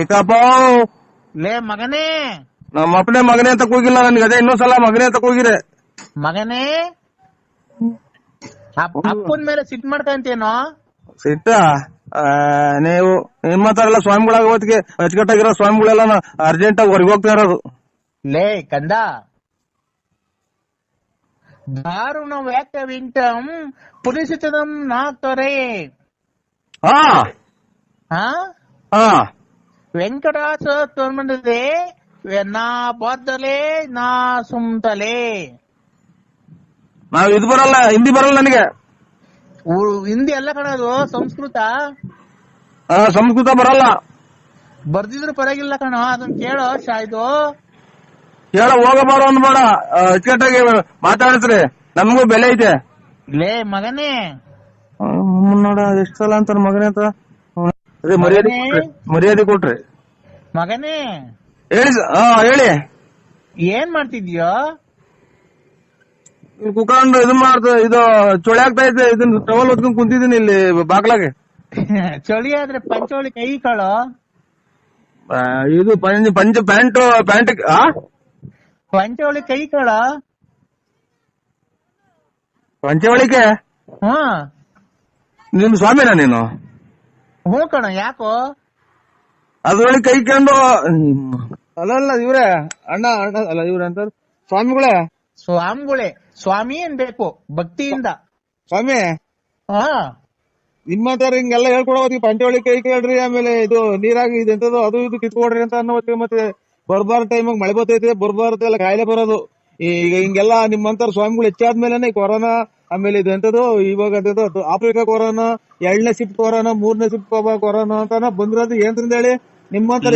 ಏಕಪ್ಪ ಲೇ ಮಗನೇ. ನಮ್ಮ ಅಪ್ಪನೇ ಮಗನೇ ಅಂತ ಕೂಗಿಲ್ಲ ನನ್ಗೆ, ಅದೇ ಇನ್ನೊಂದ್ಸಲ ಮಗನೇ ಅಂತ ಕೂಗಿರೆ. ಮಗನೇ, ಅಪ್ಪನ ಮೇಲೆ ಸಿಟ್ ಮಾಡ್ಕಂತೇನೋ? ಸಿಟ್ಟ? ನೀವು ನಿಮ್ಮ ತರ ಎಲ್ಲ ಸ್ವಾಮಿಗಳಾಗ ಹೊತ್ತಿಗೆ ಅಚ್ಚುಕಟ್ಟಾಗಿರೋ ಸ್ವಾಮಿಗಳೆಲ್ಲ ಅರ್ಜೆಂಟ್ ಆಗಿ ಹೊರಗೆ ಹೋಗ್ತಾ ಇರೋದು. ಲೇ ಕಂದ, ದಾರುಣ ವ್ಯಾಖ್ಯ ವಿಂಟಂ ಪುಲಿಸಿತದಂ ನಾಕ್ತರೆ. ಹಾ ಹಾ, ವೆಂಕಟಾಚ ತೋರ್ಮಂಡಿದೆ ನಾ ಬಾದ್ದಲೆ ನಾ ಸುಮ್ತಲೆ. ನಾವ್ ಇದು ಬರಲ್ಲ, ಹಿಂದಿ ಬರಲ್ಲ ನನಗೆ. ಹಿಂದಿ ಎಲ್ಲ ಕಣದು, ಸಂಸ್ಕೃತ. ಸಂಸ್ಕೃತ ಬರಲ್ಲ. ಬರ್ದಿದ್ರು ಪರವಾಗಿಲ್ಲ ಕಣೋ, ಅದನ್ನ ಕೇಳೋ. ಇದು ಕೇಳ ಹೋಗಬಾರೋ ಅಂದ್ಬೇಡ, ಅಚ್ಚುಕಟ್ಟಾಗಿ ಮಾತಾಡಿಸ್ರಿ, ನಮಗೂ ಬೆಲೆ ಐತೆ. ಲೇ ಮಗನೇ, ನೋಡ ಎಷ್ಟ್ ಸಲ ಅಂತಾರ ಮಗನೇ ಅಂತ. ಅದೇ ಮರ್ಯಾದೆ ಕೊಟ್ರಿ. ಮಗನೇ ಹೇಳಿ. ಹೇಳಿ, ಏನ್ ಮಾಡ್ತಿದ್ಯೋ? ಕುತ್ಕೊಂಡು ಇದು ಇದು ಚೊಳೆ ಆಗ್ತಾ ಐತೆ. ಇದನ್ನ ಟವಲ್ ಹೊತ್ಕೊಂಡ್ ಕುಂತಿದ್ದೀನಿ ಇಲ್ಲಿ ಬಾಗ್ಲಾಗೆ. ಚಳಿ ಆದ್ರೆ ಪಂಚೋಳಿ ಕೈ ಕಳೋ. ಇದು ಪಂಚ ಪ್ಯಾಂಟ್ ಪಂಚೋಳಿ ಕೈ ಕಳ. ಪಂಚವಳಿಕೆ? ನಿಮ್ ಸ್ವಾಮಿನ ನೀನು? ಹ್ಞೂ ಕಣ, ಯಾಕೋ? ಅದ್ರೊಳಗೆ ಕೈ ಕಂಡು ಅಲ್ಲ ಇವ್ರೆ ಅಣ್ಣ ಅಲ್ಲ ಇವ್ರೆ ಅಂತ ಸ್ವಾಮಿಗಳೇ. ಸ್ವಾಮಿ ಅನ್ಬೇಕು ಭಕ್ತಿಯಿಂದ. ಸ್ವಾಮಿ, ಹಾ, ನಿಮ್ಮ ತರ ಹಿಂಗೆಲ್ಲ ಹೇಳ್ಕೊಡೋತಿ ಪಂಚವಳಿ ಕೈ ಕೇಳ್ರಿ, ಆಮೇಲೆ ಇದು ನೀರಾಗಿ ಇದೆಂತದ್ದು ಅದು ಇದು ಕಿತ್ಕೊಡ್ರಿ ಅಂತ ಅನ್ನೋತಿ. ಮತ್ತೆ ಬರ್ಬಾರ ಟೈಮಾಗ ಮಳೆ ಬರ್ತೈತೆ, ಬರ್ಬಾರತ್ತೆ ಎಲ್ಲ ಕಾಯಿಲೆ ಬರೋದು. ಈಗ ಹಿಂಗೆಲ್ಲಾ ನಿಮ್ಮಂತರ ಸ್ವಾಮಿಗಳು ಹೆಚ್ಚಾದ್ಮೇಲೆ ಕೊರೋನಾ, ಆಮೇಲೆ ಇದೆಂತದ್ದು ಇವಾಗ ಆಫ್ರಿಕಾ ಕೊರೋನಾ, 2ನೇ ಶಿಫ್ಟ್ ಕೊರೋನಾ, 3ನೇ ಶಿಫ್ಟ್ ಕೊರೋನಾ ಅಂತ ಬಂದಿರೋದು. ಏನ್ರಿಂದ ಹೇಳಿ? ನಿಮ್ಮಂತರ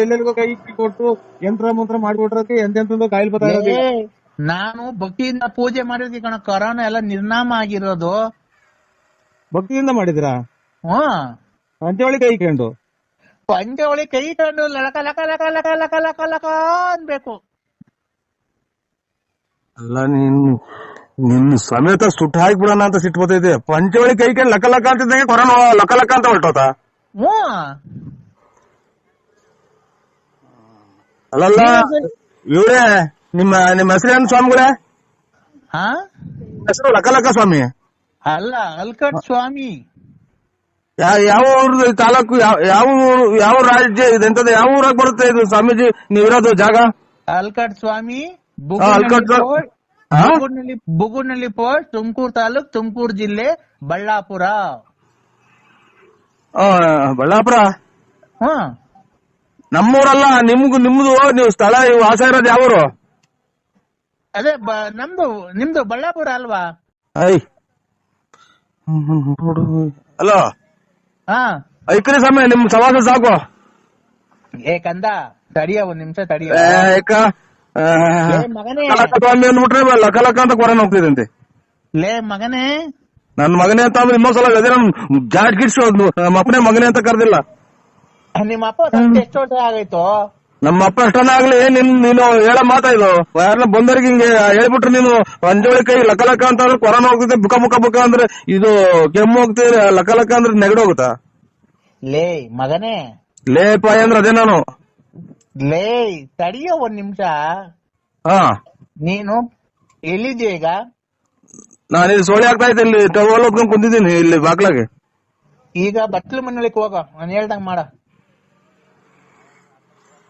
ಎಲ್ಲರಿಗೂ ಕೈ ಕೊಟ್ಟು ಯಂತ್ರ ಮಂತ್ರ ಮಾಡಿಕೊಟ್ರಕ್ಕೆ ಎಂತೆಂತಂದು ಕಾಯಿಲೆ ಬರ್ತಾ ಇರೋದು. ನಾನು ಭಕ್ತಿಯಿಂದ ಪೂಜೆ ಮಾಡಿದ್ವಿ ಕಣ, ಕೊರೋನಾ ಎಲ್ಲ ನಿರ್ನಾಮ ಆಗಿರೋದು. ಭಕ್ತಿಯಿಂದ ಮಾಡಿದ್ರಾ? ಪಂಚವಳಿ ಕೈ ಕಂಡು ಲಕ ಲಕ ಲಕ ಲಕ ಲಕ ಲಕ ಲಕ ಅನ್ಬೇಕು. ಅಲ್ಲ ನಿನ್ ಸಮೇತ ಸುಟ್ಟು ಹಾಕ್ಬಿಡೋಣ ಅಂತ ಸಿಟ್ಟು ಬರ್ತೈತೆ. ಪಂಚವಳಿ ಕೈ ಕಂಡು ಲಕ ಲಕ ಅಂತಿದ್ದಂಗೆ ಕೊರೋನಾ ಲಕ ಲಕ ಅಂತ ಹೊರಟೋತ. ಅಲ್ಲಲ್ಲ ಇವ್ರೆ, ನಿಮ್ಮ ಹೆಸರೇನು ಸ್ವಾಮಿಗಳೇ? ಹೆಸರು ಲಕ ಲಕ ಸ್ವಾಮಿ ಅಲ್ಲ, ಅಲ್ಕಟ್ ಸ್ವಾಮಿ. ಯಾವ ಊರು ತಾಲೂಕು, ಯಾವ ರಾಜ್ಯ ಇದೆಂತದ್ದು, ಯಾವ ಊರಾಗ ಬರುತ್ತೆ ಇದು ಸ್ವಾಮೀಜಿ ನೀವಿರೋದು ಜಾಗ? ಅಲ್ಕಟ್ ಸ್ವಾಮಿ ಬುಗುಡ್ನಳ್ಳಿ ಪೋಸ್ಟ್, ತುಮಕೂರು ತಾಲೂಕ್, ತುಮಕೂರು ಜಿಲ್ಲೆ, ಬಳ್ಳಾಪುರ. ಬಳ್ಳಾಪುರ ಹ್ಮ್, ನಮ್ಮೂರಲ್ಲ, ನಿಮ್ದು ನೀವು ಸ್ಥಳ ವಾಸ ಇರೋದು ಯಾವೂರು? ಅದೇ ನಿಮ್ದು ಬಳ್ಳಾಪುರ ಅಲ್ವಾ? ಅಲೋ ಹಾ, ಐಕ್ರಿ ಸಮಯ ನಿಮ್ ಸವಾಸ ಸಾಕು. ಕಂದ ತಡಿಯ, ಒಂದ್ ನಿಮಿಷ ತಡಿಯ. ಮಗನೇ ಸ್ವಾಮಿ ಅಂದ್ಬಿಟ್ರೆ ಲಕ ಅಂತ ಕೊರನ್ ಹೋಗ್ತಿದಂತೆ. ಲೇ ಮಗನೇ, ನನ್ ಮಗನೇ ಅಂತ ಅಂದ್ರೆ ಇನ್ನೊಂದ್ಸಲ ಅದೇ ನಮ್ ಜಾಟ್ ಗಿಡ್ಸು ನಮ್ಮ ಅಪ್ಪನೇ ಮಗನೇ ಅಂತ ಕರ್ದಿಲ್ಲ. ನಿಮ್ಮ ಅಪ್ಪ ಎಷ್ಟು ವರ್ಷ ಆಗೈತು? ನಮ್ಮ ಅಪ್ಪ ಎಷ್ಟನ್ನ ಆಗ್ಲಿ, ನೀನು ಹೇಳೋ ಮಾತಾ ಇದು. ಯಾರನ್ನ ಬಂದವ್ರಿಗೆ ಹಿಂಗೆ ಹೇಳ್ಬಿಟ್ರೆ ನೀನು ಅಂಜೋಳಿ ಕೈ ಲಕ ಅಂತ ಅಂದ್ರೆ ಕೊರೋನಾ ಹೋಗ್ತಿದೆ, ಬುಕ ಅಂದ್ರೆ ಇದು ಕೆಮ್ಮು ಹೋಗ್ತಿದೆ, ಲಕ ಅಂದ್ರೆ ನೆಗಡೋಗುತ್ತಾ? ಲೇ ಮಗನೇ, ಲೇ ಪಾಯ ಅಂದ್ರೆ ಅದೇ ನಾನು. ಲೇ ತಡಿಯೋ ಒಂದ್ ನಿಮಿಷ. ನೀನು ಎಲ್ಲಿದ್ಯಾ ಈಗ? ನಾನು ಇಲ್ಲಿ ಸೋಳಿ ಆಗ್ತಾ ಇದ್ದೆ, ಇಲ್ಲಿ ಟವಲ್ ಹೊತ್ಕೊಂಡ್ ಕುಂತಿದ್ದೀನಿ ಇಲ್ಲಿ ಬಾಗ್ಲಾಗೆ. ಈಗ ಬಟ್ಲು ಮನೆಗೆ ಹೋಗ, ನಾನು ಹೇಳ್ದಂಗ್ ಮಾಡ.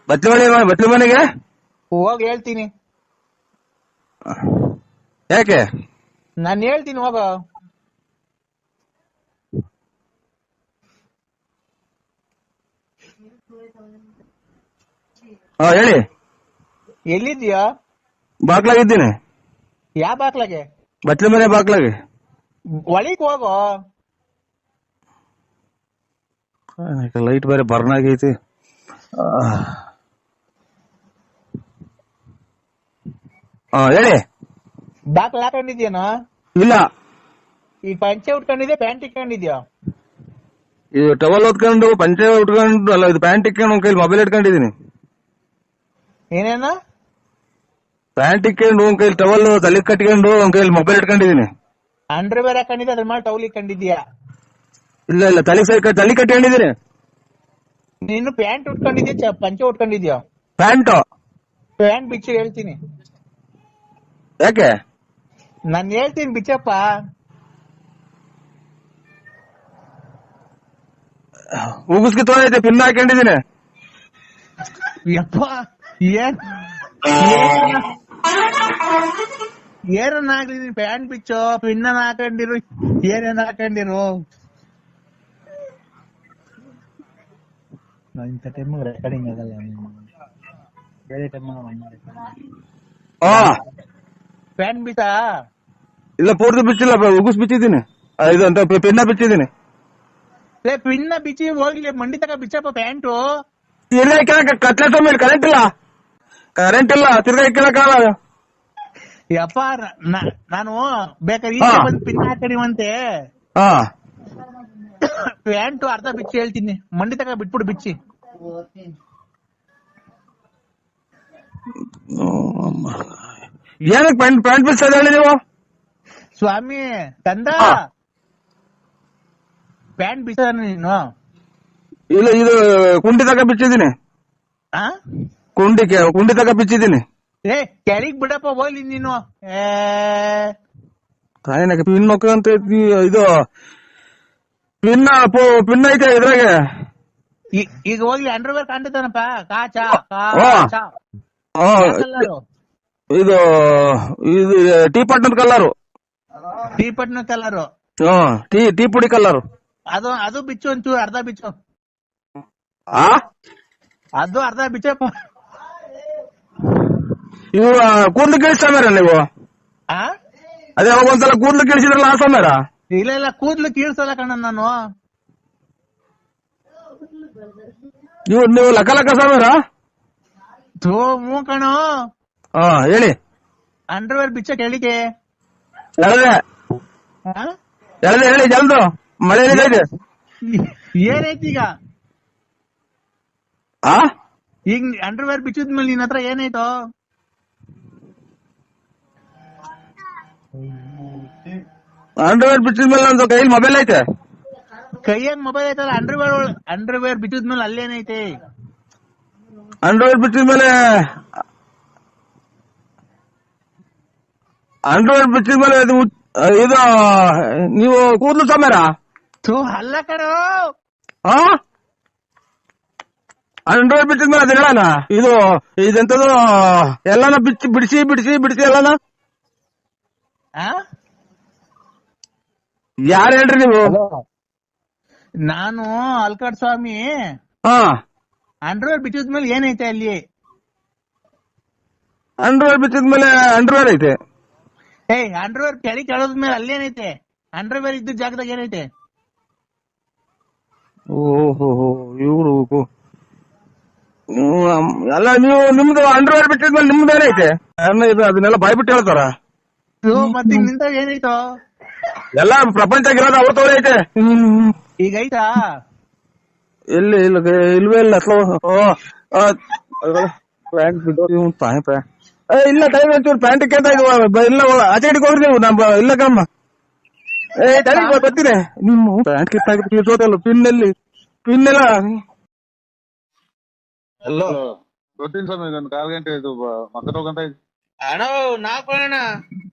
ಬಟ್ಲು ಮನೆಗೆ ಹೋಗ್ ಹೇಳ್ತೀನಿ. ಯಾಕೆ? ನಾನು ಹೇಳ್ತೀನಿ ಹೋಗ. ಹೇಳಿ. ಎಲ್ಲಿದ್ಯಾ? ಬಾಗ್ಲಾಗಿದ್ದೀನಿ. ಯಾವ ಬಾಕ್ಲಾಗೆ? ಬಟ್ಲು ಮನೆ ಬಾಗ್ಲಾಗೆ. ಒಳಗ್ ಹೋಗೋ. ಲೈಟ್ ಬೇರೆ ಬರ್ನ್ ಆಗೈತಿ. ಹೇಳಿ. ಬಾಕ್ಲ ಹಾಕೊಂಡಿದ್ಯೇನೋ? ಇಲ್ಲ. ಈ ಪಂಚೆ ಉಟ್ಕೊಂಡಿದ್ಯಾ, ಪ್ಯಾಂಟ್ ಇಟ್ಕೊಂಡಿದ್ಯಾ? ಇದು ಟವಲ್ ಹೊತ್ಕೊಂಡು ಪಂಚೆ ಉಟ್ಕೊಂಡು, ಅಲ್ಲ ಇದು ಪ್ಯಾಂಟ್ ಇಟ್ಕೊಂಡು ಒಂದ್ ಕೈಲಿ ಮೊಬೈಲ್ ಇಟ್ಕೊಂಡಿದೀನಿ. ಏನೇನ? ಪ್ಯಾಂಟ್ ಇಟ್ಕೊಂಡು ಒಂದ್ ಕೈಲಿ ಟವಲ್ ತಲೆ ಕಟ್ಕೊಂಡು ಒಂದ್ ಕೈಲಿ ಮೊಬೈಲ್ ಇಟ್ಕೊಂಡಿದೀನಿ. ಅಂಡರ್ ಬೇರೆ ಹಾಕೊಂಡಿದ್ಯಾ, ಅದ್ರ ಮೇಲೆ ಟೌಲ್ ಇಟ್ಕೊಂಡಿದ್ಯಾ? ಇಲ್ಲ ತಲೆ ಕಟ್ಕೊಂಡಿದೀನಿ. ನೀನು ಪ್ಯಾಂಟ್ ಉಟ್ಕೊಂಡಿದ್ಯಾ, ಪಂಚೆ ಉಟ್ಕೊಂಡಿದ್ಯಾ? ಪ್ಯಾಂಟ್ ಬಿಚ್ಚು ಹೇಳ್ತೀನಿ. ಯಾಕೆ? ನಾನ್ ಹೇಳ್ತೀನಿ ಬಿಚ್ಚಪ್ಪ. ಉಗುಸ್ಕಿ ತೋದೈತೆ, ಪಿನ್ ಹಾಕೊಂಡಿದೀನಿ. ಯಪ್ಪ, ಏನನ್ನಾಗ್ಲಿ ನೀನ್ ಪ್ಯಾಂಟ್ ಬಿಚ್ಚೋ, ಪಿನ್ನ ಹಾಕೊಂಡಿರು, ಏನೇನ್ ಹಾಕೊಂಡಿರು. ಇಂಥ ಟೈಮ್ ರೆಕಾರ್ಡಿಂಗ್ ಆಗಲ್ಲ, ಬೇರೆ ಟೈಮ್ ಪ್ಯಾಂಟ್ ಬಿಚ್ಚ. ಇಲ್ಲ ಪೂರ್ತಿ ಬಿಚ್ಚಿಲ್ಲ, ಉಗುಸ್ ಬಿಚ್ಚಿದ್ದೀನಿ. ಇದು ಅಂತ ಪಿನ್ನ ಬಿಚ್ಚಿದ್ದೀನಿ. ಪಿನ್ನ ಬಿಚ್ಚಿ ಹೋಗ್ಲಿ, ಮಂಡಿ ತಕ ಬಿಚ್ಚಪ್ಪ ಪ್ಯಾಂಟು. ಇಲ್ಲ ಕತ್ಲೆ ಮೇಲೆ ಕರೆಂಟ್ ಇಲ್ಲ, ತಿರ್ಗಾ ಇಕ್ಕಳಕ್ಕಾಗಲ್ಲ. ಯಪ್ಪ ನಾನು ಬೇಕಾದ್ರೆ ಬಂದು ಪಿನ್ ಹಾಕಡಿವಂತೆ. ಪ್ಯಾಂಟು ಅರ್ಧ ಬಿಚ್ಚಿ ಹೇಳ್ತೀನಿ, ಮಂಡಿ ತಕ ಬಿಟ್ಬಿಡು ಬಿಚ್ಚಿ. ಏನಕ್ಕೆ ಪ್ಯಾಂಟ್ ಬಿಚ್ಚೋದು ಹೇಳಿ ನೀವು? ಸ್ವಾಮಿ ತಂದ ಪ್ಯಾಂಟ್ ಬಿಚ್ಚ ನೀನು? ಇಲ್ಲ, ಇದು ಕುಂಡಿ ತಕ ಬಿಚ್ಚಿದ್ದೀನಿ. ಕುಂಡಿ ತಕ ಬಿಚ್ಚಿದ್ದೀನಿ. ಕೆಳಗ್ ಬಿಡಪ್ಪ ಹೋಗ್ಲಿ ನೀನು. ತಾಯಿನಾಗ ಪಿನ್ ಅಂತ ಇದು ಪಿನ್ ಐತೆ ಇದ್ರಾಗೆ. ಈಗ ಹೋಗ್ಲಿ, ಅಂಡರ್ವೇರ್ ಕಾಣ್ತಾನಪ್ಪ. ಇದು ಟೀ ಪಟ್ನದ ಕಲರು. ಟೀ ಪುಡಿ ಕಲರು. ಅದು ಬಿಚ್ಚು ಒಂಚೂರು, ಅರ್ಧ ಬಿಚ್ಚು. ಅದು ಅರ್ಧ ಬಿಚ್ಚಪ್ಪ. ಇವು ಕೂದ್ಲು ಕೇಳಿಸ್ತಾರ ನೀವು? ಅದೇ ಒಂದ್ಸಲ ಕೂದ್ಲು ಕೇಳಿಸಿದ್ರಲ್ಲ ಆ ಸಮಯ? ಇಲ್ಲ ಕೂದ್ಲು ಕೀಳ್ಸಲ್ಲ ಕಣ್ಣ ನಾನು. ನೀವು ಲಕ ಸಮೀರ? ಹ್ಞೂ ಕಣೋ. ಹೇಳಿ. ಅಂಡರ್ವೇರ್ ಬಿಚ್ಚ ಕೆಳಿಗೆ ಹೇಳಿ ಜಲ್ದು. ಮಳೆ ಇದೆ. ಏನೈತಿ ಈಗ? ಈಗ ಅಂಡರ್ವೇರ್ ಬಿಚ್ಚಿದ್ಮೇಲೆ ನಿನ್ ಹತ್ರ ಏನಾಯ್ತು? ಅಂಡರ್ವೇರ್ ಬಿಚ್ಚಿದ್ಮೇಲೆ ನಂದು ಕೈಯಲ್ಲಿ ಮೊಬೈಲ್ ಐತೆ. ಕೈಯಾಗ ಮೊಬೈಲ್ ಐತಲ್ಲ, ಅಂಡರ್ವೇರ್ ಬಿಚ್ಚಿದ್ಮೇಲೆ ಅಲ್ಲೇನೈತೆ? ಅಂಡರ್ವೇರ್ ಬಿಚ್ಚಿದ್ಮೇಲೆ ಇದು ನೀವು ಕೂದಲು ಸಮೀರ? ಅಲ್ಲ ಕಣೋ, ಅಂಡ್ರಾಯ್ಡ್ ಬಿಟ್ಟಿದ್ಮೇಲೆ ಅದ್ ಹೇಳಣ ಇದು ಇದೆಂತದು ಎಲ್ಲಾನ ಬಿಡಿಸಿ ಎಲ್ಲಾನ ಯಾರು ಹೇಳ್ರಿ ನೀವು? ನಾನು ಅಲ್ಕಾಡ್ ಸ್ವಾಮಿ. ಹಾ, ಅಂಡರ್ವೇರ್ ಬಿಟ್ಟಿದ್ಮೇಲೆ ಏನೈತೆ ಅಲ್ಲಿ? ಅಂಡರ್ವೇರ್ ಬಿಟ್ಟಿದ್ಮೇಲೆ ಅಂಡರ್ವೇರ್ ಐತೆ. ಅಂಡರ್ವೇರ್ ಕೆಳಗೆ ಕೆಳದ್ಮೇಲೆ ಅಲ್ಲೇನೈತೆ? ಅಂಡರ್ವೇರ್ ಇದ್ದ ಜಾಗದಾಗ ಏನೈತೆ? ಓಹೋ, ಇವ್ರು ಅಲ್ಲ, ನೀವು ನಿಮ್ದು ಅಂಡರ್ವೇರ್ ಬಿಟ್ಟಿದ್ಮೇಲೆ ನಿಮ್ದು ಏನೈತೆ? ಇದು ಅದನ್ನೆಲ್ಲ ಬಾಯ್ಬಿಟ್ಟು ಹೇಳ್ತಾರ. ಮತ್ತೆ ನಿಂತ ಏನೈತೋ? ಎಲ್ಲಾ ಪ್ರಪಂಚಗಿರೋದು ಅವ್ರ ತೋಳೆ ಐತೆ. ಈಗ ಐತಾ? ಎಲ್ಲಿ ಇಲ್ವೇ ಇಲ್ಲ. ಇಲ್ಲ ಟೈಮ್ ಒಂಚೂರು ಪ್ಯಾಂಟ್ ಕೇಳ್ತಾ ಇದ್ವ. ಇಲ್ಲ ಆಚೆ ಹಿಡಿಗೆ ಹೋಗ್ರಿ ನೀವು. ಇಲ್ಲ ಕಮ್ಮ ಬರ್ತೀನಿ. ನಿಮ್ಮ ಪ್ಯಾಂಟ್ ಕಿತ್ತಾಗಿಲ್ಲ. ಪಿನ್ ಎಲ್ಲ ಹಲೋ, ಗೊತ್ತಿಲ್ಲ ಸ್ವಾಮಿ. ಒಂದು 1/4 ಗಂಟೆ ಇದು ಮಕ್ಕ ಹೋಗಂತ ಇದ್ವಿ. ಅಣ್ಣ ನಾಲ್ಕಣ್ಣ.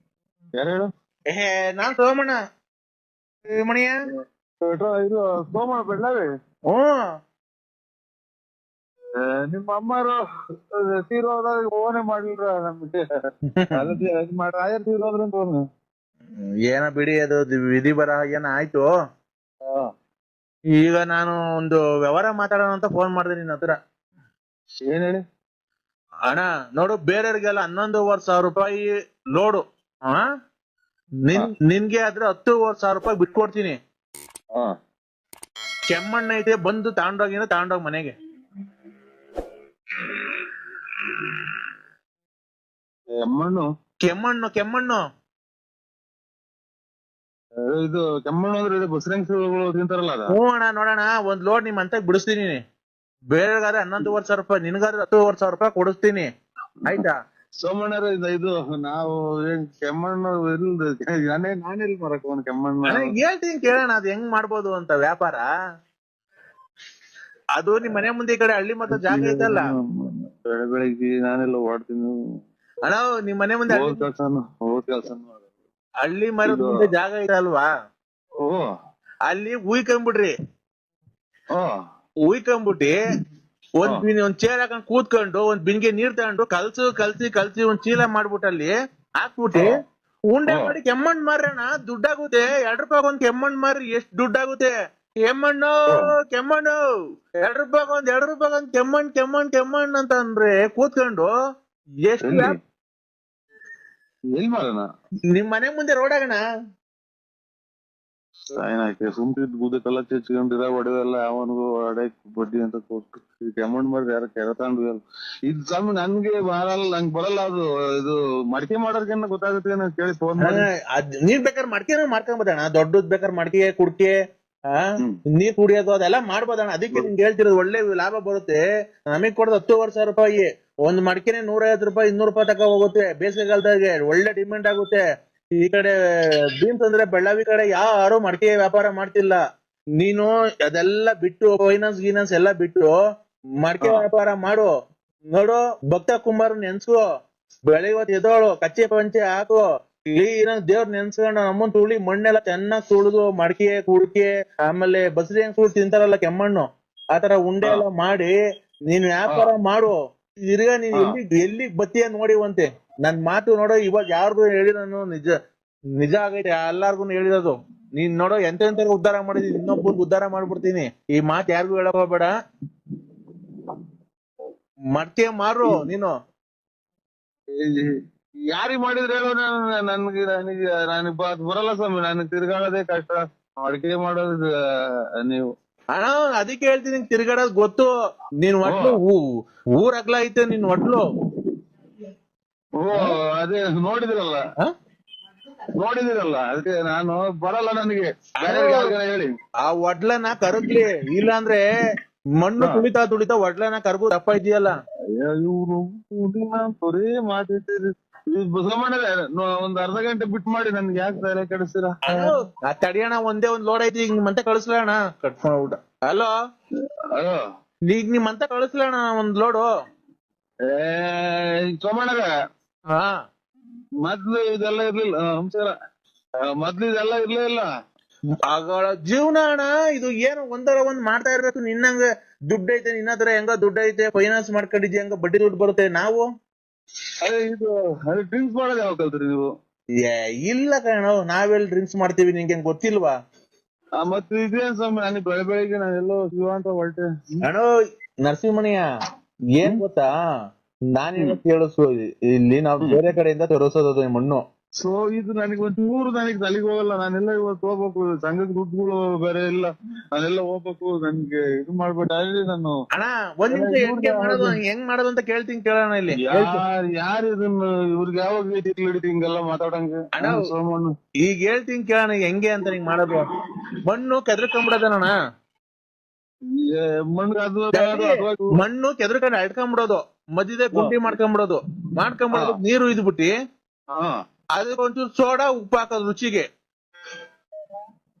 ಯಾರು ಹೇಳು? ನಾನ್ ಸೋಮಣ್ಣ ಮಣಿಯ. ಇದು ಸೋಮಣ್ಣ ಬೆಳ್ಳಾವಿ. ನಿಮ್ಮ ಅಮ್ಮರು ತೀರೋದಾಗ ಫೋನೇ ಮಾಡ್ಲಿಲ್ಲ ನಮ್ಗೆ. ರಾಯರ್ ತೀರೋದ್ರಿಂದ ಫೋನ್ ಏನ ಬಿಡಿ, ಅದು ವಿಧಿ ಬರ ಏನ ಆಯ್ತು. ಈಗ ನಾನು ಒಂದು ವ್ಯವಹಾರ ಮಾತಾಡೋಣ ಅಂತ ಫೋನ್ ಮಾಡಿದೆ ನಿನ್ನ ಹತ್ರ. ಏನ್ ಹೇಳಿ? ಅಣ್ಣ ನೋಡು, ಬೇರೆಯವ್ರಿಗೆಲ್ಲ 11,500 ರೂಪಾಯಿ ಲೋಡು. ನಿನ್ಗೆ ಆದ್ರೆ 10,500 ರೂಪಾಯಿ ಬಿಟ್ಕೊಡ್ತೀನಿ. ಕೆಮ್ಮಣ್ಣ ಐತೆ, ಬಂದು ತಗೊಂಡೋಗ್ ಮನೆಗೆ. ಕೆಮ್ಮಣ್ಣು ಇದು ಕೆಮ್ಮಣ್ಣು ಅಂದ್ರೆ ಇದು ಬಸರಂಗಿಗಳು ತಿಂತಾರಲ್ಲ ಅದ? ಹ್ಞೂ ಅಣ್ಣ, ನೋಡೋಣ ಒಂದ್ ಲೋಡ್ ನಿಮ್ ಅಂತ ಬಿಡಿಸ್ತೀನಿ. ಬೇರೆಗಾದ್ರೆ 11,500 ರೂಪಾಯಿ, ನಿನ್ಗಾದ್ರೆ 10,500 ರೂಪಾಯಿ ಕೊಡಿಸ್ತೀನಿ, ಆಯ್ತಾ? ಸೋಮಣ್ಣರ ಇದು ನಾವು ಕೆಮ್ಮಣ್ಣು ನಾನೆಲ್ಲಿ ಮರಕ್ ಒಂದ್ ಕೆಮ್ಮಣ್ಣು ಹೇಳ್ತೀನಿ ಕೇಳೋಣ, ಅದ್ ಹೆಂಗ್ ಮಾಡ್ಬೋದು ಅಂತ ವ್ಯಾಪಾರ. ಅದು ನಿಮ್ ಮನೆ ಮುಂದೆ ಈ ಕಡೆ ಹಳ್ಳಿ ಮತ್ತೆ ಜಾಗ ಐತಲ್ಲ, ಬೆಳಿಗ್ಗೆ ನಾನೆಲ್ಲ ಓಡ್ತೀನಿ ಅಣ್ಣ. ನಿಮ್ ಮನೆ ಮುಂದೆ ಹಳ್ಳಿ ಮರದ ಮುಂದೆ ಜಾಗ ಐತಲ್ವಾ, ಅಲ್ಲಿ ಉಯ್ಕೊಂಡ್ಬಿಡ್ರಿ. ಉಯ್ಕೊಂಡ್ಬಿಟ್ಟಿ ಒಂದ್ ಚೇರ್ ಹಾಕೊಂಡ್ ಕೂತ್ಕೊಂಡು ಒಂದ್ ಬಿನ್ಗೆ ನೀರ್ ತಗೊಂಡು ಕಲ್ಸಿ ಒಂದ್ ಚೀಲ ಮಾಡ್ಬಿಟ್ಟು ಅಲ್ಲಿ ಹಾಕ್ಬಿಟ್ಟಿ ಉಂಡೆ ಮಾಡಿ ಕೆಮ್ಮಣ್ಣು ಮಾರ್ರಣ. ದುಡ್ಡಾಗುತ್ತೆ. 2 ರೂಪಾಯಿ ಒಂದ್ ಕೆಮ್ಮಣ್ಣು ಮಾರಿ ಎಷ್ಟ್ ದುಡ್ಡಾಗುತ್ತೆ? ಕೆಮ್ಮಣ್ಣು 2 ರೂಪಾಯಿ ಒಂದ್ ಕೆಮ್ಮಣ್ಣು ಅಂತ ಅಂದ್ರೆ ಕೂತ್ಕೊಂಡು ಎಷ್ಟು ನಿಮ್ ಮನೆ ಮುಂದೆ ರೋಡ್ ಆಗಣ. ಸುಮ್ತಿದ್ ಬೂದಕ್ಕೆಲ್ಲ ಚಚ್ಕೊಂಡಿರ ಹೊಡೆವೆಲ್ಲ ಅವನಿಗೂ ಹೊಡೆಕ್ ಬಡ್ಡಿ ಅಂತ ಕೊಟ್ಟು ಕೆಮ್ಮಣ್ಣು ಮಾರಿ ಯಾರ ಕೆರ ತಗೊಂಡು ಇದು ಸ್ವಾಮಿ ನನ್ಗೆ ನಂಗೆ ಬರಲ್ಲ ಅದು. ಇದು ಮಡಿಕೆ ಮಾಡೋರ್ಗೇನ ಗೊತ್ತಾಗುತ್ತೆ ಕೇಳಿ ಫೋನ್ ಮಾಡಿ. ನೀರ್ ಬೇಕಾದ್ರೆ ಮಡಿಕೆ ಮಾಡ್ಕೊಂಬೋದಣ್ಣ. ದೊಡ್ಡದ್ ಬೇಕಾದ್ರೆ ಮಡಿಕೆ ಕುಡ್ಕೆ ನೀರ್ ಕುಡಿಯೋದು ಅದೆಲ್ಲ ಮಾಡ್ಬೋದಣ್ಣ. ಅದಕ್ಕೆ ನಿಮ್ಗೆ ಹೇಳ್ತಿರೋದು, ಒಳ್ಳೆ ಲಾಭ ಬರುತ್ತೆ. ನಮಗ್ ಕೊಡೋದು 10,500 ರೂಪಾಯಿ. ಒಂದ್ ಮಡಿಕೆನೆ 150 ರೂಪಾಯಿ 200 ರೂಪಾಯಿ ತಕ ಹೋಗುತ್ತೆ. ಬೇಸಿಗೆಗಾಲದಾಗೆ ಒಳ್ಳೆ ಡಿಮ್ಯಾಂಡ್ ಆಗುತ್ತೆ. ಈ ಕಡೆ ಬೀಮ್ಸ್ ಅಂದ್ರೆ ಬೆಳ್ಳಾವಿ ಕಡೆ ಯಾರು ಮಡಿಕೆ ವ್ಯಾಪಾರ ಮಾಡ್ತಿಲ್ಲ. ನೀನು ಅದೆಲ್ಲ ಬಿಟ್ಟು ಫೈನಾನ್ಸ್ ಎಲ್ಲ ಬಿಟ್ಟು ಮಡಿಕೆ ವ್ಯಾಪಾರ ಮಾಡು. ನೋಡು, ಭಕ್ತ ಕುಮಾರ್ ನೆನ್ಸ್ಕೋ. ಬೆಳಿಗ್ಗೆ ಎದೋಳು, ಕಚ್ಚೆ ಪಂಚೆ ಹಾಕು, ಕ್ಲೀನ್ ದೇವ್ರ ನೆನ್ಸ್ಕೊಂಡು ನಮ್ಮನ್ ತುಳಿ ಮಣ್ಣೆಲ್ಲ ಚೆನ್ನಾಗ್ ತುಳಿದು ಮಡಿಕೆ ಕುಡ್ಕೆ ಆಮೇಲೆ ಬಸರಿ ಹೆಂಗ್ ಸುಳ್ ತಿಂತಾರಲ್ಲ ಕೆಮ್ಮಣ್ಣು, ಆತರ ಉಂಡೆ ಎಲ್ಲ ಮಾಡಿ ನೀನ್ ವ್ಯಾಪಾರ ಮಾಡು. ತಿರ್ಗಾ ನೀನ್ ಎಲ್ಲಿ ಬತ್ತೀಯ ನೋಡಿವಂತೆ. ನನ್ ಮಾತು ನೋಡೋ, ಇವಾಗ ಯಾರಿಗೂ ಹೇಳಿ ನಾನು ನಿಜ ಆಗೈತೆ, ಎಲ್ಲಾರ್ಗು ಹೇಳಿರೋದು. ನೀನ್ ನೋಡೋ ಎಂತೆಂತರ್ಗು ಉದ್ಧಾರ ಮಾಡಿದೀನಿ, ಇನ್ನೊಬ್ಬರ್ಗು ಉದ್ಧಾರ ಮಾಡ್ಬಿಡ್ತೀನಿ. ಈ ಮಾತು ಯಾರಿಗೂ ಹೇಳಕ್ ಹೋಗ್ಬೇಡ. ಮಡ್ಕೆ ಮಾರು ನೀನು. ಯಾರಿಗ್ ಮಾಡಿದ್ರೆ ಹೇಳೋ? ನನಗೆ ಬರಲ್ಲ ಸ್ವಾಮಿ. ನನಗೆ ತಿರ್ಗಾಡೋದೇ ಕಷ್ಟ. ಅಡಿಕೆ ಮಾಡೋದು ನೀವು ಅಣ್ಣ, ಅದಕ್ಕೆ ಹೇಳ್ತೀನಿ, ತಿರ್ಗಾಡೋದ್ ಗೊತ್ತು. ನೀನ್ ಒಟ್ಲು ಊರ್ ಅಗ್ಲ ಐತೆ ನಿನ್ ಒಟ್ಲು. ಅದೇ ನೋಡಿದಿರಲ್ಲ ಅದಕ್ಕೆ ನಾನು ಬರಲ್ಲ. ನನಗೆ ಹೇಳಿ ಆ ಒಡ್ಲನ ಕರಗ್ಲಿ, ಇಲ್ಲಾಂದ್ರೆ ಮಣ್ಣು ತುಳಿತಾ ಒಡ್ಲನ ಕರ್ಗು ದಪ್ಪ ಇದೆಯಲ್ಲ. ಇವ್ರು ಬರೀ ಮಾತಾಡ್ತೀರಿ. ಒಂದ್ ಅರ್ಧ ಗಂಟೆ ಬಿಟ್ಟು ಮಾಡಿ. ನನ್ಗೆ ಯಾಕೆ ತಲೆ ಕೆಡಿಸ್ತೀರಾ? ತಡಿಯಣ, ಒಂದೇ ಒಂದ್ ಲೋಡ್ ಐತಿ, ಈಗ ಮತ್ತೆ ಕಳಿಸ್ಲಣ್ಣ. ಹಲೋ, ಈಗ ನಿಮ್ಮಂತ ಕಳಿಸ್ಲಣ್ಣ ಒಂದ್ ಲೋಡು. ಸೋಮಣ್ಣಗ, ಮೊದ್ಲು ಇದೆಲ್ಲ ಇರ್ಲಿಲ್ಲ. ನಮಸ್ಕಾರ. ಮೊದ್ಲು ಇದೆಲ್ಲ ಇರ್ಲೇ ಇಲ್ಲ. ಆಗಳ ಜೀವನ ಅಣ್ಣ ಇದು ಏನು ಒಂದರ ಒಂದ್ ಮಾಡ್ತಾ ಇರ್ಬೇಕು. ನಿನ್ನಂಗ ದುಡ್ಡು ಐತೆ, ನಿನ್ನ ಹತ್ರ ಹೆಂಗ ದುಡ್ಡು ಐತೆ, ಫೈನಾನ್ಸ್ ಮಾಡ್ಕೊಂಡಿದ್ಯ, ಹೆಂಗ ಬಡ್ಡಿ ದುಡ್ಡು ಬರುತ್ತೆ. ನಾವು ಇದು ಡ್ರಿಂಕ್ಸ್ ಮಾಡೋದು ಯಾವ ಕಲ್ತ್ರಿ ನೀವು? ಇಲ್ಲ ಕಣ, ನಾವೆಲ್ಲಿ ಡ್ರಿಂಕ್ಸ್ ಮಾಡ್ತೀವಿ, ನಿಂಗೆ ಗೊತ್ತಿಲ್ವಾ? ಮತ್ತೆ ಇದೇನ್ ಸ್ವಾಮಿ, ನನಗೆ ಬೆಳಗ್ಗೆ ನಾನೆಲ್ಲೋ ಶಿವ ಅಂತ ಹೊರಟೆ. ಅಣ್ಣ ನರಸಿಂಹಮಣಿಯ ಏನ್ ಗೊತ್ತಾ, ನಾನ್ ಹೇಳಕ್ ಕೇಳಿಸು, ಇಲ್ಲಿ ನಾವು ಬೇರೆ ಕಡೆಯಿಂದ ತರಿಸೋದು ಮಣ್ಣು. ಸೊ ಇದು ನನಗೆ ಒಂಚೂರು ನನಗೆ ತಲೆಗೆ ಹೋಗಲ್ಲ. ನಾನೆಲ್ಲ ಇವತ್ತು ಹೋಗ್ಬೇಕು, ಸಂಘದ ದುಡ್ಡುಗಳು ಬೇರೆ ಇಲ್ಲ, ನಾನೆಲ್ಲ ಹೋಗ್ಬೇಕು. ನನ್ಗೆ ಇದು ಮಾಡ್ಬಿಟ್ಟು ಅಲ್ಲಿ ನಾನು ಅಣ್ಣ ಒಂದ್ ನಿಮಿಷ ಹೆಂಗ್ ಮಾಡೋದು ಅಂತ ಕೇಳ್ತೀನಿ, ಕೇಳೋಣ ಇಲ್ಲಿ. ಯಾರು ಇದನ್ನ ಇವ್ರಿಗೆ ಯಾವಾಗ ಹಿಡಿತಿ ಹಿಂಗೆಲ್ಲ ಮಾತಾಡಂಗೆ? ಅಣ್ಣ ಈಗ ಹೇಳ್ತೀನಿ ಕೇಳೋಣ ಹೆಂಗೆ ಅಂತ ನಿಂಗ್ ಮಾಡೋದು. ಮಣ್ಣು ಕೆದರ್ಕೊಂಡ್ಬಿಡೋದಣ್ಣ, ಮಣ್ಣು ಕೆದರ್ಕೊಂಡು ಅಡ್ಕೊಂಡ್ಬಿಡೋದು, ಮಧ್ಯದ ಗುಂಡಿ ಮಾಡ್ಕೊಂಡ್ಬಿಡೋದು, ನೀರು ಇದ್ಬಿಟ್ಟಿ ಅದಕ್ಕೆ ಒಂಚೂರು ಸೋಡಾ ಉಪ್ಪು ಹಾಕೋದು ರುಚಿಗೆ,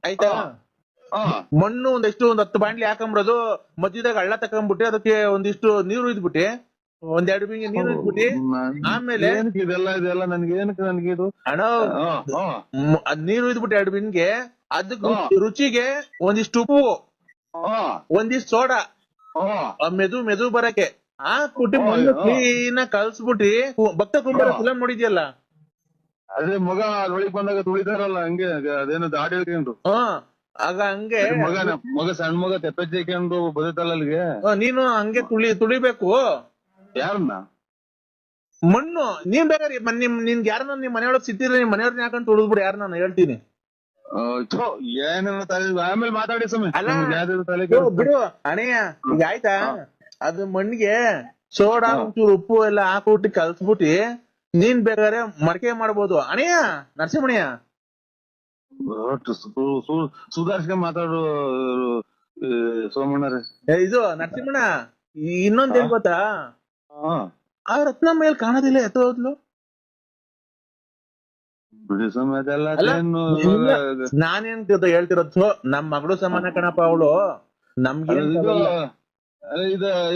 ಆಯ್ತಾ? ಮಣ್ಣು ಒಂದಿಷ್ಟು 10 ಬಾಂಡ್ಲಿ ಹಾಕೊಂಡ್ಬಿಡೋದು, ಮಧ್ಯದಾಗ ಹಳ್ಳ ತಕೊಂಡ್ಬಿಟ್ಟು ಅದಕ್ಕೆ ಒಂದಿಷ್ಟು ನೀರು ಇದ್ಬಿಟ್ಟಿ, 1-2 ಬಿಂಗೆ ನೀರು ಇದ್ಬಿಟ್ಟಿ, ಆಮೇಲೆ ಇದೆಲ್ಲ ನನ್ಗೆ ಏನಕ್ಕೆ ನನಗೆ ಇದು ಅಣ್ಣ ನೀರು ಇದ್ಬಿಟ್ಟು 2 ಬಿಂಗೆ, ಅದಕ್ಕೆ ರುಚಿಗೆ ಒಂದಿಷ್ಟು ಉಪ್ಪು, ಒಂದಿಷ್ಟು ಸೋಡಾ, ಮೆದು ಬರಕ್ಕೆ ಹಾಕ್ಬಿಟ್ಟು ಮಣ್ಣು ಕ್ಲೀನ್ ಕಲ್ಸ್ಬಿಟ್ಟಿ. ಭಕ್ತ ಕುಂಬಾರ ಫಿಲಂ ನೋಡಿದ್ಯಲ್ಲ, ಅದೇ ಮಗ ಒಳಗ್ ಬಂದಾಗ ತುಳಿತಾರಲ್ಲ ಹಂಗೆ, ಅದೇನೋ ದಾಡಿ ಹೇಳ್ಕೊಂಡು ಆಗ ಹಂಗೆ ಮಗ ಸಣ್ಣ ಮಗ ತೆಪ್ಪೆಚ್ಕೊಂಡು ಬದುತ್ತಲ್ಲ ಅಲ್ಲಿಗೆ, ನೀನು ಹಂಗೆ ತುಳಿಬೇಕು. ಯಾರನ್ನ? ಮಣ್ಣು. ನೀನ್ ಬೇಕಾದ್ರೆ ನಿನ್ಗೆ ಯಾರನ್ನ ನಿಮ್ ಮನೆಯೊಳಗ್ ಸಿಟ್ಟಿದ್ರೆ ನಿಮ್ ಮನೆಯವ್ರನ್ನ ಹಾಕೊಂಡು ತುಳಿದ್ಬಿಡು, ಯಾರು ನಾನು ಹೇಳ್ತೀನಿ. ಏನೇನೋ ಆಮೇಲೆ ಮಾತಾಡಿ ಸಮಯ ಬಿಡು ಅಣಯ್ಯ. ಈಗ ಆಯ್ತಾ, ಅದು ಮಣ್ಣಿಗೆ ಸೋಡಾ ಒಂಚೂರು ಉಪ್ಪು ಎಲ್ಲ ಹಾಕ್ಬಿಟ್ಟು ಕಲ್ಸ್ಬಿಟ್ಟಿ ನೀನ್ ಬೇಕಾದ್ರೆ ಮಡಕೆ ಮಾಡ್ಬೋದು ಅಣಯ್ಯ. ನರಸಿಂಹಮಣಿಯ ಸುಧಾರಿಸ್ಕೊಂಡ್ ಮಾತಾಡು ಸೋಮಣ್ಣರೇ. ಇದು ನರಸಿಂಹಣ್ಣ, ಇನ್ನೊಂದೇನ್ ಗೊತ್ತಾ, ಆ ರತ್ನ ಮೇಲ್ ಕಾಣೋದಿಲ್ಲ, ಎತ್ತೋದ್ಲು. ನಾನೇನ್ ಹೇಳ್ತಿರೋದು, ನಮ್ ಮಗಳು ಸಮಾನ ಕಣಪ್ಪ ಅವಳು. ನಮ್ಗೆ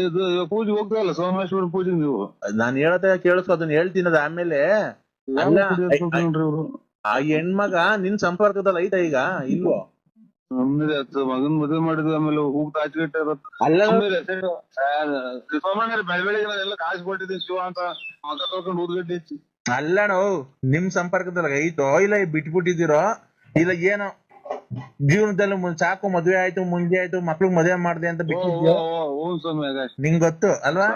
ಇದು ಪೂಜೆ ಹೋಗ್ತಾರಲ್ಲ, ಸೋಮೇಶ್ವರ ಪೂಜೆ ನೀವು. ನಾನ್ ಹೇಳದ ಕೇಳಿಸು, ಅದನ್ನ ಹೇಳ್ತೀನಿ ಅದ ಆಮೇಲೆ. ಆ ಹೆಣ್ಮಗ ನಿನ್ ಸಂಪರ್ಕದಲ್ಲಿ ಐತ ಈಗ ಇಲ್ವೋ? ಮಗನ್ ಮದುವೆ ಮಾಡಿದ್ವಿ, ಆಮೇಲೆ ಹೋಗ್ತಾ ಆಚೆಗಟ್ಟೆ ಬೆಳಗ್ಗೆ ಕಾಸು ಕೊಟ್ಟಿದ್ದೀನಿ ಶಿವ ಅಂತ ಮಗ ತೊಳ್ಕೊಂಡು ಊದ್ಗಡ್ಡೆ ಹೆಚ್ಚಿ. ಅಲ್ಲಣ್ಣ, ನಿಮ್ ಸಂಪರ್ಕದಲ್ಲಿ ಐತೋ ಇಲ್ಲ ಬಿಟ್ಬಿಟ್ಟಿದ್ದೀರೋ ಇಲ್ಲ ಏನೋ ಜೀವನದಲ್ಲಿ ಸಾಕು, ಮದ್ವೆ ಆಯ್ತು, ಮುಂಜೆ ಆಯ್ತು, ಮಕ್ಳಿಗೆ ಮದ್ವೆ ಮಾಡ್ದೆ ಅಂತ ಬಿಟ್ಟಿದ್ಯೋ? ನಿಂಗ್ ಗೊತ್ತು ಅಲ್ವಾ?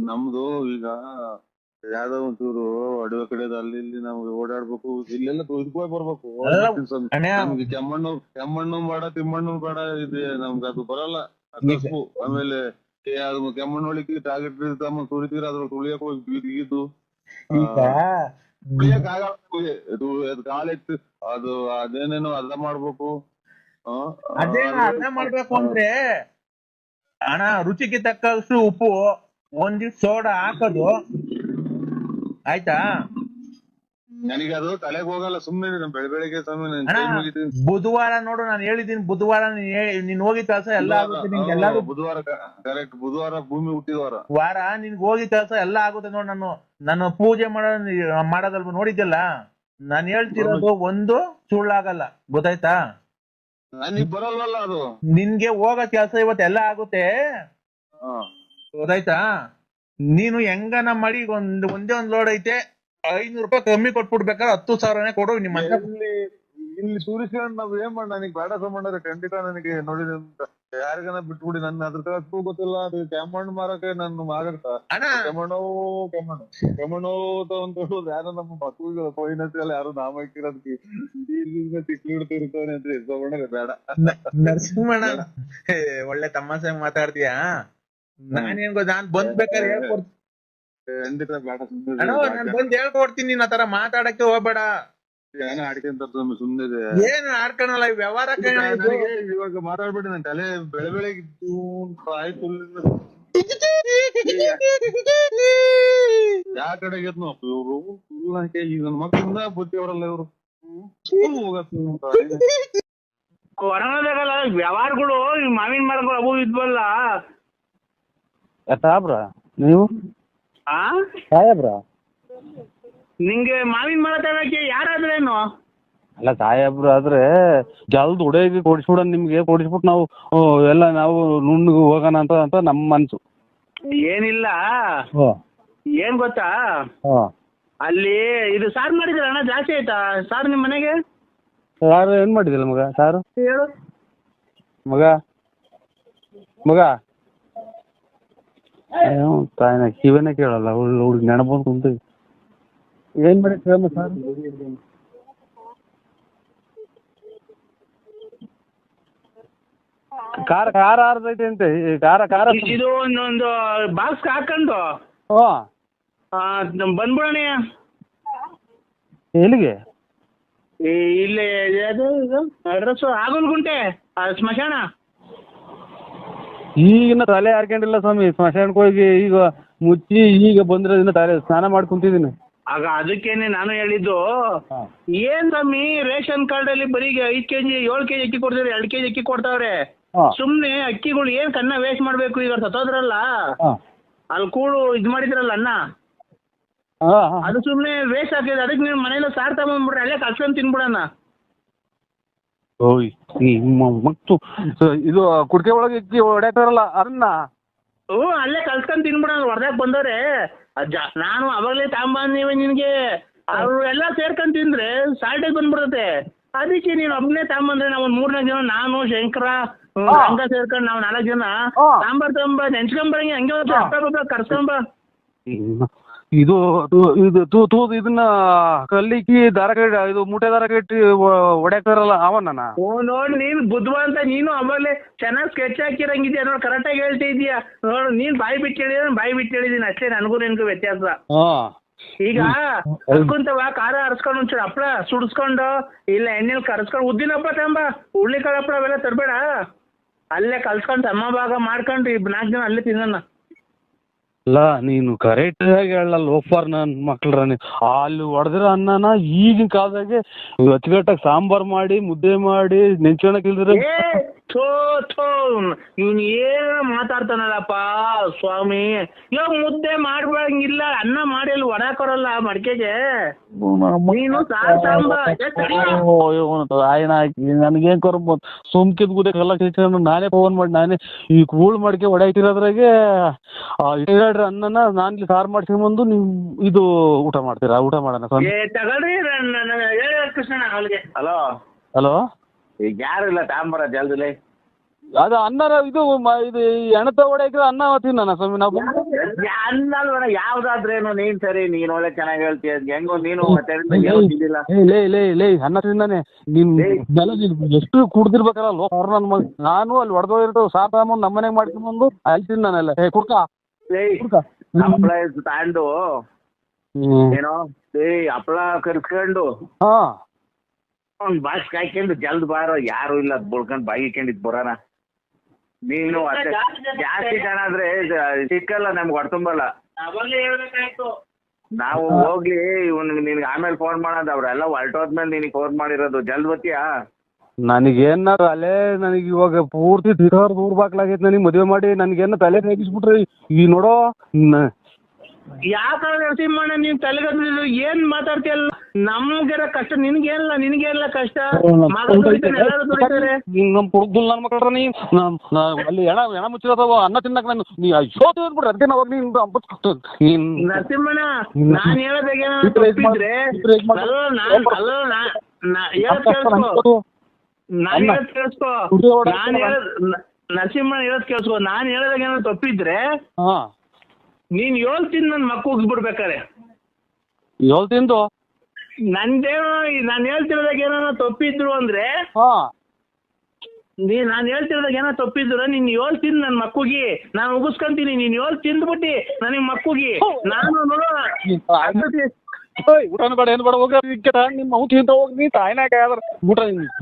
ನಮ್ದು ಈಗ ಯಾವ್ದೋ ಒಂಚೂರು ಅಡವೆ ಕಡೆದ ಅಲ್ಲಿ ಇಲ್ಲಿ ನಾವು ಓಡಾಡ್ಬೇಕು, ಇಲ್ಲೆಲ್ಲ ಇದಕ್ಕೋಗಿ ಬರ್ಬೇಕು. ನಮ್ಗೆ ಕೆಮ್ಮಣ್ಣು ಬೇಡ, ತಿಮ್ಮಣ್ಣು ಬೇಡ, ಇದೆ ನಮ್ಗೆ ಅದು ಬರಲ್ಲ. ಆಮೇಲೆ ಕೆಮ್ಮಣ್ಣು ಹೊಳಿಕೆ ಟಾರ್ಗೆಟ್ ತಮ್ಮ ಸುರಿತೀರ, ಅದ್ರ ತುಳಿಯಕ್ ಹೋಗಿ ಬೀದಿಗಿದ್ದು ತುಳಿಯಕ್ ಆಗಲ್ಲ. ಕಾಲೆತ್ತು ಅದು ಅದೇನೇನೋ ಅರ್ಧ ಮಾಡ್ಬೇಕು. ಅರ್ಧ ಮಾಡ್ಬೇಕು ಅಂದ್ರೆ ಅಣ್ಣ, ರುಚಿಗೆ ತಕ್ಕಷ್ಟು ಉಪ್ಪು, ಒಂದಿಷ್ಟು ಸೋಡಾ ಹಾಕೋದು, ಆಯ್ತಾ? ನನಗೆ ಅದು ತಲೆಗೆ ಹೋಗಲ್ಲ, ಸುಮ್ನೆ ಬೆಳಗ್ಗೆ ಬುಧವಾರ ನೋಡು, ನಾನು ಹೇಳಿದೀನಿ, ಬುಧವಾರ ನೀನ್ ಹೋಗಿ ಕೆಲಸ ಎಲ್ಲ ಆಗುತ್ತೆ ನಿನ್ಗೆ. ಎಲ್ಲಾರು ಬುಧವಾರ ಕರೆಕ್ಟ್, ಬುಧವಾರ ಭೂಮಿ ಹುಟ್ಟಿದವಾರ ವಾರ ನಿನ್ಗೆ ಹೋಗಿ ಕೆಲಸ ಎಲ್ಲ ಆಗುತ್ತೆ ನೋಡು. ನಾನು ಪೂಜೆ ಮಾಡೋದಲ್ವ ನೋಡಿದ್ದಲ್ಲ, ನಾನು ಹೇಳ್ತಿರೋದು ಒಂದು ಸುಳ್ಳಾಗಲ್ಲ, ಗೊತ್ತಾಯ್ತಾ? ನನಗ್ ಬರಲ್ವಲ್ಲ ಅದು. ನಿನ್ಗೆ ಹೋಗೋ ಕೆಲಸ ಇವತ್ತೆಲ್ಲ ಆಗುತ್ತೆ, ಗೊತ್ತಾಯ್ತಾ? ನೀನು ಹೆಂಗನ ಮಾಡಿ ಒಂದೇ ಒಂದ್ ಲೋಡ್ ಐತೆ, 500 ರೂಪಾಯಿ ಕಮ್ಮಿ ಕೊಟ್ಬಿಡ್ಬೇಕಾದ್ರೆ 10,000ನೇ ಕೊಡು. ನಿಮ್ಮ ಇಲ್ಲಿ ಸೂರಿಸ್ಕೊಂಡು ನಾವ್ ಏನ್ ಮಾಡ, ನನಗ್ ಬೇಡ ಸಂಬಂಧ ಖಂಡಿತ ನನಗೆ ನೋಡಿ ಯಾರಿಗಾನ ಬಿಟ್ಬಿಡಿ. ನನ್ನ ಅದ್ರ ಗೊತ್ತಿಲ್ಲ, ಅದು ಕೆಮ್ಮಣ್ಣು ಮಾರಕ್ಕೆ ನನ್ನ ಮಾರಾಟ ಕೆಮ್ಮಣ್ಣು ಅಂತ ಯಾರೋ ನಮ್ಮ ಮಕ್ಕಳು ಫೈನಾನ್ಸಿಯಲ್ ಯಾರು ನಾಮ ಹಾಕಿರೋದಕ್ಕೆ ತಿಕ್ಕಿಡ್ತಿರ್ತಾನೆ ಅಂತ ಸೋಮಣ್ಣ ಬೇಡ. ನರಸಿಂಹಣ್ಣ ಒಳ್ಳೆ ತಮಾಷೆ ಮಾತಾಡ್ತೀಯಾ? ನಾನೇನ್ ನಾನ್ ಬಂದ್ಬೇಕಾದ್ರೆ ಹೇಳ್ಕೊಡ್ತೀನಿ, ಖಂಡಿತ ಬೇಡ. ನಾನ್ ಬಂದ್ ಹೇಳ್ಕೊಡ್ತೀನಿ, ನೀನ್ ಆತರ ಮಾತಾಡಕ್ಕೆ ಹೋಗ್ಬೇಡ. ಏನೋ ಆಡ್ಕೊಂತಾರ ಸುಮ್ಮನೆ, ಏನ್ ಆಡ್ಕೊಳಲ್ಲ, ವ್ಯವಹಾರ ಇವಾಗ ಮಾತಾಡ್ಬಿಟ್ಟು ನನ್ ತಲೆ ಬೆಳಗ್ಗೆ ಆಯ್ತು. ಯಾ ಕಡೆಗೆ ಇವ್ರು ಈಗ ನನ್ ಮಕ್ಕಳಿಂದ ಬುದ್ಧಿ ಅವರಲ್ಲ ಇವ್ರು ಹೊರಗಲ್ಲ ವ್ಯವಹಾರಗಳು. ಈ ಮಾವಿನ ಮರಗಳು ಅವು ಇದ್ವಲ್ಲ ಬ್ರ, ನೀವು ಬ್ರ, ನಿಂಗೆ ಮಾವಿನ ಮರ ತರಕ್ಕೆ ಯಾರಾದ್ರೇನು? ಅಲ್ಲ ಸಾಹೇಬ್ರು ಆದ್ರೆ ಜಲ್ದ್ ಹೊಡೆಗೆ ಕೊಡಿಸ್ಬಿಡ ನಿಮ್ಗೆ ಕೊಡಿಸ್ಬಿಟ್ಟು ನಾವು ಎಲ್ಲ ನಾವು ನುಣ್ಣಗೆ ಹೋಗೋಣ ಅಂತ ನಮ್ಮ ಮನ್ಸು. ಏನಿಲ್ಲ, ಏನ್ ಗೊತ್ತಾ, ಅಲ್ಲಿ ಇದು ಸಾರು ಮಾಡಿದ್ರ ಅಣ್ಣ ಜಾಸ್ತಿ ಆಯ್ತಾ ಸಾರು ನಿಮ್ ಮನೆಗೆ? ಸಾರು ಏನ್ ಮಾಡಿದಿಲ್ಲ ಮಗ? ಸಾರು ಹೇಳು ಮಗ ಮಗ ತಾಯಿನ ಕಿವನೇ ಕೇಳಲ್ಲ ಹುಡುಗಿ ನೆನಪಂದು ಕುಂತೀವಿ. ಏನ್ ಮಾಡಿ ಕೇಳಮ್ಮ ಸಾರು? ಖಾರ ಖಾರ ಆರ್ದೈತೆ ಅಂತೆ. ಖಾರ ಖಾರ ಇದು ಒಂದೊಂದು ಬಾಕ್ಸ್ ಹಾಕೊಂಡು ಬಂದ್ಬಿಡೋಣ. ಎಲ್ಲಿಗೆ? ಇಲ್ಲಿ ಅದು ಅಡ್ರೆಸ್ ಆಗಲ್ಗುಂಟೆ ಸ್ಮಶಾನ. ಈಗಿನ ತಲೆ ಹಾರ್ಕೊಂಡಿಲ್ಲ ಸ್ವಾಮಿ, ಸ್ಮಶಾನಕ್ಕೆ ಹೋಗಿ ಈಗ ಮುಚ್ಚಿ ಈಗ ಬಂದಿರೋದಿನ ತಲೆ ಸ್ನಾನ ಮಾಡಿ ಕುಂತಿದ್ದೀನಿ. ಆಗ ಅದಕ್ಕೇನೆ ನಾನು ಹೇಳಿದ್ದು, ಏನ್ ಸ್ವಾಮಿ ರೇಷನ್ ಕಾರ್ಡ್ ಅಲ್ಲಿ ಬರೀ 5 kg 7 kg ಅಕ್ಕಿ ಕೊಡ್ತಾರೆ, 2 kg ಅಕ್ಕಿ ಕೊಡ್ತಾವ್ರೆ. ಸುಮ್ನೆ ಅಕ್ಕಿಗಳು ಏನ್ ಕನ್ನ ವೇಸ್ಟ್ ಮಾಡ್ಬೇಕು? ಈಗ ಸತ್ತೋದ್ರಲ್ಲ ಅಲ್ಲಿ ಕೂಡು ಇದ್ ಮಾಡಿದ್ರಲ್ಲ ಅನ್ನ, ಅದು ಸುಮ್ನೆ ವೇಸ್ಟ್ ಆಗಿದೆ. ಅದಕ್ಕೆ ನೀವು ಮನೇಲಿ ಸಾರ್ ತಗೊಂಡ್ಬಿಡ್ರಿ, ಅಲ್ಲೇ ಕಲ್ಸ್ಕೊಂಡ್ ತಿನ್ಬಿಡಣ. ಓಯ್ ಮತ್ತು ಇದು ಕುಡ್ಕೆ ಒಳಗೆ ಇಕ್ಕಿ ಹೊಡ್ಯಾತಾರಲ್ಲ ಅದನ್ನ ಅಲ್ಲೇ ಕಲ್ಸ್ಕೊಂಡ್ ತಿನ್ಬಿಡಣ. ಹೊರದಾಗ ಬಂದವ್ರೆ ನಾನು ಅವಾಗಲೇ ತಗೊಂಬಂದಿವೆ ನಿನ್ಗೆ. ಅವ್ರು ಎಲ್ಲ ಸೇರ್ಕೊಂಡ್ ತಿಂದ್ರೆ ಸಾಲ್ಟೇಜ್ ಬಂದ್ಬಿಡ್ತತೆ. ಅದಕ್ಕೆ ನೀನು ಒಬ್ಬನೇ ತಗೊಂಬಂದ್ರೆ ನಾವು 3-4 ಜನ, ನಾನು ಶಂಕರ ಹಂಗ ಸೇರ್ಕೊಂಡು ನಾವು 4 ಜನ ಸಾಂಬಾರ್ ತಗೊಂಬ ನೆಂಚ್ಕೊಂಬರಂಗೆ ಹಂಗೆ ಹಬ್ಬ ಕರ್ಸ್ಕೊಂಬ. ಇದು ಇದನ್ನ ಕಲ್ಲಿಕ್ಕಿ ದಾರ ಇದು ಮೂಟೆ ದಾರ ಕಟ್ಟಿ ಹೊಡ್ಯಾಕ್ತಾರಲ್ಲ ಅವನ್ನ ನೋಡಿ ನೀನ್ ಬುದ್ಧಿವಂತ. ನೀನು ಅವಾಗಲೇ ಚೆನ್ನಾಗಿ ಸ್ಕೆಚ್ ಹಾಕಿರಂಗಿದ್ಯಾ ನೋಡಿ, ಕರೆಕ್ಟಾಗಿ ಹೇಳ್ತಾ ಇದೀಯಾ ನೋಡು. ನೀನ್ ಬಾಯಿ ಬಿಟ್ಟು ಹೇಳಿದ್ರೆ ಬಾಯಿ ಬಿಟ್ಟು ಹೇಳಿದೀನಿ ಅಷ್ಟೇ, ನನಗೂ ನಿನ್ಗೂ ವ್ಯತ್ಯಾಸ. ಈಗ ಕರ್ಕೊಂತವ ಖಾರ ಹರ್ಸ್ಕೊಂಡು ಒಂಚೂರು ಹಪ್ಪಳ ಸುಡಿಸ್ಕೊಂಡು ಇಲ್ಲ ಎಣ್ಣೆಲಿ ಕರ್ಸ್ಕೊಂಡು ಉದ್ದಿನ ಹಬ್ಬ ತಂಬ, ಹುಳ್ಳಿಕಾಳು ಹಪ್ಪಳ ಅವೆಲ್ಲ ತರಬೇಡ. ಅಲ್ಲೇ ಕಲ್ಸ್ಕೊಂಡು ಸಮ ಭಾಗ ಮಾಡ್ಕೊಂಡು 4 ಜನ ಅಲ್ಲೇ ತಿನ್ನೋಣ. ಅಲ್ಲ ನೀನು ಕರೆಕ್ಟ್ ಆಗಿ ಹೇಳಲ್ಲ ಲೋಫರ್ ನನ್ನ ಮಕ್ಳ್ರ. ಅಲ್ಲಿ ಹೊಡೆದಿರೋ ಅನ್ನನ ಈಗಿನ ಕಾಲದಾಗೆ ಅಚ್ಚುಕಟ್ಟಾಗಿ ಸಾಂಬಾರ್ ಮಾಡಿ ಮುದ್ದೆ ಮಾಡಿ ನೆಂಚ್ಕೊಳಕ್ ಇಲ್ದ್ರೆ ಇವ್ನು ಏನ ಮಾತಾಡ್ತಾನಲ್ಲಪ್ಪ ಸ್ವಾಮಿ. ಇವಾಗ ಮುದ್ದೆ ಮಾಡ್ಬಂಗಿಲ್ಲ, ಅನ್ನ ಮಾಡಿ ಅಲ್ಲಿ ಹೊಡಾಕೊರಲ್ಲ ಮಡಿಕೆಗೆ. ನೀನು ಆಯ್ನ ಹಾಕಿ ನನ್ಗೇನ್ ಕೊರ ಸುಮ್ಕಿದ್ ಗುದೆ ಕಲ್ಲ ನಾನೇ ಫೋನ್ ಮಾಡಿ ನಾನೇ ಈ ಕೂಳ್ ಮಡಿಕೆ ಹೊಡಾಯ್ತಿರೋದ್ರಾಗೆ ಅನ್ನನ ನಾನ್ ಸಾರು ಮಾಡ್ಸ್ಕೊಂಡ್ಬಂದು ನೀವು ಇದು ಊಟ ಮಾಡ್ತೀರಾ? ಊಟ ಮಾಡೋಣ ತಗೊಳ್ರಿ ಕೃಷ್ಣ. ಹಲೋ ಹಲೋ, ಈಗ ಯಾರು ಇಲ್ಲ ತಾಂಬರ ಜಲ್ದಿಲೆ. ಅದು ಅನ್ನ ಇದು ಎಣತ ಹೊಡೆಯಕ್ಕೆ ಅನ್ನ ತಿನ್ನ ಸ್ವಾಮಿ ನಾವು. ಅನ್ನಲ್ವನ ಯಾವ್ದಾದ್ರೇನು ನೀನ್ ಸರಿ, ನೀನ್ ಒಳ್ಳೆ ಚೆನ್ನಾಗಿ ಹೇಳ್ತೀಯ. ಹೆಂಗೋ ನೀನು ಲೇ ಅನ್ನ ತಿಂದಾನೆ ನೀನ್ ಎಷ್ಟು ಕುಡ್ದಿರ್ಬೇಕಲ್ಲ ಲೋಕ ನನ್ ಮಗ. ನಾನು ಅಲ್ಲಿ ಹೊಡೆದೋಗಿರ್ತಾವ ಸಾರ್ ತಗೊಂಬಂದು ನಮ್ಮ ಮನೆಗೆ ಮಾಡ್ಕೊಂಡ್ಬಂದು ಅಲ್ಲಿ ತಿನ್ನಾನೆಲ್ಲ. ಕುಡ್ಕ ಹಪ್ಪಳ ತಾಂಡು ಏನೋ ಹಪ್ಪಳ ಕರ್ಸ್ಕೊಂಡು ಒಂದ್ ಬಾಸ್ ಕಾಯ್ಕೊಂಡು ಜಲ್ದ್ ಬಾರೋ, ಯಾರು ಇಲ್ಲ ಬುಳ್ಕೊಂಡ್ ಬಾಯಿ ಇಟ್ಕೊಂಡಿದ್ ಬರೋಣ. ನೀನು ಅಷ್ಟೇ ಜಾಸ್ತಿ ಜನ ಆದ್ರೆ ಸಿಕ್ಕಲ್ಲ, ನಮ್ಗೆ ಹೊಡ್ತುಂಬಲ್ಲ. ನಾವು ಹೋಗ್ಲಿ ನಿನ್ಗೆ ಆಮೇಲೆ ಫೋನ್ ಮಾಡೋದು, ಅವ್ರೆಲ್ಲ ಹೊರಟೋದ್ಮೇಲೆ ನಿನಗೆ ಫೋನ್ ಮಾಡಿರೋದು. ಜಲ್ದ್ ಬತ್ತೀಯಾ? ನನಗೇನ ತಲೆ ನನಗೆ ಇವಾಗ ಪೂರ್ತಿ ದೂರ ಬಾಕ್ಲಾಗೈತೆ. ನನಗೆ ಮದುವೆ ಮಾಡಿ ನನಗೇನ ತಲೆ ರೇಗಿಸ್ಬಿಟ್ರಿ ಈ ನೋಡೋ. ಯಾಕೆ ನರಸಿಂಹಣ್ಣ ನೀನ್ ತಲೆಗದ್ದು ಏನ್ ಮಾತಾಡ್ತೀಯಲ್ಲ? ನಮ್ಗೆಲ್ಲ ಕಷ್ಟ, ನಿನ್ಗೇನಿಲ್ಲ ಕಷ್ಟ. ನಮ್ ಕುಡ್ದು ನನ್ ಮಕ್ಕಳ್ರ ನೀ ಅಲ್ಲಿ ಎಣ ಮುಚ್ಚಿರೋದವ ಅನ್ನ ತಿನ್ನಕ್ ನಾನು ನೀ ಅಯ್ಯೋತ್ ಬಿಡ್ರಿ. ಅದಕ್ಕೆ ನಾವು ನರಸಿಂಹಣ್ಣ ನಾನ್ ಹೇಳೋದಾಗೇನ ತಪ್ಪಿದ್ರೆ ನರಸಿಂಹಣ್ಣ ಹೇಳೋದ್ ಕೇಳಿಸ್ಕೊ. ನಾನ್ ಹೇಳೋದಾಗ ಏನಾದ್ರು ತಪ್ಪಿದ್ರೆ ನೀನ್ 7 ತಿಂದು ನನ್ ಮಕ್ಕ ಹೋಗ್ಬಿಡ್ಬೇಕಾರೆ 7 ತಿಂದು ನಂದೇನೋ ನಾನು ಹೇಳ್ತಿರೋದಾಗ ಏನಾರ ತಪ್ಪಿದ್ರು ಅಂದ್ರೆ ನಾನು ಹೇಳ್ತಿರೋದಾಗ ಏನೋ ತಪ್ಪಿದ್ರು ನೀನ್ 7 ತಿಂದು ನನ್ ಮಕ್ಕುಗಿ ನಾನು ಉಗಿಸ್ಕೊಂತೀನಿ. ನೀನ್ 7 ತಿಂದ್ಬಿಟ್ಟಿ ನನಗ್ ಮಕ್ಕುಗಿ ನಾನು ನೋಡೋ ಊಟನ ಬೇಡ ಏನು ಬೇಡ ಹೋಗ ನಿಮ್ಮ ಮೌ ತಿಂತ ಹೋಗಿ ನೀ ತಾಯಿನಾಗ ಊಟ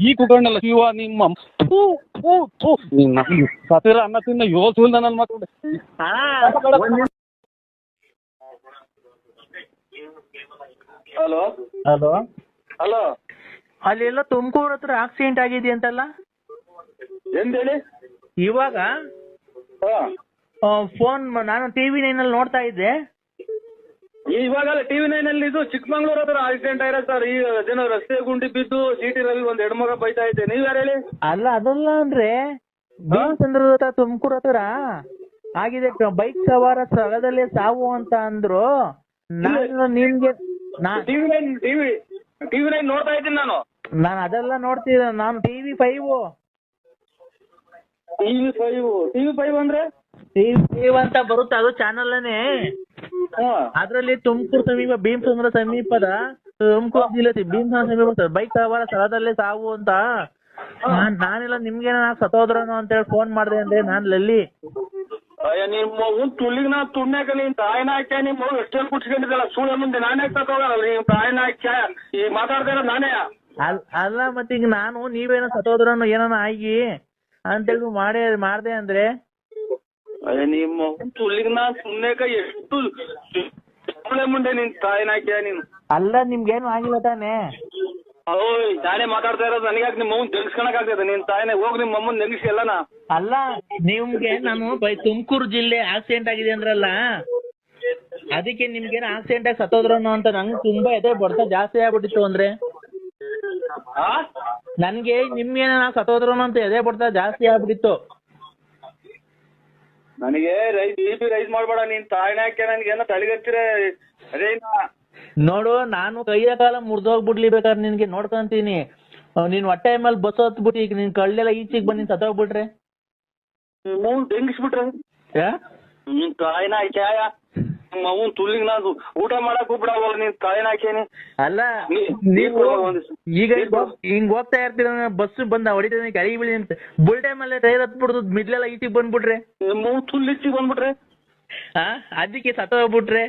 ಈ ಕುಕೊಂಡಲ್ಲ ಶಿವ ನಿಮ್ಮ ಸತ್ತಿರ ಅನ್ನ ತಿನ್ನ 7 ತಿಂದ ನನ್ನ ಮಕ್ಕಳು. ಹಲೋ ಹಲೋ ಹಲೋ ಅಲ್ಲೆಲ್ಲ ತುಮಕೂರು ಹತ್ರ ಆಕ್ಸಿಡೆಂಟ್ ಆಗಿದೆಯಂತಲ್ಲ? ಎಂದೇಳಿ? ಇವಾಗ ಫೋನ್ ನಾನು TV9 ಅಲ್ಲಿ ನೋಡ್ತಾ ಇದ್ದೆ. ಇವಾಗಲ್ಲ TV9 ಅಲ್ಲಿ ಇದು ಚಿಕ್ಕಮಂಗ್ಳೂರ್ ಹತ್ರ ಆಕ್ಸಿಡೆಂಟ್ ಆಗಿರೋ ಸರ್. ಈ ಜನ ರಸ್ತೆ ಗುಂಡಿ ಬಿದ್ದು ಸಿಟಿ ರವಿ ಒಂದ್ ಹೆಣ್ಮಗ ಬೈತಾ ಇದೆ. ನೀವ್ ಯಾರು ಹೇಳಿ? ಅಲ್ಲ ಅದಲ್ಲ ಅಂದ್ರೆ ಭೀಮಸಂದ್ರ ಹತ್ರ ತುಮಕೂರು ಹತ್ರ ಆಗಿದೆ, ಬೈಕ್ ಸವಾರ ಸ್ಥಳದಲ್ಲೇ ಸಾವು ಅಂತ ಅಂದ್ರು. ನಾನು ನಿಮ್ಗೆ TV9 ನೋಡ್ತಾ ಇದ್ದೀನಿ ನಾನು ಅದೆಲ್ಲ ನೋಡ್ತಿದ್ದೆ. ನಾನು TV5 ಅಂದ್ರೆ TV5 ಅಂತ ಬರುತ್ತೆ, ಅದು ಚಾನಲ್ನೇ. ಅದ್ರಲ್ಲಿ ತುಮಕೂರು ಸಮೀಪ ಭೀಮಸಂದ್ರ ಸಮೀಪದ ತುಮಕೂರು ಜಿಲ್ಲೆ ಭೀಮಸಂದ್ರ ಸಮೀಪ ಬೈಕ್ ಸವಾರ ಸ್ಥಳದಲ್ಲೇ ಸಾವು ಅಂತ. ನಾನೆಲ್ಲ ನಿಮ್ಗೆ ಸತ್ತೋದ್ರನು ಅಂತ ಹೇಳಿ ಫೋನ್ ಮಾಡ್ದೆ ಅಂದ್ರೆ ನಾನ್ ಲಲ್ಲಿ. ಅಯ್ಯ ನಿಮ್ಮ ತುಳಿಗ್ ನಾ ತುಣ್ಯಾಕ ನೀನ್ ತಾಯಿನ ಹಾಕ್ಯ ನಿಮ್ ಮಗು ಎಷ್ಟೆಲ್ಲ ಕುಟ್ಸ್ಕೊಂಡಿದ್ದಲ್ಲ ಸುಳ್ಳ ಮುಂದೆ ನಾನೇ ಸತ್ತೋಗಲ್ಲ. ನೀವ್ ತಾಯಿನ ಹಾಕ್ಯ ಈ ಮಾತಾಡ್ತಾ ಇರೋದು ನಾನೇ. ಅಲ್ಲ ಮತ್ತೆ ಈಗ ನಾನು ನೀವೇನೋ ಸತ್ತೋದ್ರನು ಏನಾನ ಆಗಿ ಅಂತೇಳಿ ಮಾಡ್ದೆ ಅಂದ್ರೆ ಅಯ್ಯ ನಿಮ್ಮ ತುಳಿಗ್ ನಾ ಸುಮ್ನೆಕ ಎಷ್ಟು ಮುಂದೆ ನಿನ್ ತಾಯಿನ ಹಾಕ್ಯ ನೀನು. ಅಲ್ಲ ನಿಮ್ಗೇನು ಆಗಿಲ್ಲ ತಾನೆ? ಓಯ್ ನಾನೇ ಮಾತಾಡ್ತಾ ಇರೋದು. ನನಗ್ಯಾಕೆ ನಿಮ್ಮ ಮಗನ್ ತೆಗಿಸ್ಕೊಳಕ್ ಆಗ್ತದೆ? ನಿನ್ ತಾಯಿನ ಹೋಗಿ ನಿಮ್ಮ ಅಮ್ಮನ್ ನೆಗಿಸಿ ಎಲ್ಲನ. ಅಲ್ಲ ನಿಮ್ಗೆ ನಾನು ತುಮಕೂರು ಜಿಲ್ಲೆ ಆಕ್ಸಿಡೆಂಟ್ ಆಗಿದೆ ಅಂದ್ರಲ್ಲ, ಅದಕ್ಕೆ ನಿಮ್ಗೇನು ಆಕ್ಸಿಡೆಂಟ್ ಆಗಿ ಸತ್ತೋದ್ರನು ಅಂತ ನಂಗೆ ತುಂಬಾ ಎದೆ ಬಡ್ತ ಜಾಸ್ತಿ ಆಗ್ಬಿಟ್ಟಿತ್ತು. ಅಂದ್ರೆ ನನ್ಗೆ ನಿಮ್ಗೇನ ಸತ್ತೋದ್ರನು ಅಂತ ಎದೆ ಬಡ್ತ ಜಾಸ್ತಿ ಆಗ್ಬಿಟ್ಟಿತ್ತು. ನನಗೆ BP ರೈಸ್ ಮಾಡ್ಬೇಡ. ನೀನ್ ತಾಯಿನ ಹಾಕ್ಯ ನನ್ಗೇನೋ ತಲೆಗಚ್ಚಿರೆ ಅದೇ ನೋಡು, ನಾನು ಕೈಯ ಕಾಲ ಮುರಿದೋಗ್ಬಿಡ್ಲಿ ಬೇಕಾದ್ರೆ ನಿನ್ಗೆ ನೋಡ್ಕೊಂತೀನಿ. ನೀನ್ ಹೊಟ್ಟೆ ಮೇಲೆ ಬಸ್ ಹತ್ಬಿಟ್ಟು ಈಗ ನಿನ್ ಕಳ್ಳೆಲ್ಲ ಈಚೆಗೆ ಬಂದು ಸತ್ತೋಗ್ಬಿಟ್ರೆ ಹೆಂಗಿಸ್ಬಿಟ್ರೆ ನಿನ್ ತಾಯಿನ ಹಾಕ್ಯಾಯ ನಿಮ್ಮ ಅವನ್ ತುಲ್ಲಿಗ್ ನಾನು ಊಟ ಮಾಡಕ್ ಹೋಗ್ಬಿಡವ ನಿನ್ ತಾಯಿನ ಹಾಕ್ಯಾನಿ. ಅಲ್ಲ ನೀವು ಈಗ ಹಿಂಗ್ ಹೋಗ್ತಾ ಇರ್ತೀರ, ಬಸ್ ಬಂದ ಹೊಡಿತೀನಿ ಕೈ ಬೀಳಿ ಅಂತ ಬುಲ್ಟೆ ಮೇಲೆ ಟೈರ್ ಹತ್ಬಿಡ್ದು ಮಿಡ್ಲೆಲ್ಲ ಈಚೆಗೆ ಬಂದ್ಬಿಟ್ರೆ ನಿಮ್ಮ ತುಲ್ಲಿಚ್ಚಿಗೆ ಬಂದ್ಬಿಟ್ರೆ ಅದಕ್ಕೆ ಸತ್ತೋಗ್ಬಿಟ್ರೆ